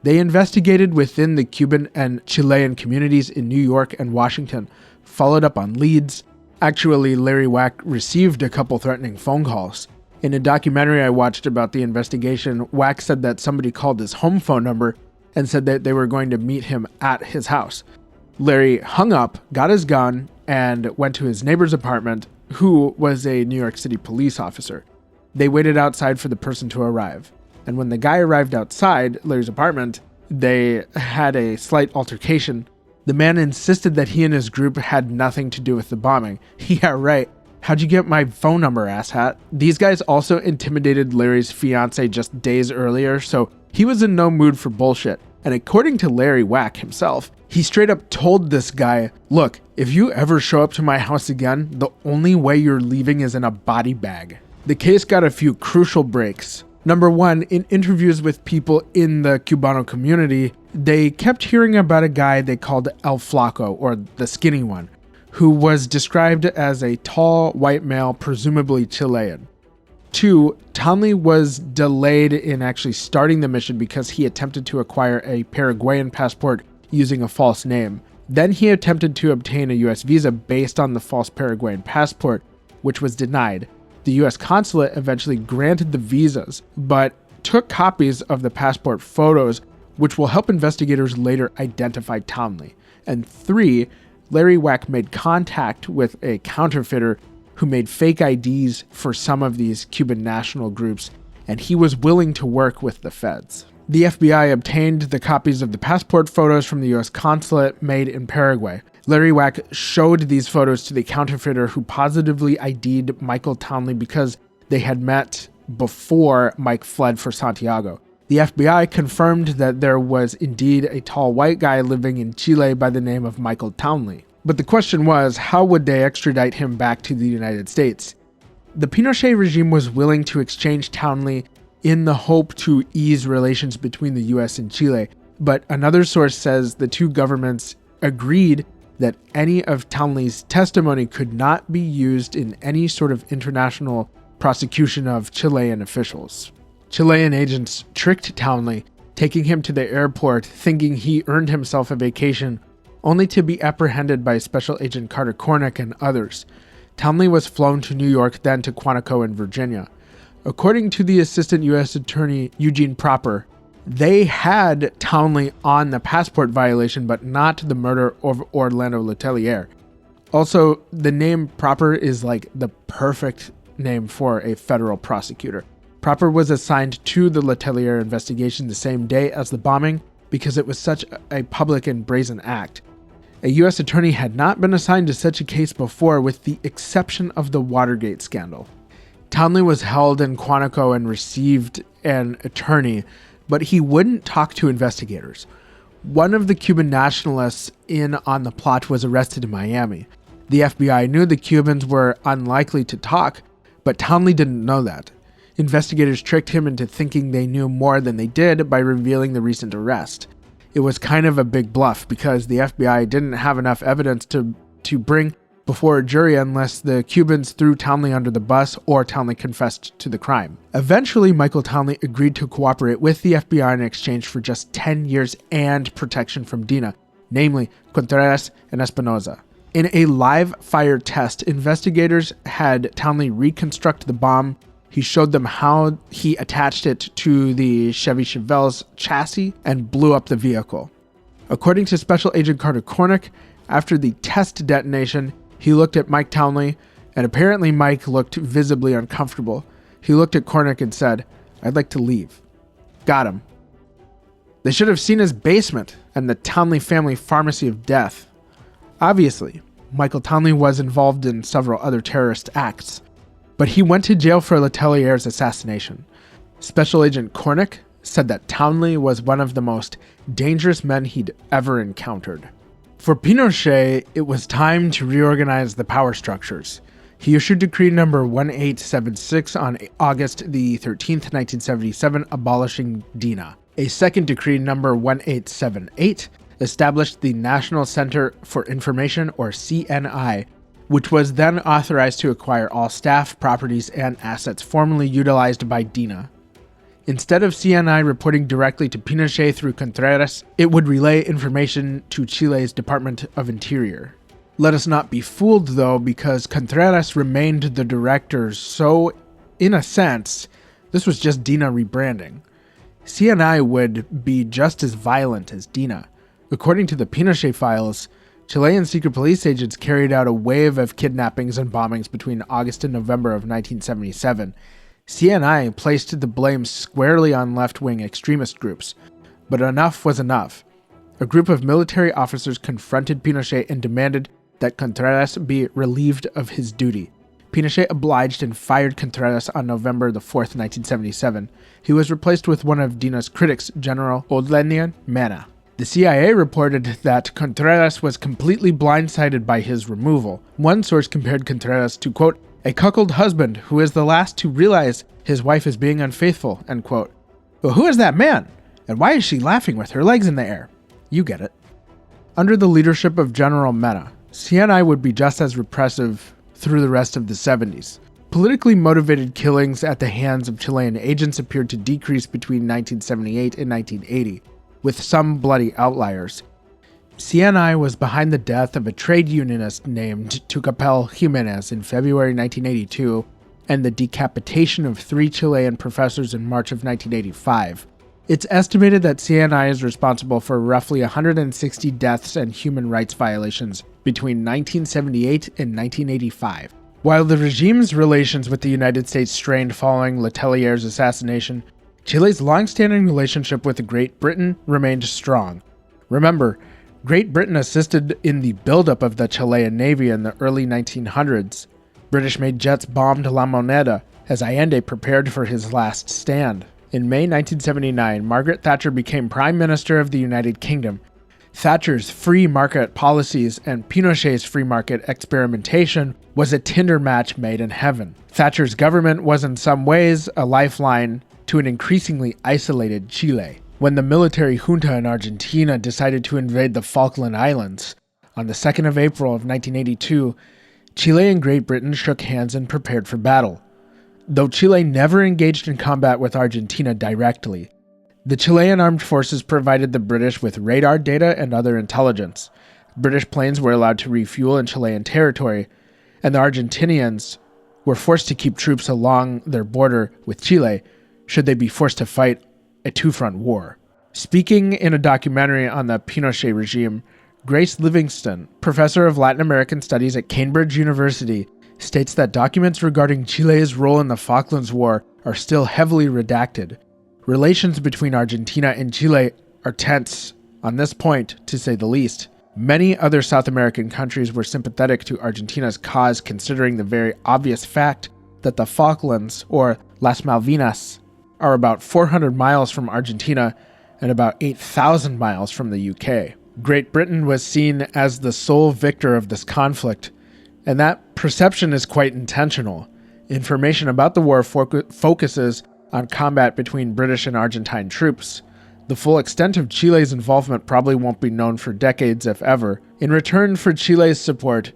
They investigated within the Cuban and Chilean communities in New York and Washington, followed up on leads. Actually, Larry Wack received a couple threatening phone calls. In a documentary I watched about the investigation, Wack said that somebody called his home phone number and said that they were going to meet him at his house. Larry hung up, got his gun, and went to his neighbor's apartment, who was a New York City police officer. They waited outside for the person to arrive. And when the guy arrived outside Larry's apartment, They had a slight altercation. The man insisted that he and his group had nothing to do with the bombing. Yeah, right. How'd you get my phone number, asshat? These guys also intimidated Larry's fiance just days earlier, so he was in no mood for bullshit. And according to Larry Wack himself, he straight up told this guy, look, if you ever show up to my house again, the only way you're leaving is in a body bag. The case got a few crucial breaks. Number one, in interviews with people in the Cubano community, they kept hearing about a guy they called El Flaco, or the skinny one, who was described as a tall white male, presumably Chilean. 2, Townley was delayed in actually starting the mission because he attempted to acquire a Paraguayan passport using a false name. Then he attempted to obtain a US visa based on the false Paraguayan passport, which was denied. The US consulate eventually granted the visas, but took copies of the passport photos, which will help investigators later identify Townley. And 3, Larry Wack made contact with a counterfeiter who made fake IDs for some of these Cuban national groups, and he was willing to work with the feds. The FBI obtained the copies of the passport photos from the US consulate made in Paraguay. Larry Wack showed these photos to the counterfeiter who positively ID'd Michael Townley because they had met before Mike fled for Santiago. The FBI confirmed that there was indeed a tall white guy living in Chile by the name of Michael Townley. But the question was, how would they extradite him back to the United States? The Pinochet regime was willing to exchange Townley in the hope to ease relations between the US and Chile, but another source says the two governments agreed that any of Townley's testimony could not be used in any sort of international prosecution of Chilean officials. Chilean agents tricked Townley, taking him to the airport thinking he earned himself a vacation, only to be apprehended by Special Agent Carter Cornick and others. Townley was flown to New York, then to Quantico in Virginia. According to the Assistant U.S. Attorney Eugene Proper, they had Townley on the passport violation, but not the murder of Orlando Letelier. Also, the name Proper is like the perfect name for a federal prosecutor. Proper was assigned to the Letelier investigation the same day as the bombing because it was such a public and brazen act. A U.S. attorney had not been assigned to such a case before, with the exception of the Watergate scandal. Townley was held in Quantico and received an attorney, but he wouldn't talk to investigators. One of the Cuban nationalists in on the plot was arrested in Miami. The FBI knew the Cubans were unlikely to talk, but Townley didn't know that. Investigators tricked him into thinking they knew more than they did by revealing the recent arrest. It was kind of a big bluff because the FBI didn't have enough evidence to bring before a jury unless the Cubans threw Townley under the bus or Townley confessed to the crime. Eventually, Michael Townley agreed to cooperate with the FBI in exchange for just 10 years and protection from DINA, namely Contreras and Espinoza. In a live fire test, investigators had Townley reconstruct the bomb. He showed them how he attached it to the Chevy Chevelle's chassis and blew up the vehicle. According to Special Agent Carter Cornick, after the test detonation, he looked at Mike Townley, and apparently Mike looked visibly uncomfortable. He looked at Cornick and said, "I'd like to leave." Got him. They should have seen his basement and the Townley family pharmacy of death. Obviously, Michael Townley was involved in several other terrorist acts, but he went to jail for Letelier's assassination. Special Agent Cornick said that Townley was one of the most dangerous men he'd ever encountered. For Pinochet, it was time to reorganize the power structures. He issued Decree number 1876 on August the 13th, 1977, abolishing DINA. A second decree, number 1878, established the National Center for Information, or CNI, which was then authorized to acquire all staff, properties, and assets formerly utilized by DINA. Instead of CNI reporting directly to Pinochet through Contreras, it would relay information to Chile's Department of Interior. Let us not be fooled, though, because Contreras remained the director, so, in a sense, this was just DINA rebranding. CNI would be just as violent as DINA. According to the Pinochet files, Chilean secret police agents carried out a wave of kidnappings and bombings between August and November of 1977. CNI placed the blame squarely on left-wing extremist groups. But enough was enough. A group of military officers confronted Pinochet and demanded that Contreras be relieved of his duty. Pinochet obliged and fired Contreras on November the 4th, 1977. He was replaced with one of DINA's critics, General Aurelien Mena. The CIA reported that Contreras was completely blindsided by his removal. One source compared Contreras to, quote, a cuckold husband who is the last to realize his wife is being unfaithful, end quote. Well, who is that man? And why is she laughing with her legs in the air? You get it. Under the leadership of General Mena, CNI would be just as repressive through the rest of the 70s. Politically motivated killings at the hands of Chilean agents appeared to decrease between 1978 and 1980, with some bloody outliers. CNI was behind the death of a trade unionist named Tucapel Jimenez in February 1982 and the decapitation of 3 Chilean professors in March of 1985. It's estimated that CNI is responsible for roughly 160 deaths and human rights violations between 1978 and 1985. While the regime's relations with the United States strained following Letelier's assassination, Chile's long-standing relationship with Great Britain remained strong. Remember, Great Britain assisted in the buildup of the Chilean Navy in the early 1900s. British-made jets bombed La Moneda as Allende prepared for his last stand. In May 1979, Margaret Thatcher became Prime Minister of the United Kingdom. Thatcher's free market policies and Pinochet's free market experimentation was a Tinder match made in heaven. Thatcher's government was in some ways a lifeline to an increasingly isolated Chile. When the military junta in Argentina decided to invade the Falkland Islands, on the 2nd of April of 1982, Chile and Great Britain shook hands and prepared for battle. Though Chile never engaged in combat with Argentina directly, the Chilean armed forces provided the British with radar data and other intelligence. British planes were allowed to refuel in Chilean territory, and the Argentinians were forced to keep troops along their border with Chile should they be forced to fight a two-front war. Speaking in a documentary on the Pinochet regime, Grace Livingston, professor of Latin American Studies at Cambridge University, states that documents regarding Chile's role in the Falklands War are still heavily redacted. Relations between Argentina and Chile are tense on this point, to say the least. Many other South American countries were sympathetic to Argentina's cause, considering the very obvious fact that the Falklands, or Las Malvinas, are about 400 miles from Argentina and about 8,000 miles from the UK. Great Britain was seen as the sole victor of this conflict, and that perception is quite intentional. Information about the war focuses on combat between British and Argentine troops. The full extent of Chile's involvement probably won't be known for decades, if ever. In return for Chile's support,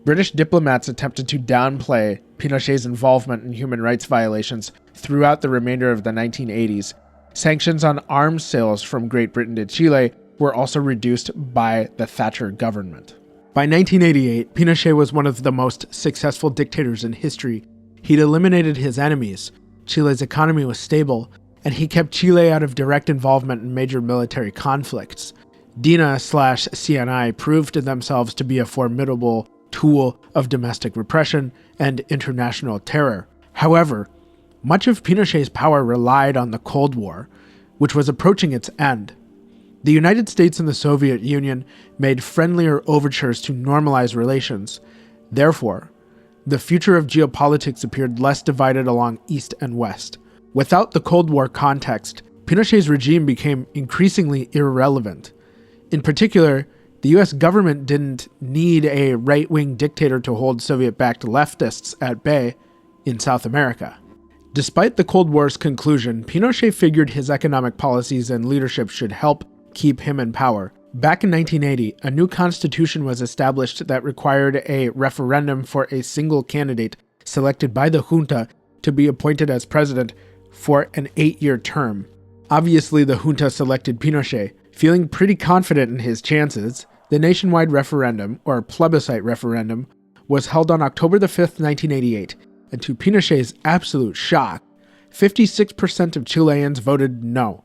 British diplomats attempted to downplay Pinochet's involvement in human rights violations throughout the remainder of the 1980s. Sanctions on arms sales from Great Britain to Chile were also reduced by the Thatcher government. By 1988, Pinochet was one of the most successful dictators in history. He'd eliminated his enemies, Chile's economy was stable, and he kept Chile out of direct involvement in major military conflicts. DINA/CNI proved themselves to be a formidable tool of domestic repression and international terror. However, much of Pinochet's power relied on the Cold War, which was approaching its end. The United States and the Soviet Union made friendlier overtures to normalize relations. Therefore, the future of geopolitics appeared less divided along East and West. Without the Cold War context, Pinochet's regime became increasingly irrelevant. In particular, the US government didn't need a right-wing dictator to hold Soviet-backed leftists at bay in South America. Despite the Cold War's conclusion, Pinochet figured his economic policies and leadership should help keep him in power. Back in 1980, a new constitution was established that required a referendum for a single candidate selected by the junta to be appointed as president for an 8-year term. Obviously, the junta selected Pinochet. Feeling pretty confident in his chances, the nationwide referendum, or plebiscite referendum, was held on October the 5th, 1988, and to Pinochet's absolute shock, 56% of Chileans voted no.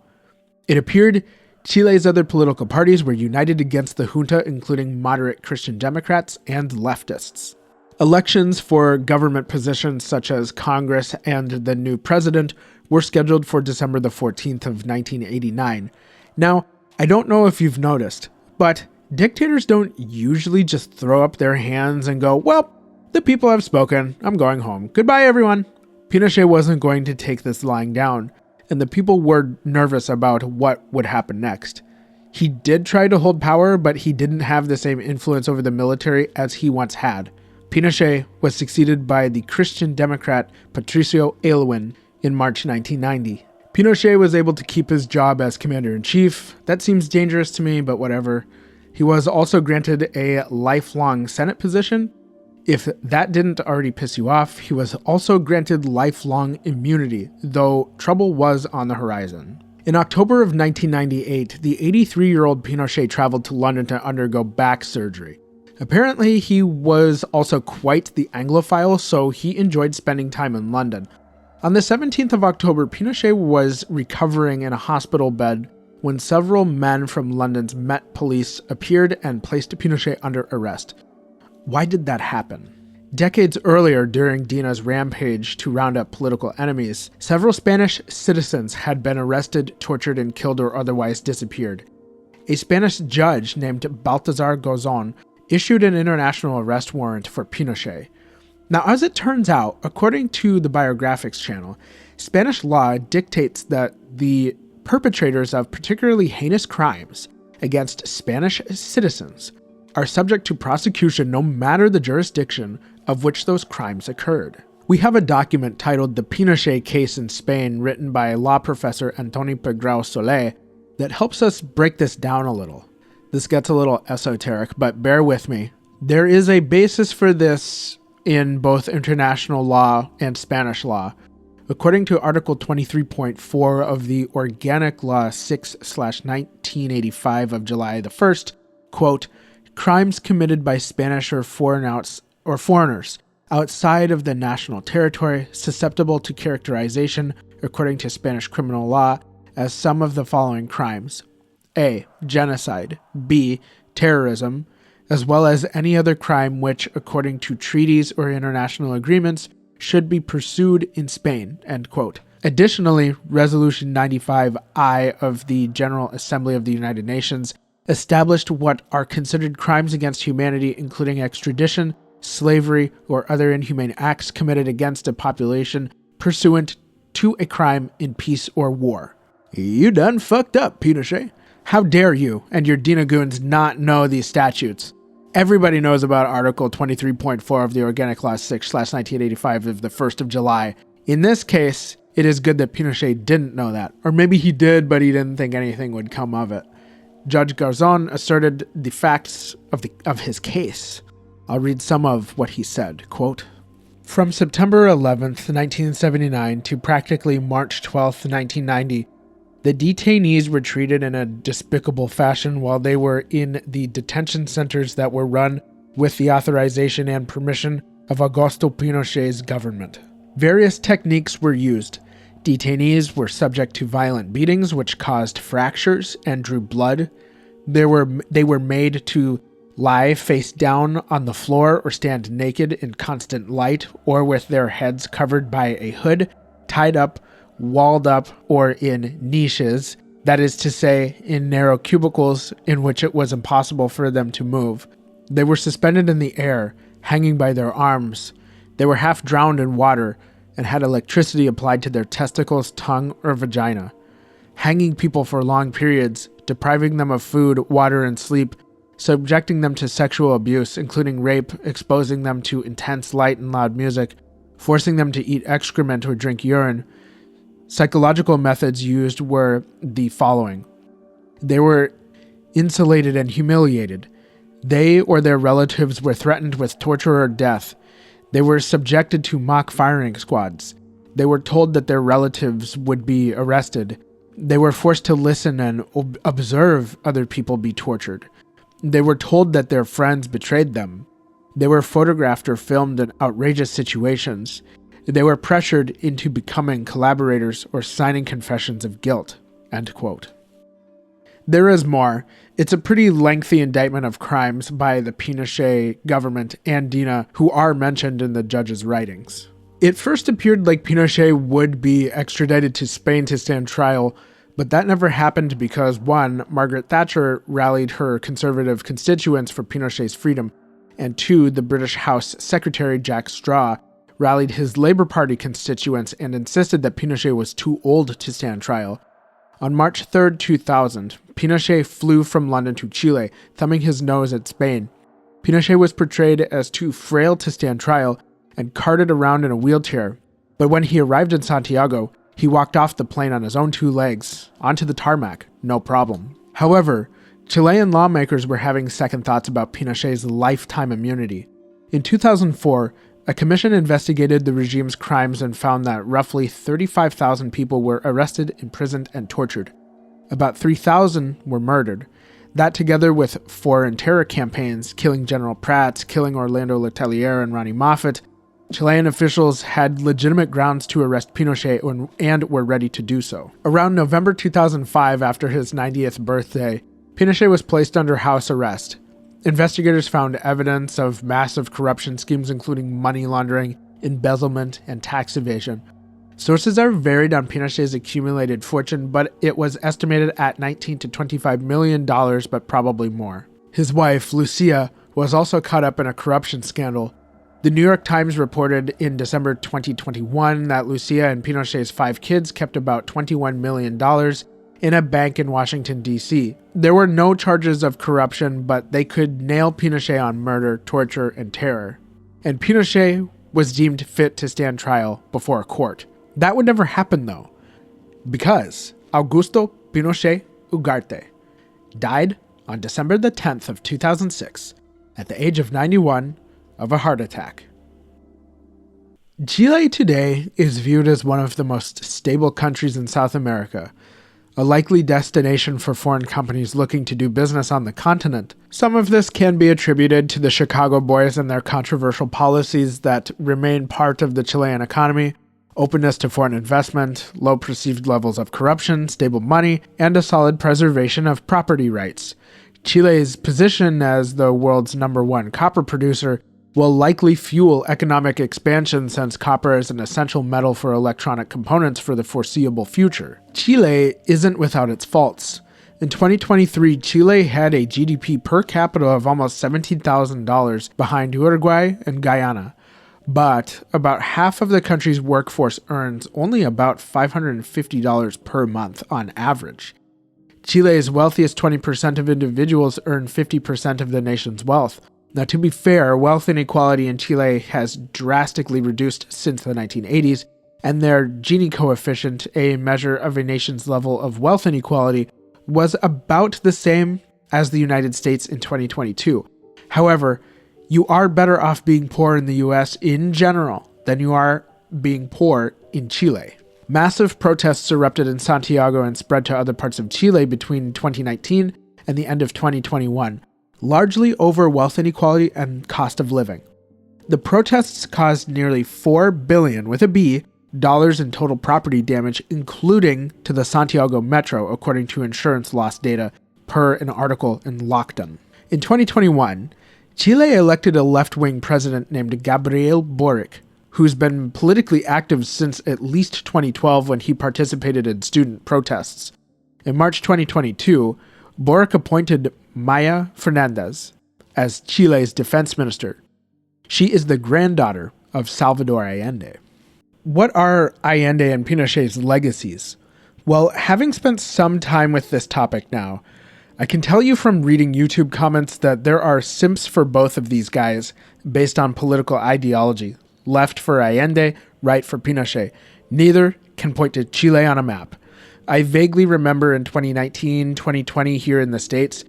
It appeared Chile's other political parties were united against the junta, including moderate Christian Democrats and leftists. Elections for government positions such as Congress and the new president were scheduled for December the 14th of 1989. Now, I don't know if you've noticed, but dictators don't usually just throw up their hands and go, well, the people have spoken, I'm going home. Goodbye, everyone. Pinochet wasn't going to take this lying down, and the people were nervous about what would happen next. He did try to hold power, but he didn't have the same influence over the military as he once had. Pinochet was succeeded by the Christian Democrat Patricio Aylwin in March 1990. Pinochet was able to keep his job as commander-in-chief. That seems dangerous to me, but whatever. He was also granted a lifelong Senate position. If that didn't already piss you off, he was also granted lifelong immunity, though trouble was on the horizon. In October of 1998, the 83-year-old Pinochet traveled to London to undergo back surgery. Apparently, he was also quite the Anglophile, so he enjoyed spending time in London. On the 17th of October, Pinochet was recovering in a hospital bed when several men from London's Met Police appeared and placed Pinochet under arrest. Why did that happen? Decades earlier, during DINA's rampage to round up political enemies, several Spanish citizens had been arrested, tortured, and killed or otherwise disappeared. A Spanish judge named Baltasar Garzón issued an international arrest warrant for Pinochet. Now, as it turns out, according to the Biographics channel, Spanish law dictates that the perpetrators of particularly heinous crimes against Spanish citizens are subject to prosecution no matter the jurisdiction of which those crimes occurred. We have a document titled The Pinochet Case in Spain, written by law professor Antoni Pegrao Soler, that helps us break this down a little. This gets a little esoteric, but bear with me. There is a basis for this in both international law and Spanish law. According to Article 23.4 of the Organic Law 6/1985 of July the 1st, quote, crimes committed by Spanish or foreigners outside of the national territory susceptible to characterization according to Spanish criminal law as some of the following crimes. A. Genocide. B. Terrorism, as well as any other crime which, according to treaties or international agreements, should be pursued in Spain, end quote. Additionally, Resolution 95I of the General Assembly of the United Nations established what are considered crimes against humanity, including extradition, slavery, or other inhumane acts committed against a population pursuant to a crime in peace or war. You done fucked up, Pinochet. How dare you and your DINA goons not know these statutes? Everybody knows about Article 23.4 of the Organic Law 6/1985 of the 1st of July. In this case, it is good that Pinochet didn't know that. Or maybe he did, but he didn't think anything would come of it. Judge Garzón asserted the facts of his case. I'll read some of what he said. Quote, from September 11th, 1979 to practically March 12th, 1990, the detainees were treated in a despicable fashion while they were in the detention centers that were run with the authorization and permission of Augusto Pinochet's government. Various techniques were used. Detainees were subject to violent beatings which caused fractures and drew blood. They were made to lie face down on the floor or stand naked in constant light or with their heads covered by a hood, tied up, walled up, or in niches, that is to say, in narrow cubicles in which it was impossible for them to move. They were suspended in the air, hanging by their arms. They were half drowned in water and had electricity applied to their testicles, tongue, or vagina. Hanging people for long periods, depriving them of food, water, and sleep, subjecting them to sexual abuse, including rape, exposing them to intense light and loud music, forcing them to eat excrement or drink urine. Psychological methods used were the following. They were insulated and humiliated. They or their relatives were threatened with torture or death. They were subjected to mock firing squads. They were told that their relatives would be arrested. They were forced to listen and observe other people be tortured. They were told that their friends betrayed them. They were photographed or filmed in outrageous situations. They were pressured into becoming collaborators or signing confessions of guilt, end quote. There is more. It's a pretty lengthy indictment of crimes by the Pinochet government and DINA, who are mentioned in the judge's writings. It first appeared like Pinochet would be extradited to Spain to stand trial, But that never happened because 1. Margaret Thatcher rallied her conservative constituents for Pinochet's freedom, and 2. The British House Secretary Jack Straw rallied his Labour Party constituents and insisted that Pinochet was too old to stand trial. On March 3, 2000, Pinochet flew from London to Chile, thumbing his nose at Spain. Pinochet was portrayed as too frail to stand trial and carted around in a wheelchair. But when he arrived in Santiago, he walked off the plane on his own 2 legs, onto the tarmac, no problem. However, Chilean lawmakers were having second thoughts about Pinochet's lifetime immunity. In 2004, a commission investigated the regime's crimes and found that roughly 35,000 people were arrested, imprisoned, and tortured. About 3,000 were murdered. That, together with foreign terror campaigns, killing General Prats, killing Orlando Letelier and Ronnie Moffat, Chilean officials had legitimate grounds to arrest Pinochet and were ready to do so. Around November 2005, after his 90th birthday, Pinochet was placed under house arrest. Investigators found evidence of massive corruption schemes including money laundering, embezzlement, and tax evasion. Sources are varied on Pinochet's accumulated fortune, but it was estimated at $19 to $25 million, but probably more. His wife, Lucia, was also caught up in a corruption scandal. The New York Times reported in December 2021 that Lucia and Pinochet's 5 kids kept about $21 million in a bank in Washington, D.C. There were no charges of corruption, but they could nail Pinochet on murder, torture, and terror. And Pinochet was deemed fit to stand trial before a court. That would never happen, though, because Augusto Pinochet Ugarte died on December the 10th of 2006 at the age of 91 of a heart attack. Chile today is viewed as one of the most stable countries in South America, a likely destination for foreign companies looking to do business on the continent. Some of this can be attributed to the Chicago Boys and their controversial policies that remain part of the Chilean economy: openness to foreign investment, low perceived levels of corruption, stable money, and a solid preservation of property rights. Chile's position as the world's #1 copper producer will likely fuel economic expansion since copper is an essential metal for electronic components for the foreseeable future. Chile isn't without its faults. In 2023, Chile had a GDP per capita of almost $17,000 behind Uruguay and Guyana. But about half of the country's workforce earns only about $550 per month on average. Chile's wealthiest 20% of individuals earn 50% of the nation's wealth. Now, to be fair, wealth inequality in Chile has drastically reduced since the 1980s, and their Gini coefficient, a measure of a nation's level of wealth inequality, was about the same as the United States in 2022. However, you are better off being poor in the US in general than you are being poor in Chile. Massive protests erupted in Santiago and spread to other parts of Chile between 2019 and the end of 2021. Largely over wealth inequality and cost of living. The protests caused nearly $4 billion, with a B, dollars in total property damage, including to the Santiago Metro, according to insurance loss data per an article in Lockdown. In 2021, Chile elected a left-wing president named Gabriel Boric, who's been politically active since at least 2012 when he participated in student protests. In March 2022, Boric appointed Maya Fernandez as Chile's defense minister. She is the granddaughter of Salvador Allende. What are Allende and Pinochet's legacies? Well, having spent some time with this topic now, I can tell you from reading YouTube comments that there are simps for both of these guys based on political ideology. Left for Allende, right for Pinochet. Neither can point to Chile on a map. I vaguely remember in 2019, 2020 here in the States,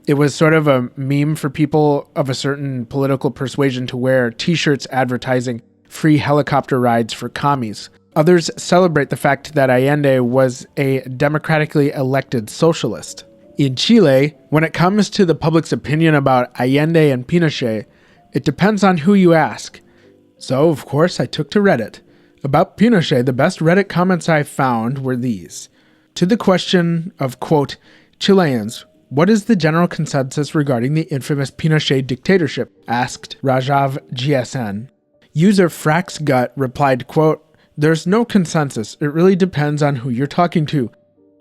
it was sort of a meme for people of a certain political persuasion to wear t-shirts advertising free helicopter rides for commies. Others celebrate the fact that Allende was a democratically elected socialist. In Chile, when it comes to the public's opinion about Allende and Pinochet, it depends on who you ask. So, of course, I took to Reddit. About Pinochet, the best Reddit comments I found were these. To the question of, quote, Chileans, what is the general consensus regarding the infamous Pinochet dictatorship? Asked Rajav GSN. User FraxGut replied, quote, there's no consensus. It really depends on who you're talking to.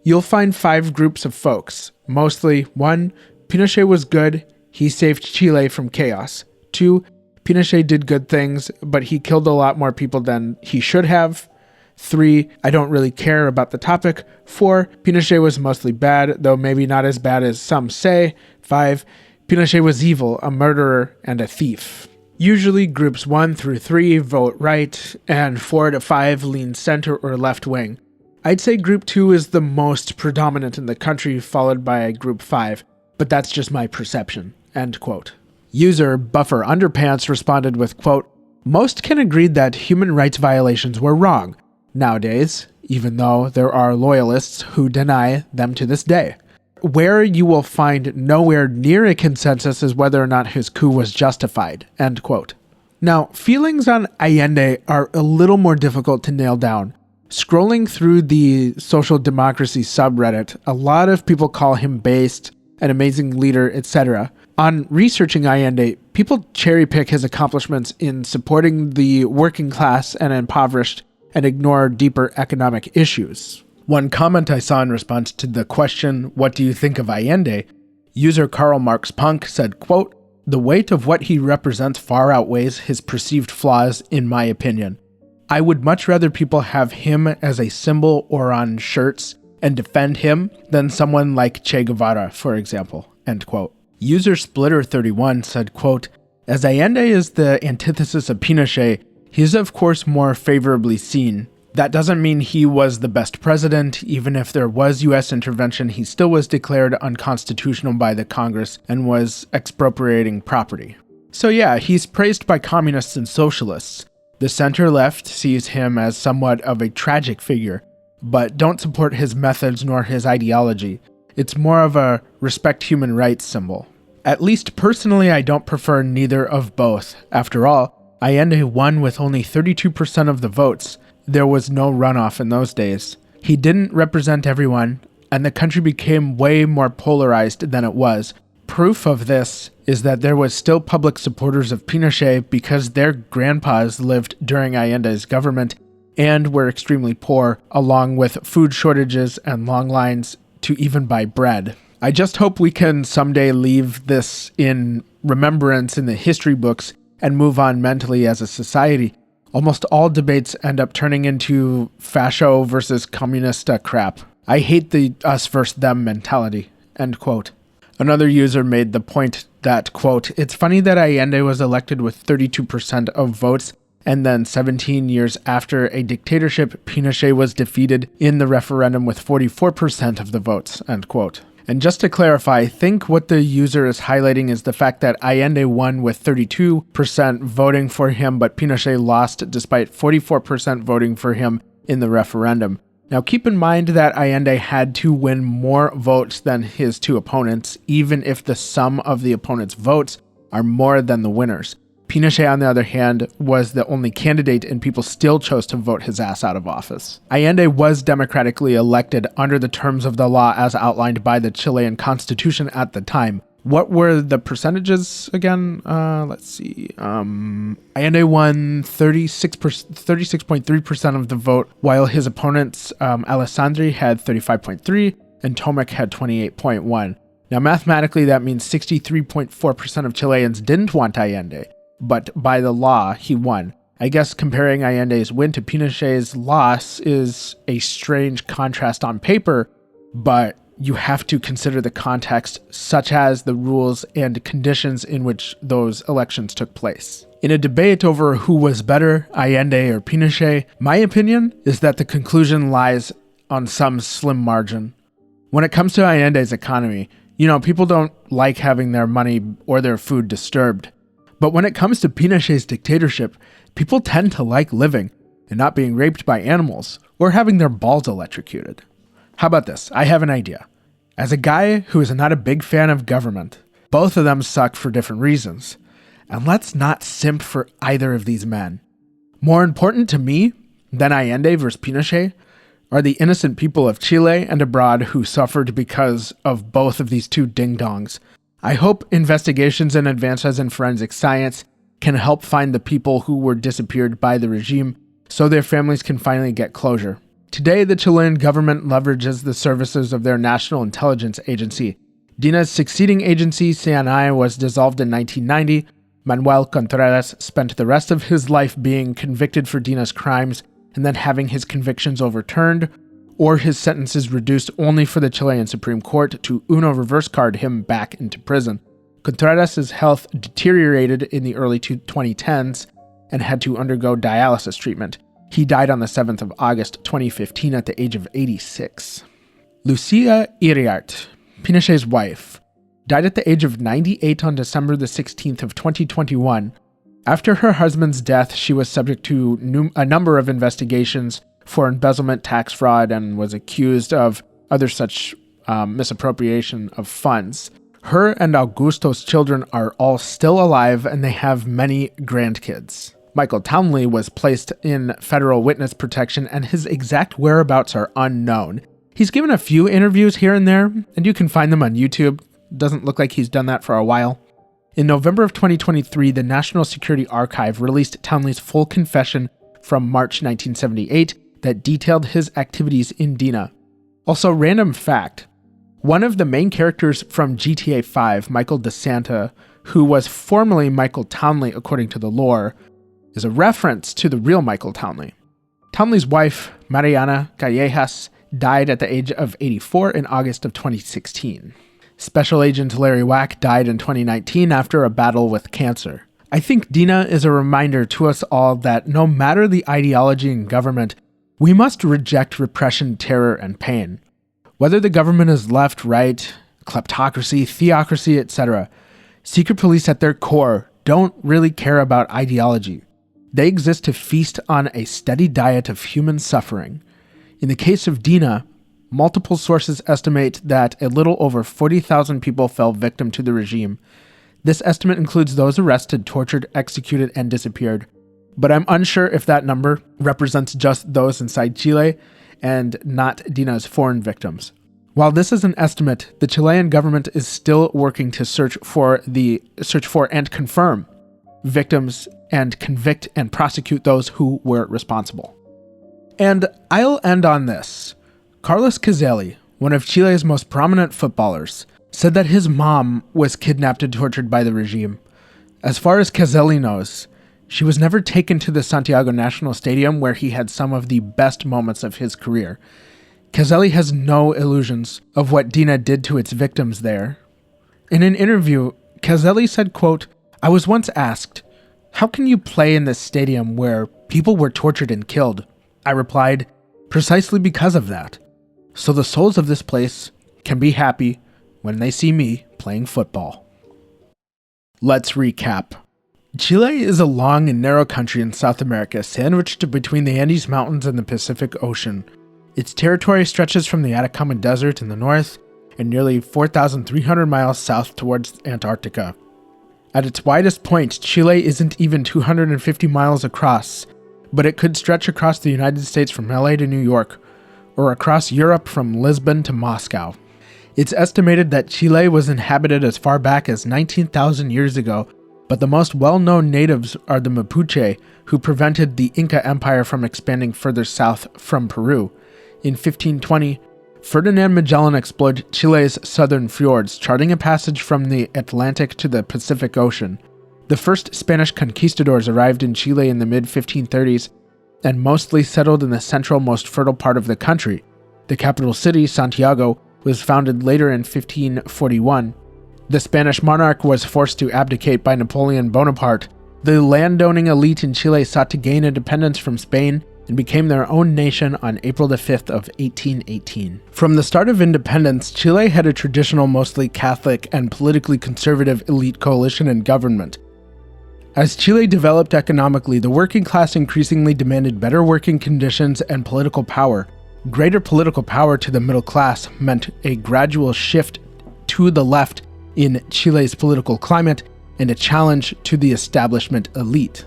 you'll find 5 groups of folks. Mostly, 1, Pinochet was good, he saved Chile from chaos. 2, Pinochet did good things, but he killed a lot more people than he should have. 3, I don't really care about the topic. 4, Pinochet was mostly bad, though maybe not as bad as some say. 5, Pinochet was evil, a murderer, and a thief. Usually groups 1 through 3 vote right, and 4 to 5 lean center or left wing. I'd say group 2 is the most predominant in the country, followed by group 5, but that's just my perception, end quote. User Buffer Underpants responded with, quote, most can agree that human rights violations were wrong nowadays, even though there are loyalists who deny them to this day. Where you will find nowhere near a consensus is whether or not his coup was justified, end quote. Now, feelings on Allende are a little more difficult to nail down. Scrolling through the social democracy subreddit, a lot of people call him based, an amazing leader, etc. On researching Allende, people cherry-pick his accomplishments in supporting the working class and impoverished and ignore deeper economic issues. One comment I saw in response to the question, what do you think of Allende? User Karl Marx Punk said, quote, the weight of what he represents far outweighs his perceived flaws, in my opinion. I would much rather people have him as a symbol or on shirts and defend him than someone like Che Guevara, for example, end quote. User Splitter31 said, quote, as Allende is the antithesis of Pinochet, he is of course more favorably seen. That doesn't mean he was the best president. Even if there was U.S. intervention, he still was declared unconstitutional by the Congress and was expropriating property. So yeah, he's praised by communists and socialists. The center-left sees him as somewhat of a tragic figure, but don't support his methods nor his ideology. It's more of a respect human rights symbol. At least personally, I don't prefer neither of both. After all, Allende won with only 32% of the votes. There was no runoff in those days. He didn't represent everyone, and the country became way more polarized than it was. Proof of this is that there was still public supporters of Pinochet because their grandpas lived during Allende's government and were extremely poor, along with food shortages and long lines to even buy bread. I just hope we can someday leave this in remembrance in the history books and move on mentally as a society. Almost all debates end up turning into fascio versus communist crap. I hate the us versus them mentality, end quote. Another user made the point that, quote, it's funny that Allende was elected with 32% of votes, and then 17 years after a dictatorship, Pinochet was defeated in the referendum with 44% of the votes, end quote. And just to clarify, I think what the user is highlighting is the fact that Allende won with 32% voting for him, but Pinochet lost despite 44% voting for him in the referendum. Now keep in mind that Allende had to win more votes than his two opponents, even if the sum of the opponents' votes are more than the winners. Pinochet, on the other hand, was the only candidate and people still chose to vote his ass out of office. Allende was democratically elected under the terms of the law as outlined by the Chilean constitution at the time. What were the percentages again? Let's see. Allende won 36.3% of the vote, while his opponents, Alessandri had 35.3% and Tomek had 28.1%. Now, mathematically, that means 63.4% of Chileans didn't want Allende. But by the law, he won. I guess comparing Allende's win to Pinochet's loss is a strange contrast on paper, but you have to consider the context, such as the rules and conditions in which those elections took place. In a debate over who was better, Allende or Pinochet, my opinion is that the conclusion lies on some slim margin. When it comes to Allende's economy, people don't like having their money or their food disturbed. But when it comes to Pinochet's dictatorship, people tend to like living and not being raped by animals or having their balls electrocuted. How about this? I have an idea. As a guy who is not a big fan of government, both of them suck for different reasons. And let's not simp for either of these men. More important to me than Allende versus Pinochet are the innocent people of Chile and abroad who suffered because of both of these two ding-dongs. I hope investigations and advances in forensic science can help find the people who were disappeared by the regime so their families can finally get closure. Today, the Chilean government leverages the services of their national intelligence agency. DINA's succeeding agency, CNI, was dissolved in 1990. Manuel Contreras spent the rest of his life being convicted for DINA's crimes and then having his convictions overturned, or his sentences reduced only for the Chilean Supreme Court to UNO reverse card him back into prison. Contreras' health deteriorated in the early 2010s and had to undergo dialysis treatment. He died on the 7th of August 2015 at the age of 86. Lucia Iriart, Pinochet's wife, died at the age of 98 on December the 16th of 2021. After her husband's death, she was subject to a number of investigations for embezzlement, tax fraud, and was accused of other such misappropriation of funds. Her and Augusto's children are all still alive, and they have many grandkids. Michael Townley was placed in federal witness protection, and his exact whereabouts are unknown. He's given a few interviews here and there, and you can find them on YouTube. Doesn't look like he's done that for a while. In November of 2023, the National Security Archive released Townley's full confession from March 1978 that detailed his activities in DINA. Also, random fact, one of the main characters from GTA 5, Michael DeSanta, who was formerly Michael Townley according to the lore, is a reference to the real Michael Townley. Townley's wife, Mariana Callejas, died at the age of 84 in August of 2016. Special Agent Larry Wack died in 2019 after a battle with cancer. I think DINA is a reminder to us all that no matter the ideology in government, we must reject repression, terror, and pain. Whether the government is left, right, kleptocracy, theocracy, etc., secret police at their core don't really care about ideology. They exist to feast on a steady diet of human suffering. In the case of DINA, multiple sources estimate that a little over 40,000 people fell victim to the regime. This estimate includes those arrested, tortured, executed, and disappeared. But I'm unsure if that number represents just those inside Chile and not DINA's foreign victims. While this is an estimate, the Chilean government is still working to search for and confirm victims and convict and prosecute those who were responsible. And I'll end on this. Carlos Caselli, one of Chile's most prominent footballers, said that his mom was kidnapped and tortured by the regime. As far as Caselli knows, she was never taken to the Santiago National Stadium where he had some of the best moments of his career. Caselli has no illusions of what DINA did to its victims there. In an interview, Caselli said, quote, "I was once asked, how can you play in this stadium where people were tortured and killed? I replied, precisely because of that. So the souls of this place can be happy when they see me playing football." Let's recap. Chile is a long and narrow country in South America, sandwiched between the Andes Mountains and the Pacific Ocean. Its territory stretches from the Atacama Desert in the north and nearly 4,300 miles south towards Antarctica. At its widest point, Chile isn't even 250 miles across, but it could stretch across the United States from LA to New York, or across Europe from Lisbon to Moscow. It's estimated that Chile was inhabited as far back as 19,000 years ago, but the most well-known natives are the Mapuche, who prevented the Inca Empire from expanding further south from Peru. In 1520, Ferdinand Magellan explored Chile's southern fjords, charting a passage from the Atlantic to the Pacific Ocean. The first Spanish conquistadors arrived in Chile in the mid-1530s and mostly settled in the central, most fertile part of the country. The capital city, Santiago, was founded later in 1541. The Spanish monarch was forced to abdicate by Napoleon Bonaparte. The landowning elite in Chile sought to gain independence from Spain and became their own nation on April the 5th of 1818. From the start of independence, Chile had a traditional, mostly Catholic and politically conservative elite coalition in government. As Chile developed economically, the working class increasingly demanded better working conditions and political power. Greater political power to the middle class meant a gradual shift to the left in Chile's political climate and a challenge to the establishment elite.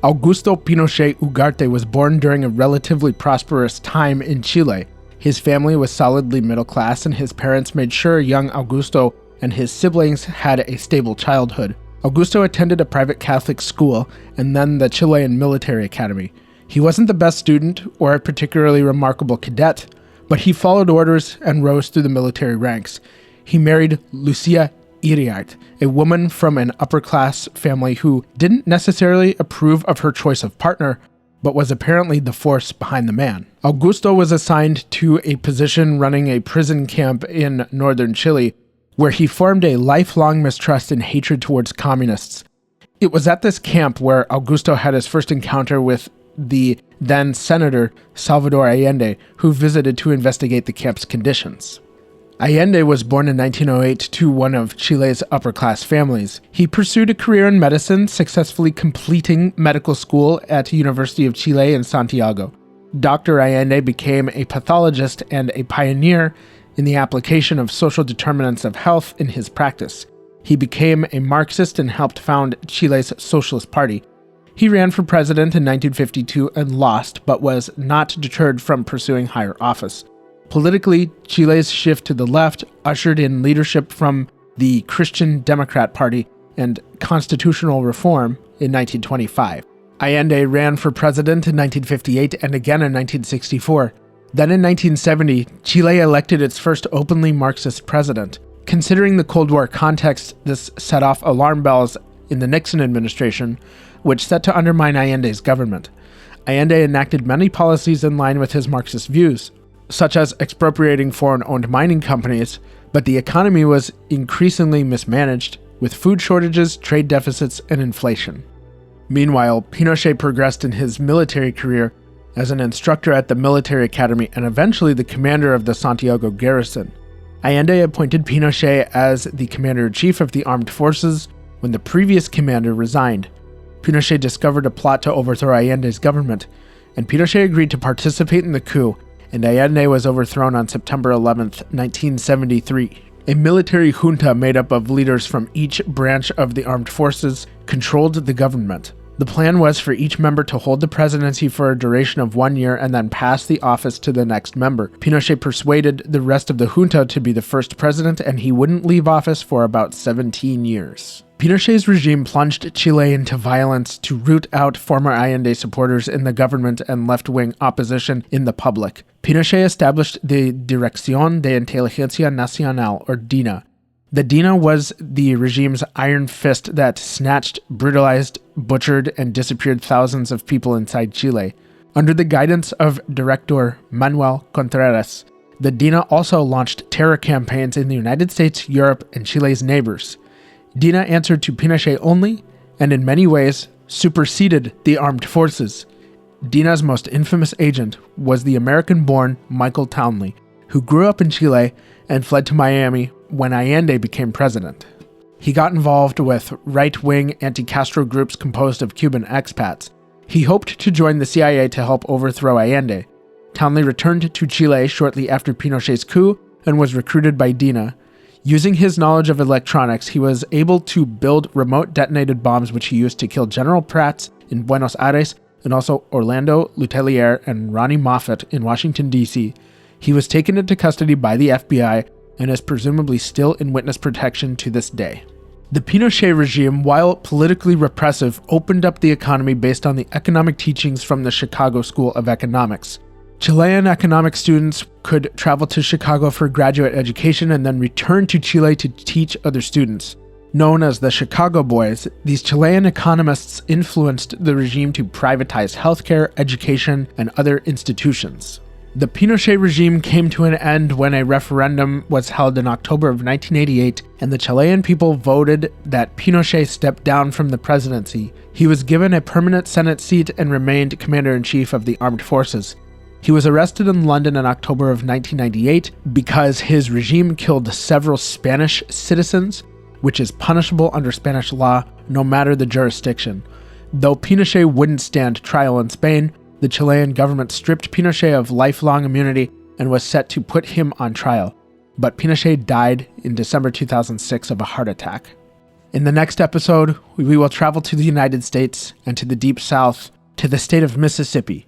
Augusto Pinochet Ugarte was born during a relatively prosperous time in Chile. His family was solidly middle class, and his parents made sure young Augusto and his siblings had a stable childhood. Augusto attended a private Catholic school and then the Chilean Military Academy. He wasn't the best student or a particularly remarkable cadet, but he followed orders and rose through the military ranks. He married Lucia Iriart, a woman from an upper-class family who didn't necessarily approve of her choice of partner, but was apparently the force behind the man. Augusto was assigned to a position running a prison camp in northern Chile, where he formed a lifelong mistrust and hatred towards communists. It was at this camp where Augusto had his first encounter with the then Senator Salvador Allende, who visited to investigate the camp's conditions. Allende was born in 1908 to one of Chile's upper-class families. He pursued a career in medicine, successfully completing medical school at the University of Chile in Santiago. Dr. Allende became a pathologist and a pioneer in the application of social determinants of health in his practice. He became a Marxist and helped found Chile's Socialist Party. He ran for president in 1952 and lost, but was not deterred from pursuing higher office. Politically, Chile's shift to the left ushered in leadership from the Christian Democrat Party and constitutional reform in 1925. Allende ran for president in 1958 and again in 1964. Then in 1970, Chile elected its first openly Marxist president. Considering the Cold War context, this set off alarm bells in the Nixon administration, which set to undermine Allende's government. Allende enacted many policies in line with his Marxist views, such as expropriating foreign-owned mining companies, but the economy was increasingly mismanaged, with food shortages, trade deficits, and inflation. Meanwhile, Pinochet progressed in his military career as an instructor at the military academy and eventually the commander of the Santiago garrison. Allende appointed Pinochet as the commander-in-chief of the armed forces when the previous commander resigned. Pinochet discovered a plot to overthrow Allende's government, and Pinochet agreed to participate in the coup, and Allende was overthrown on September 11, 1973. A military junta made up of leaders from each branch of the armed forces controlled the government. The plan was for each member to hold the presidency for a duration of 1 year and then pass the office to the next member. Pinochet persuaded the rest of the junta to be the first president, and he wouldn't leave office for about 17 years. Pinochet's regime plunged Chile into violence to root out former Allende supporters in the government and left-wing opposition in the public. Pinochet established the Dirección de Inteligencia Nacional, or DINA. The DINA was the regime's iron fist that snatched, brutalized, butchered, and disappeared thousands of people inside Chile. Under the guidance of Director Manuel Contreras, the DINA also launched terror campaigns in the United States, Europe, and Chile's neighbors. DINA answered to Pinochet only, and in many ways, superseded the armed forces. DINA's most infamous agent was the American-born Michael Townley, who grew up in Chile and fled to Miami when Allende became president. He got involved with right-wing anti-Castro groups composed of Cuban expats. He hoped to join the CIA to help overthrow Allende. Townley returned to Chile shortly after Pinochet's coup and was recruited by DINA. Using his knowledge of electronics, he was able to build remote detonated bombs which he used to kill General Prats in Buenos Aires and also Orlando Letelier and Ronnie Moffat in Washington, D.C. He was taken into custody by the FBI and is presumably still in witness protection to this day. The Pinochet regime, while politically repressive, opened up the economy based on the economic teachings from the Chicago School of Economics. Chilean economic students could travel to Chicago for graduate education and then return to Chile to teach other students. Known as the Chicago Boys, these Chilean economists influenced the regime to privatize healthcare, education, and other institutions. The Pinochet regime came to an end when a referendum was held in October of 1988, and the Chilean people voted that Pinochet step down from the presidency. He was given a permanent Senate seat and remained commander-in-chief of the armed forces. He was arrested in London in October of 1998 because his regime killed several Spanish citizens, which is punishable under Spanish law no matter the jurisdiction. Though Pinochet wouldn't stand trial in Spain, the Chilean government stripped Pinochet of lifelong immunity and was set to put him on trial. But Pinochet died in December 2006 of a heart attack. In the next episode, we will travel to the United States and to the Deep South, to the state of Mississippi.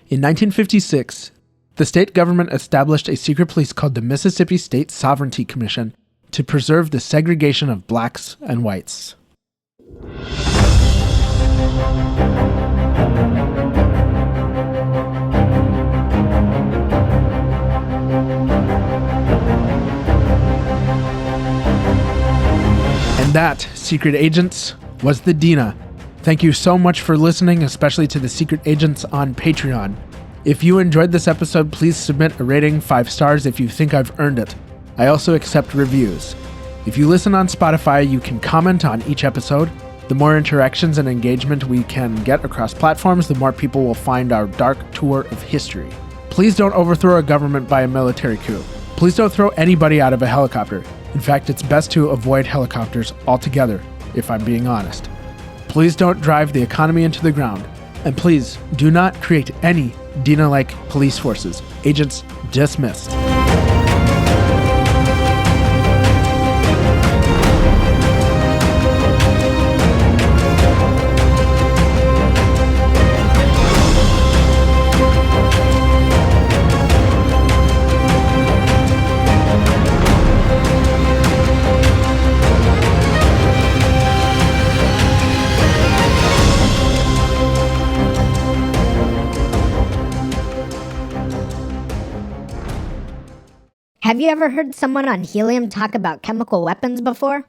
In 1956, the state government established a secret police called the Mississippi State Sovereignty Commission to preserve the segregation of blacks and whites. that, secret agents, was the DINA. Thank you so much for listening, especially to the secret agents on Patreon. If you enjoyed this episode, please submit a rating, 5 stars if you think I've earned it. I also accept reviews. If you listen on Spotify, you can comment on each episode. The more interactions and engagement we can get across platforms, the more people will find our dark tour of history. Please don't overthrow a government by a military coup. Please don't throw anybody out of a helicopter. In fact, it's best to avoid helicopters altogether, if I'm being honest. Please don't drive the economy into the ground. And please do not create any DINA-like police forces. Agents dismissed. Have you ever heard someone on helium talk about chemical weapons before?